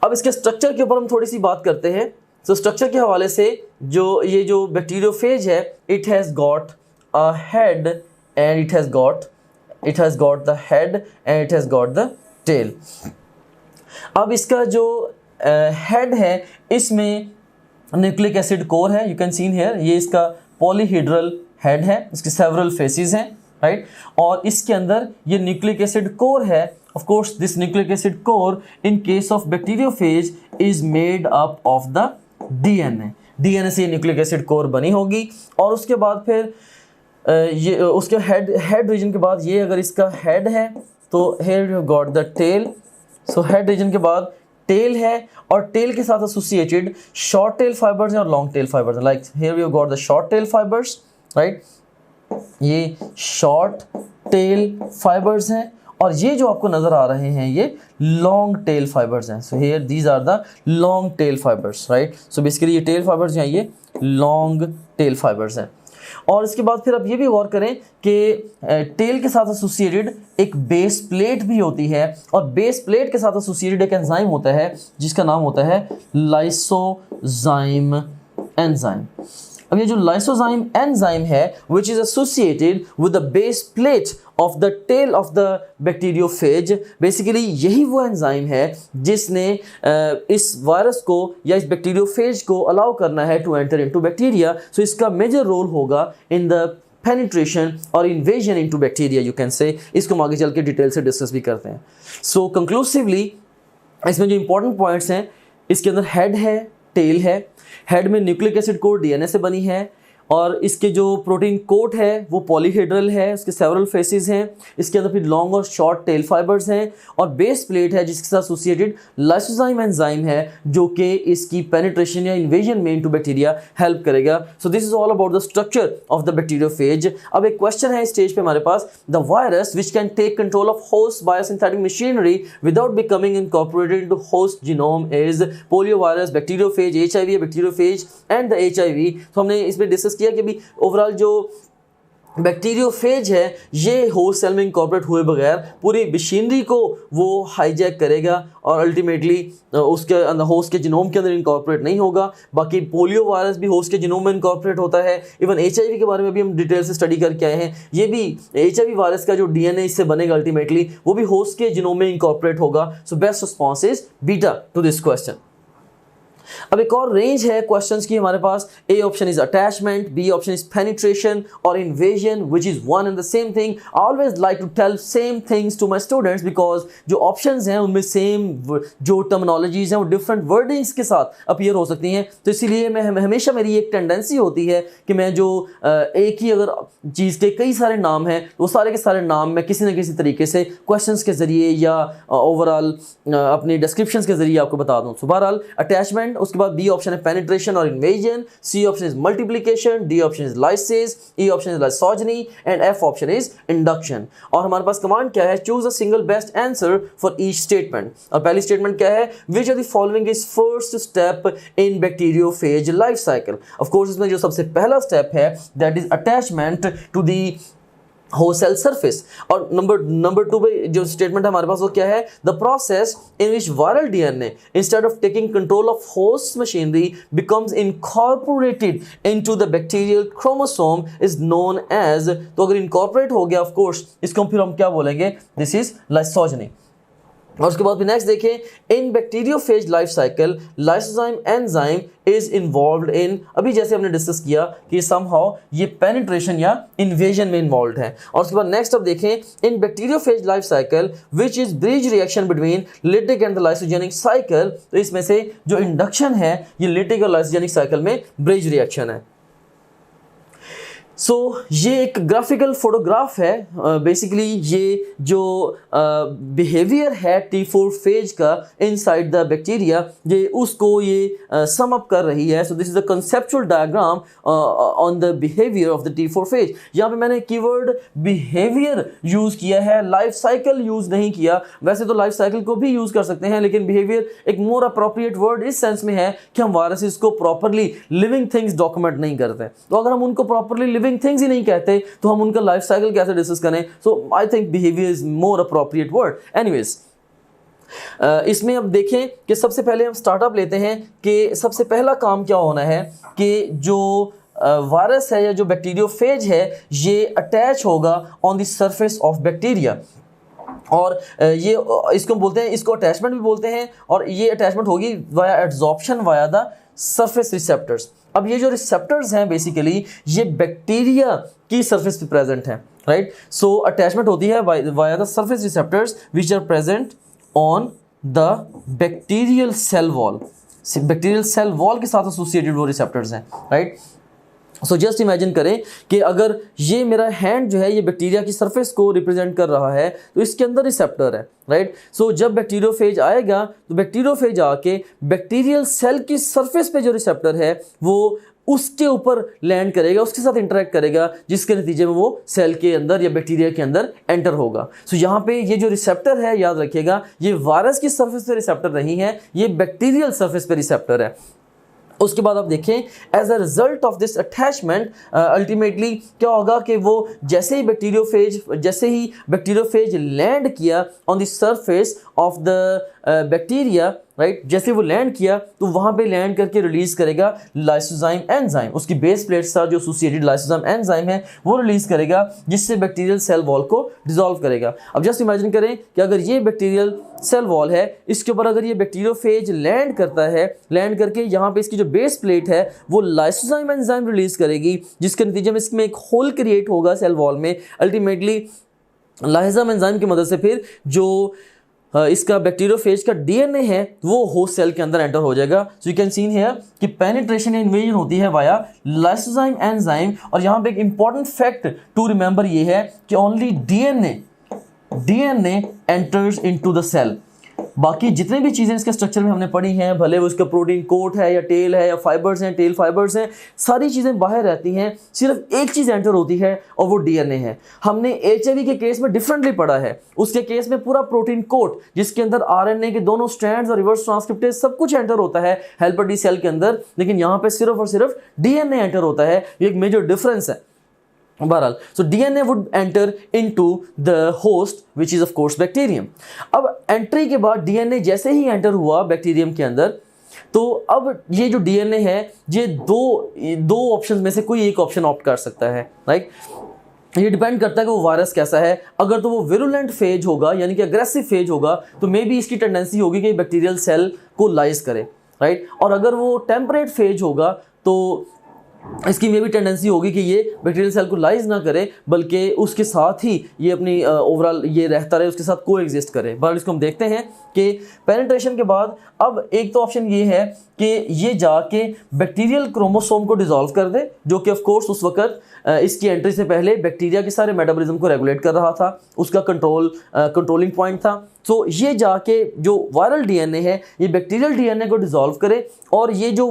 अब इसके स्ट्रक्चर के ऊपर हम थोड़ी सी बात करते हैं। सो स्ट्रक्चर के हवाले से जो बैक्टीरियोफेज है it has got a head and it has got the head and it has got the tail. अब इसका जो हेड है इसमें न्यूक्लिक एसिड कोर है, यू कैन सीन हियर, ये इसका पॉलीहेड्रल हेड है, इसके सेवरल फेसेस हैं, राइट। और इसके अंदर ये न्यूक्लिक एसिड कोर है। Of course this nucleic acid core in case of bacteriophage is made up of the DNA से न्यूक्लिक एसिड कोर बनी होगी। और उसके बाद फिर ये उसके हेड रीजन के बाद ये अगर इसका हेड है तो here you got the tail, so head region के बाद टेल है और टेल के साथ एसोसिएटेड शॉर्ट टेल फाइबर्स हैं और लॉन्ग टेल फाइबर्स हैं। Like here you got the short tail fibers, right? ये शॉर्ट टेल फाइबर्स हैं और ये जो आपको नज़र आ रहे हैं ये लॉन्ग टेल फाइबर्स हैं। सो here these are the long tail fibers, right? So basically ये टेल फाइबर्स हैं, ये लॉन्ग टेल फाइबर्स हैं। और इसके बाद फिर आप ये भी गौर करें कि टेल के साथ एसोसिएटेड एक बेस प्लेट भी होती है और बेस प्लेट के साथ एसोसिएटेड एक एंजाइम होता है जिसका नाम होता है लाइसोजाइम एंजाइम। अब ये जो लाइसोजाइम एंजाइम है which is associated with the base plate of the tail of the bacteriophage, basically यही वो एंजाइम है जिसने इस वायरस को या इस बैक्टीरियोफेज को अलाउ करना है टू एंटर इनटू बैक्टीरिया। सो इसका मेजर रोल होगा इन द पेनिट्रेशन और invasion into bacteria, you can से। इसको हम आगे चल के डिटेल से डिस्कस भी करते हैं। सो कंक्लूसिवली इसमें जो इंपॉर्टेंट पॉइंट्स हैं, इसके अंदर हेड है, टेल है। हेड में न्यूक्लिक एसिड कोर डीएनए से बनी है और इसके जो प्रोटीन कोट है वो पॉलीहेड्रल है, उसके सेवरल फेसेस हैं, इसके अंदर फिर लॉन्ग और शॉर्ट टेल फाइबर्स हैं और बेस प्लेट है जिसके साथ एसोसिएटेड लाइसोजाइम एंजाइम है जो कि इसकी पेनिट्रेशन या इन्वेजन में इनटू बैक्टीरिया हेल्प करेगा। So this is all about the structure of the bacteriophage. अब एक क्वेश्चन है इस स्टेज पे हमारे पास, the virus which can take control of host biosynthetic machinery without becoming incorporated into host genome is polio virus, bacteriophage, HIV, bacteriophage and the HIV. तो हमने इसमें डिस्कस किया कि अभी ओवरऑल जो बैक्टीरियोफेज है ये होस्ट सेल में इनकॉर्पोरेट हुए बगैर पूरी मशीनरी को वो हाईजैक करेगा और अल्टीमेटली उसके अंदर होस्ट के जीनोम के अंदर इनकॉर्पोरेट नहीं होगा। बाकी पोलियो वायरस भी होस्ट के जीनोम में इनकॉर्पोरेट होता है। इवन एचआईवी के बारे में भी हम डिटेल से स्टडी करके आए हैं, ये भी एचआईवी वायरस का जो डीएनए इससे बनेगा अल्टीमेटली वो भी होस्ट के जीनोम में इनकॉर्पोरेट होगा। So best response is beta to this question. अब एक और रेंज है क्वेश्चंस की हमारे पास। A option is attachment, B option is penetration और invasion which is one and the same thing. I always like to tell same things to my students because जो options हैं उनमें सेम जो terminologies हैं वो डिफरेंट वर्डिंग्स के साथ appear हो सकती हैं। तो इसीलिए मैं हमेशा मेरी एक टेंडेंसी होती है कि मैं जो एक ही अगर चीज़ के कई सारे नाम हैं तो वो सारे के सारे नाम मैं किसी न किसी तरीके से क्वेश्चंस के जरिए या ओवरऑल अपनी डिस्क्रिप्शंस के जरिए आपको बता दूँ। सो बहरहाल अटैचमेंट, उसके बाद बी ऑप्शन है पेनिट्रेशन और invasion, C option is multiplication, D option is lysis, E option is lysogeny and F option is induction. और हमारे पास कमांड क्या है, choose a single best answer for each statement. और पहली स्टेटमेंट क्या है, which of the following is first step in bacteriophage life cycle. Of course इसमें जो सबसे पहला स्टेप है that is attachment to the host cell surface. और नंबर टू पे जो स्टेटमेंट है हमारे पास वो क्या है, the process in which viral DNA instead of taking control of host machinery becomes incorporated into the bacterial chromosome is known as. तो अगर इनकॉर्पोरेट हो गया ऑफ कोर्स इसको फिर हम क्या बोलेंगे, दिस इज लाइसोजनी। और उसके बाद फिर नेक्स्ट देखें, in bacteriophage life cycle lysozyme enzyme is involved in, अभी जैसे हमने डिस्कस किया कि समहाउ ये पेनिट्रेशन या इन्वेजन में इन्वॉल्व है। और उसके बाद नेक्स्ट अब देखें, in bacteriophage life cycle which is bridge reaction between lytic and the lysogenic cycle. तो इसमें से जो इंडक्शन है ये लिटिक और लाइसोजेनिक साइकिल में ब्रिज रिएक्शन है। सो ये एक ग्राफिकल फोटोग्राफ है। बेसिकली ये जो बिहेवियर है T4 फेज का इनसाइड द बैक्टीरिया ये उसको ये सम अप कर रही है। So this is the conceptual diagram on the behaviour of the T4 phase. यहाँ पे मैंने कीवर्ड बिहेवियर यूज किया है, लाइफ साइकिल यूज नहीं किया। वैसे तो लाइफ साइकिल को भी यूज कर सकते हैं लेकिन बिहेवियर एक मोर अप्रोप्रिएट वर्ड इस सेंस में है कि हम वायरसेस को प्रॉपरली लिविंग थिंग्स डॉक्यूमेंट नहीं करते। तो अगर हम उनको प्रॉपरली लिविंग थिंग्स ही नहीं कहते तो हम उनका लाइफ साइकिल कैसे डिस्कस करें। So I think behaviour is more appropriate word. Anyways इसमें अब देखें कि सबसे पहले हम स्टार्टअप लेते हैं कि सबसे पहला काम क्या होना है कि जो वायरस है या जो बैक्टीरियोफेज है ये अटैच होगा on the surface of bacteria. और ये इसको बोलते हैं, इसको अटैचमेंट भी बोलते हैं। और ये अटैचमेंट होगी via adsorption via the surface receptors. अब ये जो रिसेप्टर्स हैं बेसिकली ये बैक्टीरिया की सरफेस पे प्रेजेंट हैं, राइट। सो अटैचमेंट होती है via the surface receptors which are present on the bacterial cell wall. Bacterial cell wall के साथ एसोसिएटेड वो रिसेप्टर्स हैं, राइट। सो जस्ट इमेजिन करें कि अगर ये मेरा हैंड जो है ये बैक्टीरिया की सरफेस को रिप्रेजेंट कर रहा है तो इसके अंदर रिसेप्टर है, राइट। सो जब बैक्टीरियोफेज आएगा तो बैक्टीरियोफेज आके बैक्टीरियल सेल की सरफेस पे जो रिसेप्टर है वो उसके ऊपर लैंड करेगा, उसके साथ इंटरेक्ट करेगा जिसके नतीजे में वो सेल के अंदर या बैक्टीरिया के अंदर एंटर होगा। सो यहाँ पे ये जो रिसेप्टर है याद रखिएगा ये वायरस की सरफेस पे रिसेप्टर नहीं है, ये बैक्टीरियल सरफेस पे रिसेप्टर है। उसके बाद आप देखें as a result of this attachment ultimately क्या होगा कि वो जैसे ही बैक्टीरियोफेज लैंड किया on the surface of the bacteria, right, जैसे वो लैंड किया तो वहाँ पे लैंड करके रिलीज करेगा लाइसोजाइम एंजाइम। उसकी बेस प्लेट साथ जो एसोसिएटेड लाइसोजाइम एंजाइम है वो रिलीज करेगा जिससे बैक्टीरियल सेल वॉल को डिसॉल्व करेगा। अब जस्ट इमेजिन करें कि अगर ये बैक्टीरियल सेल वॉल है इसके ऊपर अगर ये बैक्टीरियोफेज लैंड करता है, लैंड करके यहाँ पे इसकी जो बेस प्लेट है वो लाइसोजाइम एंजाइम रिलीज करेगी जिसके नतीजे में इसमें एक होल क्रिएट होगा सेल वॉल में। अल्टीमेटली लाइसोजाइम एंजाइम की मदद से फिर जो इसका बैक्टीरियोफेज का डीएनए है वो होस्ट सेल के अंदर एंटर हो जाएगा। सो यू कैन सीन हियर कि पेनिट्रेशन या इन्वेजन होती है वाया लाइसोजाइम एंजाइम। और यहाँ पे एक इंपॉर्टेंट फैक्ट टू रिमेंबर ये है कि only DNA enters into the cell. बाकी जितने भी चीज़ें इसके स्ट्रक्चर में हमने पढ़ी हैं, भले वो उसका प्रोटीन कोट है या टेल है या फाइबर्स हैं, टेल फाइबर्स हैं, सारी चीज़ें बाहर रहती हैं, सिर्फ एक चीज़ एंटर होती है और वो डीएनए है। हमने एचआईवी के केस में डिफरेंटली पढ़ा है। उसके केस में पूरा प्रोटीन कोट जिसके अंदर आरएनए के दोनों स्ट्रैंड्स और रिवर्स ट्रांसक्रिप्टेज सब कुछ एंटर होता है हेल्पर टी सेल के अंदर, लेकिन यहाँ पे सिर्फ और सिर्फ डीएनए एंटर होता है। ये एक मेजर डिफरेंस है बहरहाल। So DNA would enter into the host which is of course bacterium. अब एंट्री के बाद डीएनए जैसे ही एंटर हुआ बैक्टीरियम के अंदर, तो अब ये जो डीएनए है ये दो ऑप्शन में से कोई एक ऑप्शन ऑप्ट कर सकता है, राइट। ये डिपेंड करता है कि वो वायरस कैसा है। अगर तो वो विरुलेंट फेज होगा यानी कि अग्रेसिव फेज होगा तो मे बी इसकी टेंडेंसी होगी कि बैक्टीरियल सेल को लाइज करे, राइट। और अगर वो टेम्परेट फेज होगा तो इसकी में भी टेंडेंसी होगी कि ये बैक्टीरियल सेल को लाइज ना करे बल्कि उसके साथ ही ये अपनी ओवरऑल ये रहता रहे, उसके साथ को एग्जिस्ट करे। बट इसको हम देखते हैं कि पेनिट्रेशन के बाद अब एक तो ऑप्शन ये है कि ये जाके बैक्टीरियल क्रोमोसोम को डिसॉल्व कर दे, जो कि ऑफ कोर्स उस वक्त इसकी एंट्री से पहले बैक्टीरिया के सारे मेटाबॉलिज्म को रेगुलेट कर रहा था, उसका कंट्रोलिंग पॉइंट था। सो ये जाके जो वायरल डीएनए है ये बैक्टीरियल डीएनए को डिसॉल्व करे और ये जो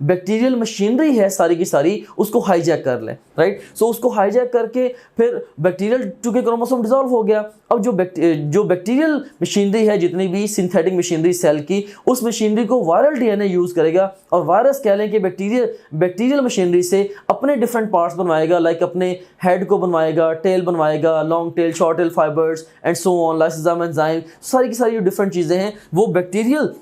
बैक्टीरियल मशीनरी है सारी की सारी उसको हाईजैक कर ले, राइट। सो उसको हाईजैक करके फिर बैक्टीरियल चूंकि क्रोमोसोम डिसॉल्व हो गया, अब जो बैक्टीरियल मशीनरी है जितनी भी सिंथेटिक मशीनरी सेल की, उस मशीनरी को वायरल डीएनए यूज करेगा और वायरस कह लें कि बैक्टीरियल मशीनरी से अपने डिफरेंट पार्ट्स बनवाएगा, लाइक अपने हेड को बनवाएगा, टेल बनवाएगा, long tail, short tail fibres and so on, lysozyme enzyme, सारी की सारी जो डिफरेंट चीज़ें हैं वो बैक्टीरियल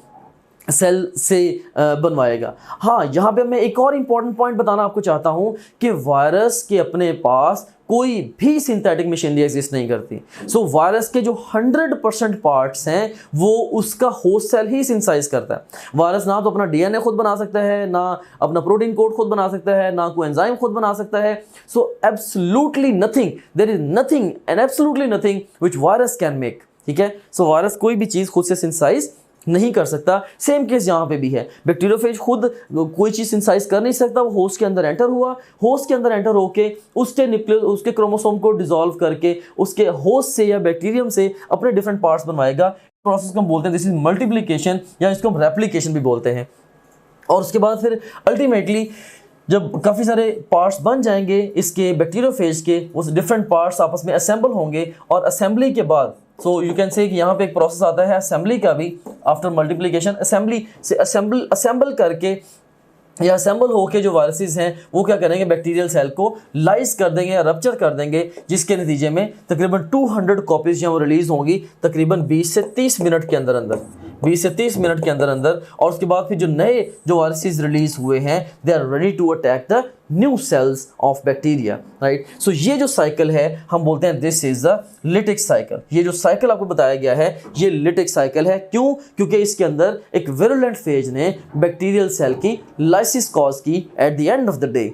सेल से बनवाएगा। हाँ, यहाँ पे मैं एक और इम्पॉर्टेंट पॉइंट बताना आपको चाहता हूँ कि वायरस के अपने पास कोई भी सिंथेटिक मशीनरी एग्जिस्ट नहीं करती। सो वायरस के जो 100% पार्ट्स हैं वो उसका होस्ट सेल ही सिंथेसाइज करता है। वायरस ना तो अपना डीएनए खुद बना सकता है, ना अपना प्रोटीन कोड खुद बना सकता है, ना कोई एंजाइम खुद बना सकता है। So absolutely nothing, there is nothing and absolutely nothing which virus can make, ठीक है। सो वायरस कोई भी चीज़ खुद से सिंथेसाइज नहीं कर सकता। सेम केस यहाँ पे भी है, बैक्टीरियोफेज खुद कोई चीज़ सिंथेसाइज कर नहीं सकता, वो होस्ट के अंदर एंटर हुआ, होस्ट के अंदर एंटर होके उसके क्रोमोसोम को डिसॉल्व करके उसके होस्ट से या बैक्टीरियम से अपने डिफरेंट पार्ट्स बनवाएगा। प्रोसेस को हम बोलते हैं दिस इज मल्टीप्लिकेशन या इसको हम रेप्लिकेशन भी बोलते हैं। और उसके बाद फिर अल्टीमेटली जब काफ़ी सारे पार्ट्स बन जाएंगे इसके बैक्टीरियोफेज के, उस डिफरेंट पार्ट्स आपस में असेंबल होंगे और असेंबली के बाद सो यू कैन से कि यहाँ पे एक प्रोसेस आता है असेंबली का भी। आफ्टर मल्टीप्लिकेशन असेंबली से असेंबल करके या असेंबल होके जो वायरसेस हैं वो क्या करेंगे, बैक्टीरियल सेल को लाइज कर देंगे या रप्चर कर देंगे, जिसके नतीजे में तकरीबन 200 कॉपीज जो रिलीज होंगी तकरीबन 20 से 30 मिनट के अंदर 20 से 30 मिनट के अंदर। और उसके बाद फिर जो नए जो वायरसेस रिलीज हुए हैं they are ready to attack the new cells of bacteria, right. So ये जो साइकिल है हम बोलते हैं this is the lytic cycle. ये जो साइकिल आपको बताया गया है ये लिटिक साइकिल है। क्यों? क्योंकि इसके अंदर एक विरुलेंट फेज ने बैक्टीरियल सेल की लाइसिस कॉज की at the end of the day.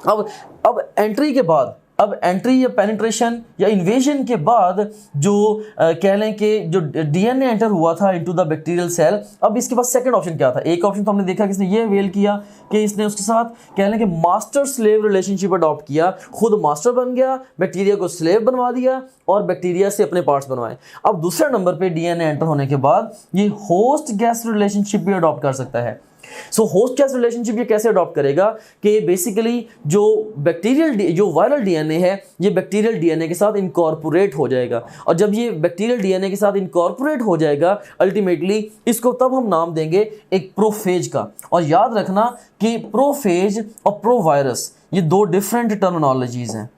अब एंट्री के बाद, अब एंट्री या पेनिट्रेशन या इन्वेजन के बाद जो कह लें कि जो डीएनए एंटर हुआ था इनटू द बैक्टीरियल सेल, अब इसके बाद सेकंड ऑप्शन क्या था। एक ऑप्शन तो हमने देखा कि इसने ये अवेल किया कि इसने उसके साथ कह लें कि मास्टर स्लेव रिलेशनशिप अडॉप्ट किया, खुद मास्टर बन गया, बैक्टीरिया को स्लेव बनवा दिया और बैक्टीरिया से अपने पार्ट्स बनवाए। अब दूसरे नंबर पे डीएनए एंटर होने के बाद ये होस्ट गैस्ट रिलेशनशिप भी अडॉप्ट कर सकता है। सो होस्ट गैस रिलेशनशिप ये कैसे अडॉप्ट करेगा कि बेसिकली जो वायरल डीएनए है ये बैक्टीरियल डीएनए के साथ इनकॉर्पोरेट हो जाएगा। और जब ये बैक्टीरियल डीएनए के साथ इनकॉर्पोरेट हो जाएगा अल्टीमेटली इसको तब हम नाम देंगे एक प्रोफेज का। और याद रखना कि प्रोफेज और प्रोवायरस ये दो डिफरेंट टर्मिनोलॉजीज हैं।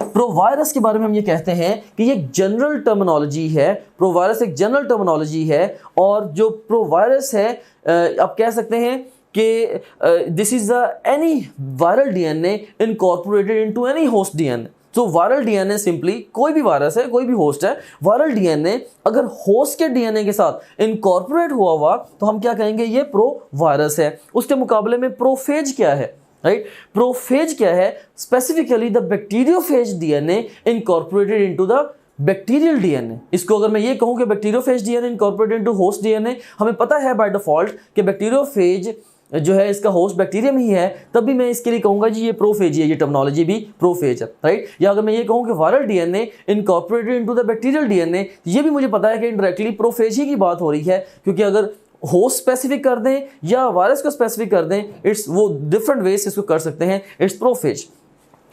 प्रोवायरस के बारे में हम ये कहते हैं कि ये एक जनरल टर्मिनोलॉजी है, प्रोवायरस एक जनरल टर्मिनोलॉजी है। और जो प्रोवायरस है आप कह सकते हैं कि this is any viral DNA incorporated into any host DNA. So viral DNA simply कोई भी वायरस है, कोई भी होस्ट है, वायरल डीएनए अगर होस्ट के डीएनए के साथ इनकॉर्पोरेट हुआ तो हम क्या कहेंगे, ये प्रोवायरस है। उसके मुकाबले में प्रोफेज क्या है, राइट। प्रोफेज क्या है, specifically the bacteriophage DNA incorporated into the bacterial DNA, इसको अगर मैं ये कहूँ कि bacteriophage DNA incorporated into host DNA, हमें पता है बाय डिफॉल्ट कि बैक्टीरियोफेज जो है इसका होस्ट बैक्टीरियम ही है, तब भी मैं इसके लिए कहूँगा जी ये प्रोफेज है, ये टर्मिनोलॉजी भी प्रोफेज है, राइट। या अगर मैं ये कहूँ कि viral DNA incorporated into the bacterial DNA, ये भी मुझे पता है कि इनडायरेक्टली प्रोफेज ही की बात हो रही है, क्योंकि अगर होस्ट स्पेसिफिक कर दें या वायरस को स्पेसिफिक कर दें, इट्स वो डिफरेंट वेज इसको कर सकते हैं, इट्स प्रोफेज।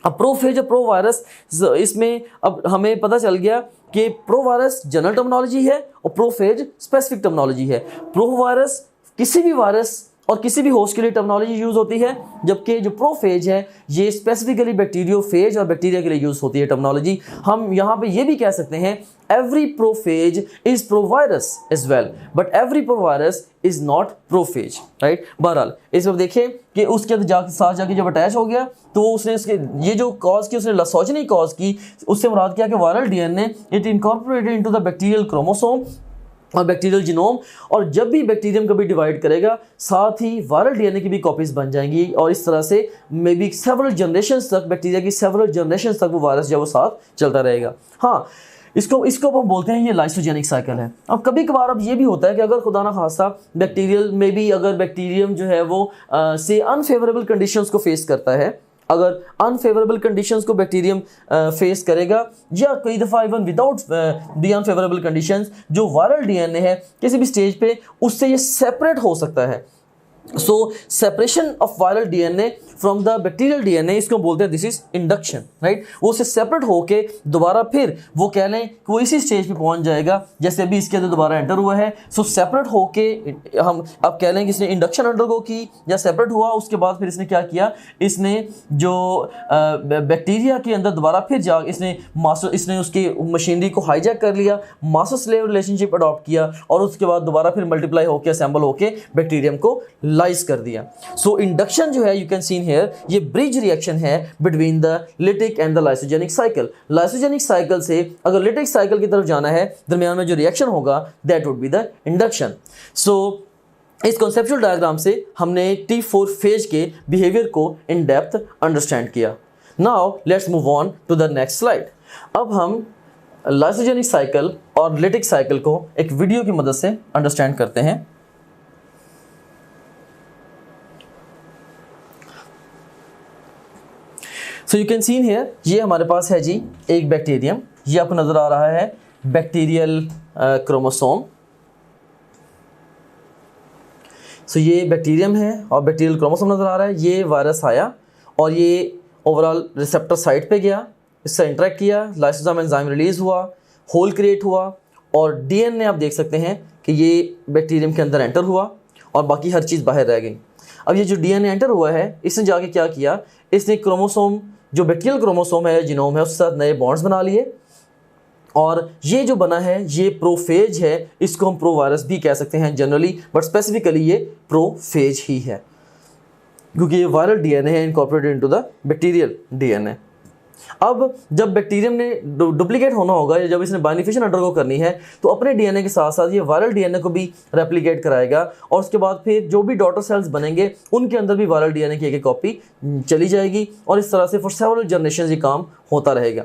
अब प्रोफेज और प्रो वायरस, इसमें अब हमें पता चल गया कि प्रो वायरस जनरल टर्मिनोलॉजी है और प्रोफेज स्पेसिफिक टर्मिनोलॉजी है। प्रो वायरस किसी भी वायरस और किसी भी होस्ट के लिए टर्मिनोलॉजी यूज होती है, जबकि जो प्रोफेज है ये स्पेसिफिकली बैक्टीरियोफेज और बैक्टीरिया के लिए यूज होती है टर्मिनोलॉजी। हम यहाँ पे ये भी कह सकते हैं every prophage is provirus as well, but every provirus is not prophage, right. बहरहाल इस वक्त देखें कि उसके साथ जाके जब अटैच हो गया तो उसने इसके ये जो कॉज की उसने लसोजनी कॉज की, उससे मुराद किया कि viral DNA it incorporated into the bacterial chromosome और बैक्टीरियल जीनोम, और जब भी बैक्टीरियम कभी डिवाइड करेगा साथ ही वायरल डीएनए की भी कॉपीज बन जाएंगी, और इस तरह से मे बी सेवरल जनरेशंस तक, बैक्टीरिया की सेवरल जनरेशंस तक वो वायरस जो वो साथ चलता रहेगा। हाँ, इसको हम बोलते हैं ये लाइसोजेनिक साइकिल है। अब कभी कभार अब ये भी होता है कि अगर खुदा ना खास्ता बैक्टीरियल में भी अगर बैक्टीरियम जो है वो से अनफेवरेबल कंडीशंस को फेस करता है, अगर अनफेवरेबल कंडीशंस को बैक्टीरियम फेस करेगा, या कई दफ़ा even without the unfavourable conditions जो वायरल डीएनए है किसी भी स्टेज पे उससे ये सेपरेट हो सकता है। So separation of viral DNA from the bacterial DNA, इसको बोलते हैं दिस इज इंडक्शन, राइट। वो उससे सेपरेट होके दोबारा फिर वो कह लें कि वो इसी स्टेज पे पहुंच जाएगा जैसे अभी इसके अंदर दोबारा एंटर हुआ है। सो सेपरेट होके हम अब कह लें कि इसने इंडक्शन अंडरगो की या सेपरेट हुआ, उसके बाद फिर इसने क्या किया, इसने जो बैक्टीरिया के अंदर दोबारा फिर जा इसने उसकी मशीनरी को हाईजैक कर लिया, मास्टर स्लेव रिलेशनशिप अडॉप्ट किया, और उसके बाद दोबारा फिर मल्टीप्लाई होकर असेंबल होके बैक्टीरियम को लाइज कर दिया। सो इंडक्शन जो है यू कैन सीन हियर, ये ब्रिज रिएक्शन है between the lytic and the lysogenic cycle. Lysogenic cycle से अगर लिटिक साइकिल की तरफ जाना है, दरमियान में जो रिएक्शन होगा that would be the induction. So इस कॉन्सेप्चुअल डायग्राम से हमने T4 फेज के बिहेवियर को इन डेप्थ अंडरस्टैंड किया। Now let's move on to the next slide. अब हम लाइसोजेनिक साइकिल और लिटिक साइकिल को एक वीडियो की मदद से अंडरस्टैंड करते हैं। So you can seen here, ये हमारे पास है जी एक बैक्टीरियम, ये आपको नजर आ रहा है बैक्टीरियल क्रोमोसोम। सो ये बैक्टीरियम है और बैक्टीरियल क्रोमोसोम नजर आ रहा है। ये वायरस आया और ये ओवरऑल रिसेप्टर साइट पे गया, इससे इंटरेक्ट किया, लाइसोसोम एंजाइम रिलीज हुआ, होल क्रिएट हुआ, और डीएनए आप देख सकते हैं कि ये बैक्टीरियम के अंदर एंटर हुआ और बाकी हर चीज़ बाहर रह गई। अब ये जो डीएनए एंटर हुआ है, इसने जाके क्या किया, इसने क्रोमोसोम जो बैक्टीरियल क्रोमोसोम है, जीनोम है, उसके साथ नए बॉन्ड्स बना लिए, और ये जो बना है ये प्रोफेज है। इसको हम प्रोवायरस भी कह सकते हैं जनरली, बट स्पेसिफिकली ये प्रोफेज ही है क्योंकि ये वायरल डीएनए है incorporated into the bacterial DNA. अब जब बैक्टीरियम ने डुप्लीकेट होना होगा या जब इसने बाइनिफिकेशन अंडरगो करनी है, तो अपने डीएनए के साथ साथ ये वायरल डीएनए को भी रेप्लिकेट कराएगा, और उसके बाद फिर जो भी डॉटर सेल्स बनेंगे उनके अंदर भी वायरल डीएनए की एक कॉपी चली जाएगी, और इस तरह से फॉर सेवरल जनरेशन ये काम होता रहेगा।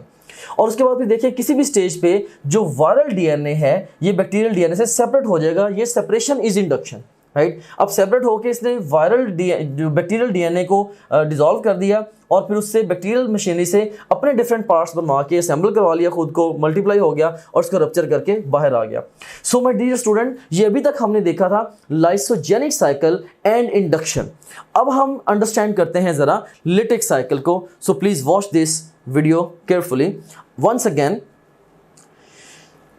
और उसके बाद फिर देखिए किसी भी स्टेज पे जो वायरल डीएनए है ये बैक्टीरियल डीएनए से सेपरेट हो जाएगा। ये सेपरेशन इज इंडक्शन, राइट। अब सेपरेट होकर इसने वायरल बैक्टीरियल डीएनए को डिसॉल्व कर दिया, और फिर उससे बैक्टीरियल मशीनरी से अपने डिफरेंट पार्ट्स बनवा के असेंबल करवा लिया, खुद को मल्टीप्लाई हो गया और उसको रप्चर करके बाहर आ गया। सो माय डियर स्टूडेंट, ये अभी तक हमने देखा था लाइसोजेनिक साइकिल एंड इंडक्शन। अब हम अंडरस्टैंड करते हैं ज़रा लिटिक साइकिल को। So please watch this video carefully once again.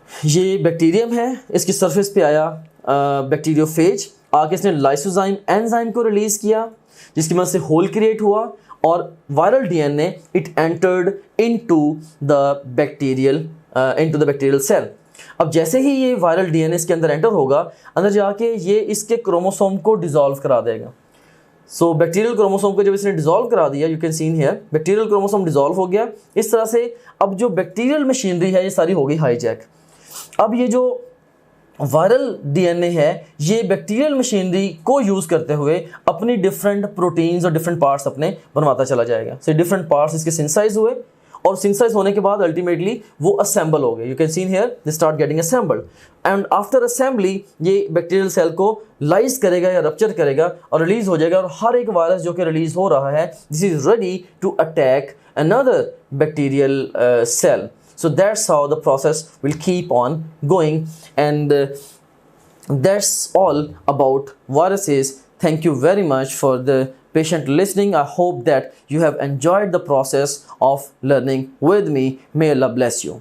ये बैक्टीरियम है, इसकी सरफेस पे आया बैक्टीरियोफेज, आके इसने लाइसोजाइम एंजाइम को रिलीज किया, जिसकी मदद से होल क्रिएट हुआ, और viral DNA it entered into the bacterial cell. अब जैसे ही ये वायरल डीएनए इसके अंदर एंटर होगा, अंदर जाके ये इसके क्रोमोसोम को डिसॉल्व करा देगा। सो बैक्टीरियल क्रोमोसोम को जब इसने डिसॉल्व करा दिया, you can seen here bacterial chromosome dissolve हो गया। इस तरह से अब जो बैक्टीरियल मशीनरी है ये सारी हो गई हाईजैक। अब ये जो वायरल डीएनए है ये बैक्टीरियल मशीनरी को यूज़ करते हुए अपनी डिफरेंट प्रोटीन्स और डिफरेंट पार्ट्स अपने बनवाता चला जाएगा। सो डिफरेंट पार्ट्स इसके सिंथेसाइज हुए, और सिंथेसाइज होने के बाद अल्टीमेटली वो असेंबल हो गए. You can seen here they start getting assembled and after assembly ये बैक्टीरियल सेल को लाइज करेगा या रप्चर करेगा और रिलीज हो जाएगा. और हर एक वायरस जो कि रिलीज हो रहा है this is ready to attack another bacterial cell. So that's how the process will keep on going, and that's all about viruses. Thank you very much for the patient listening. I hope that you have enjoyed the process of learning with me. May Allah bless you.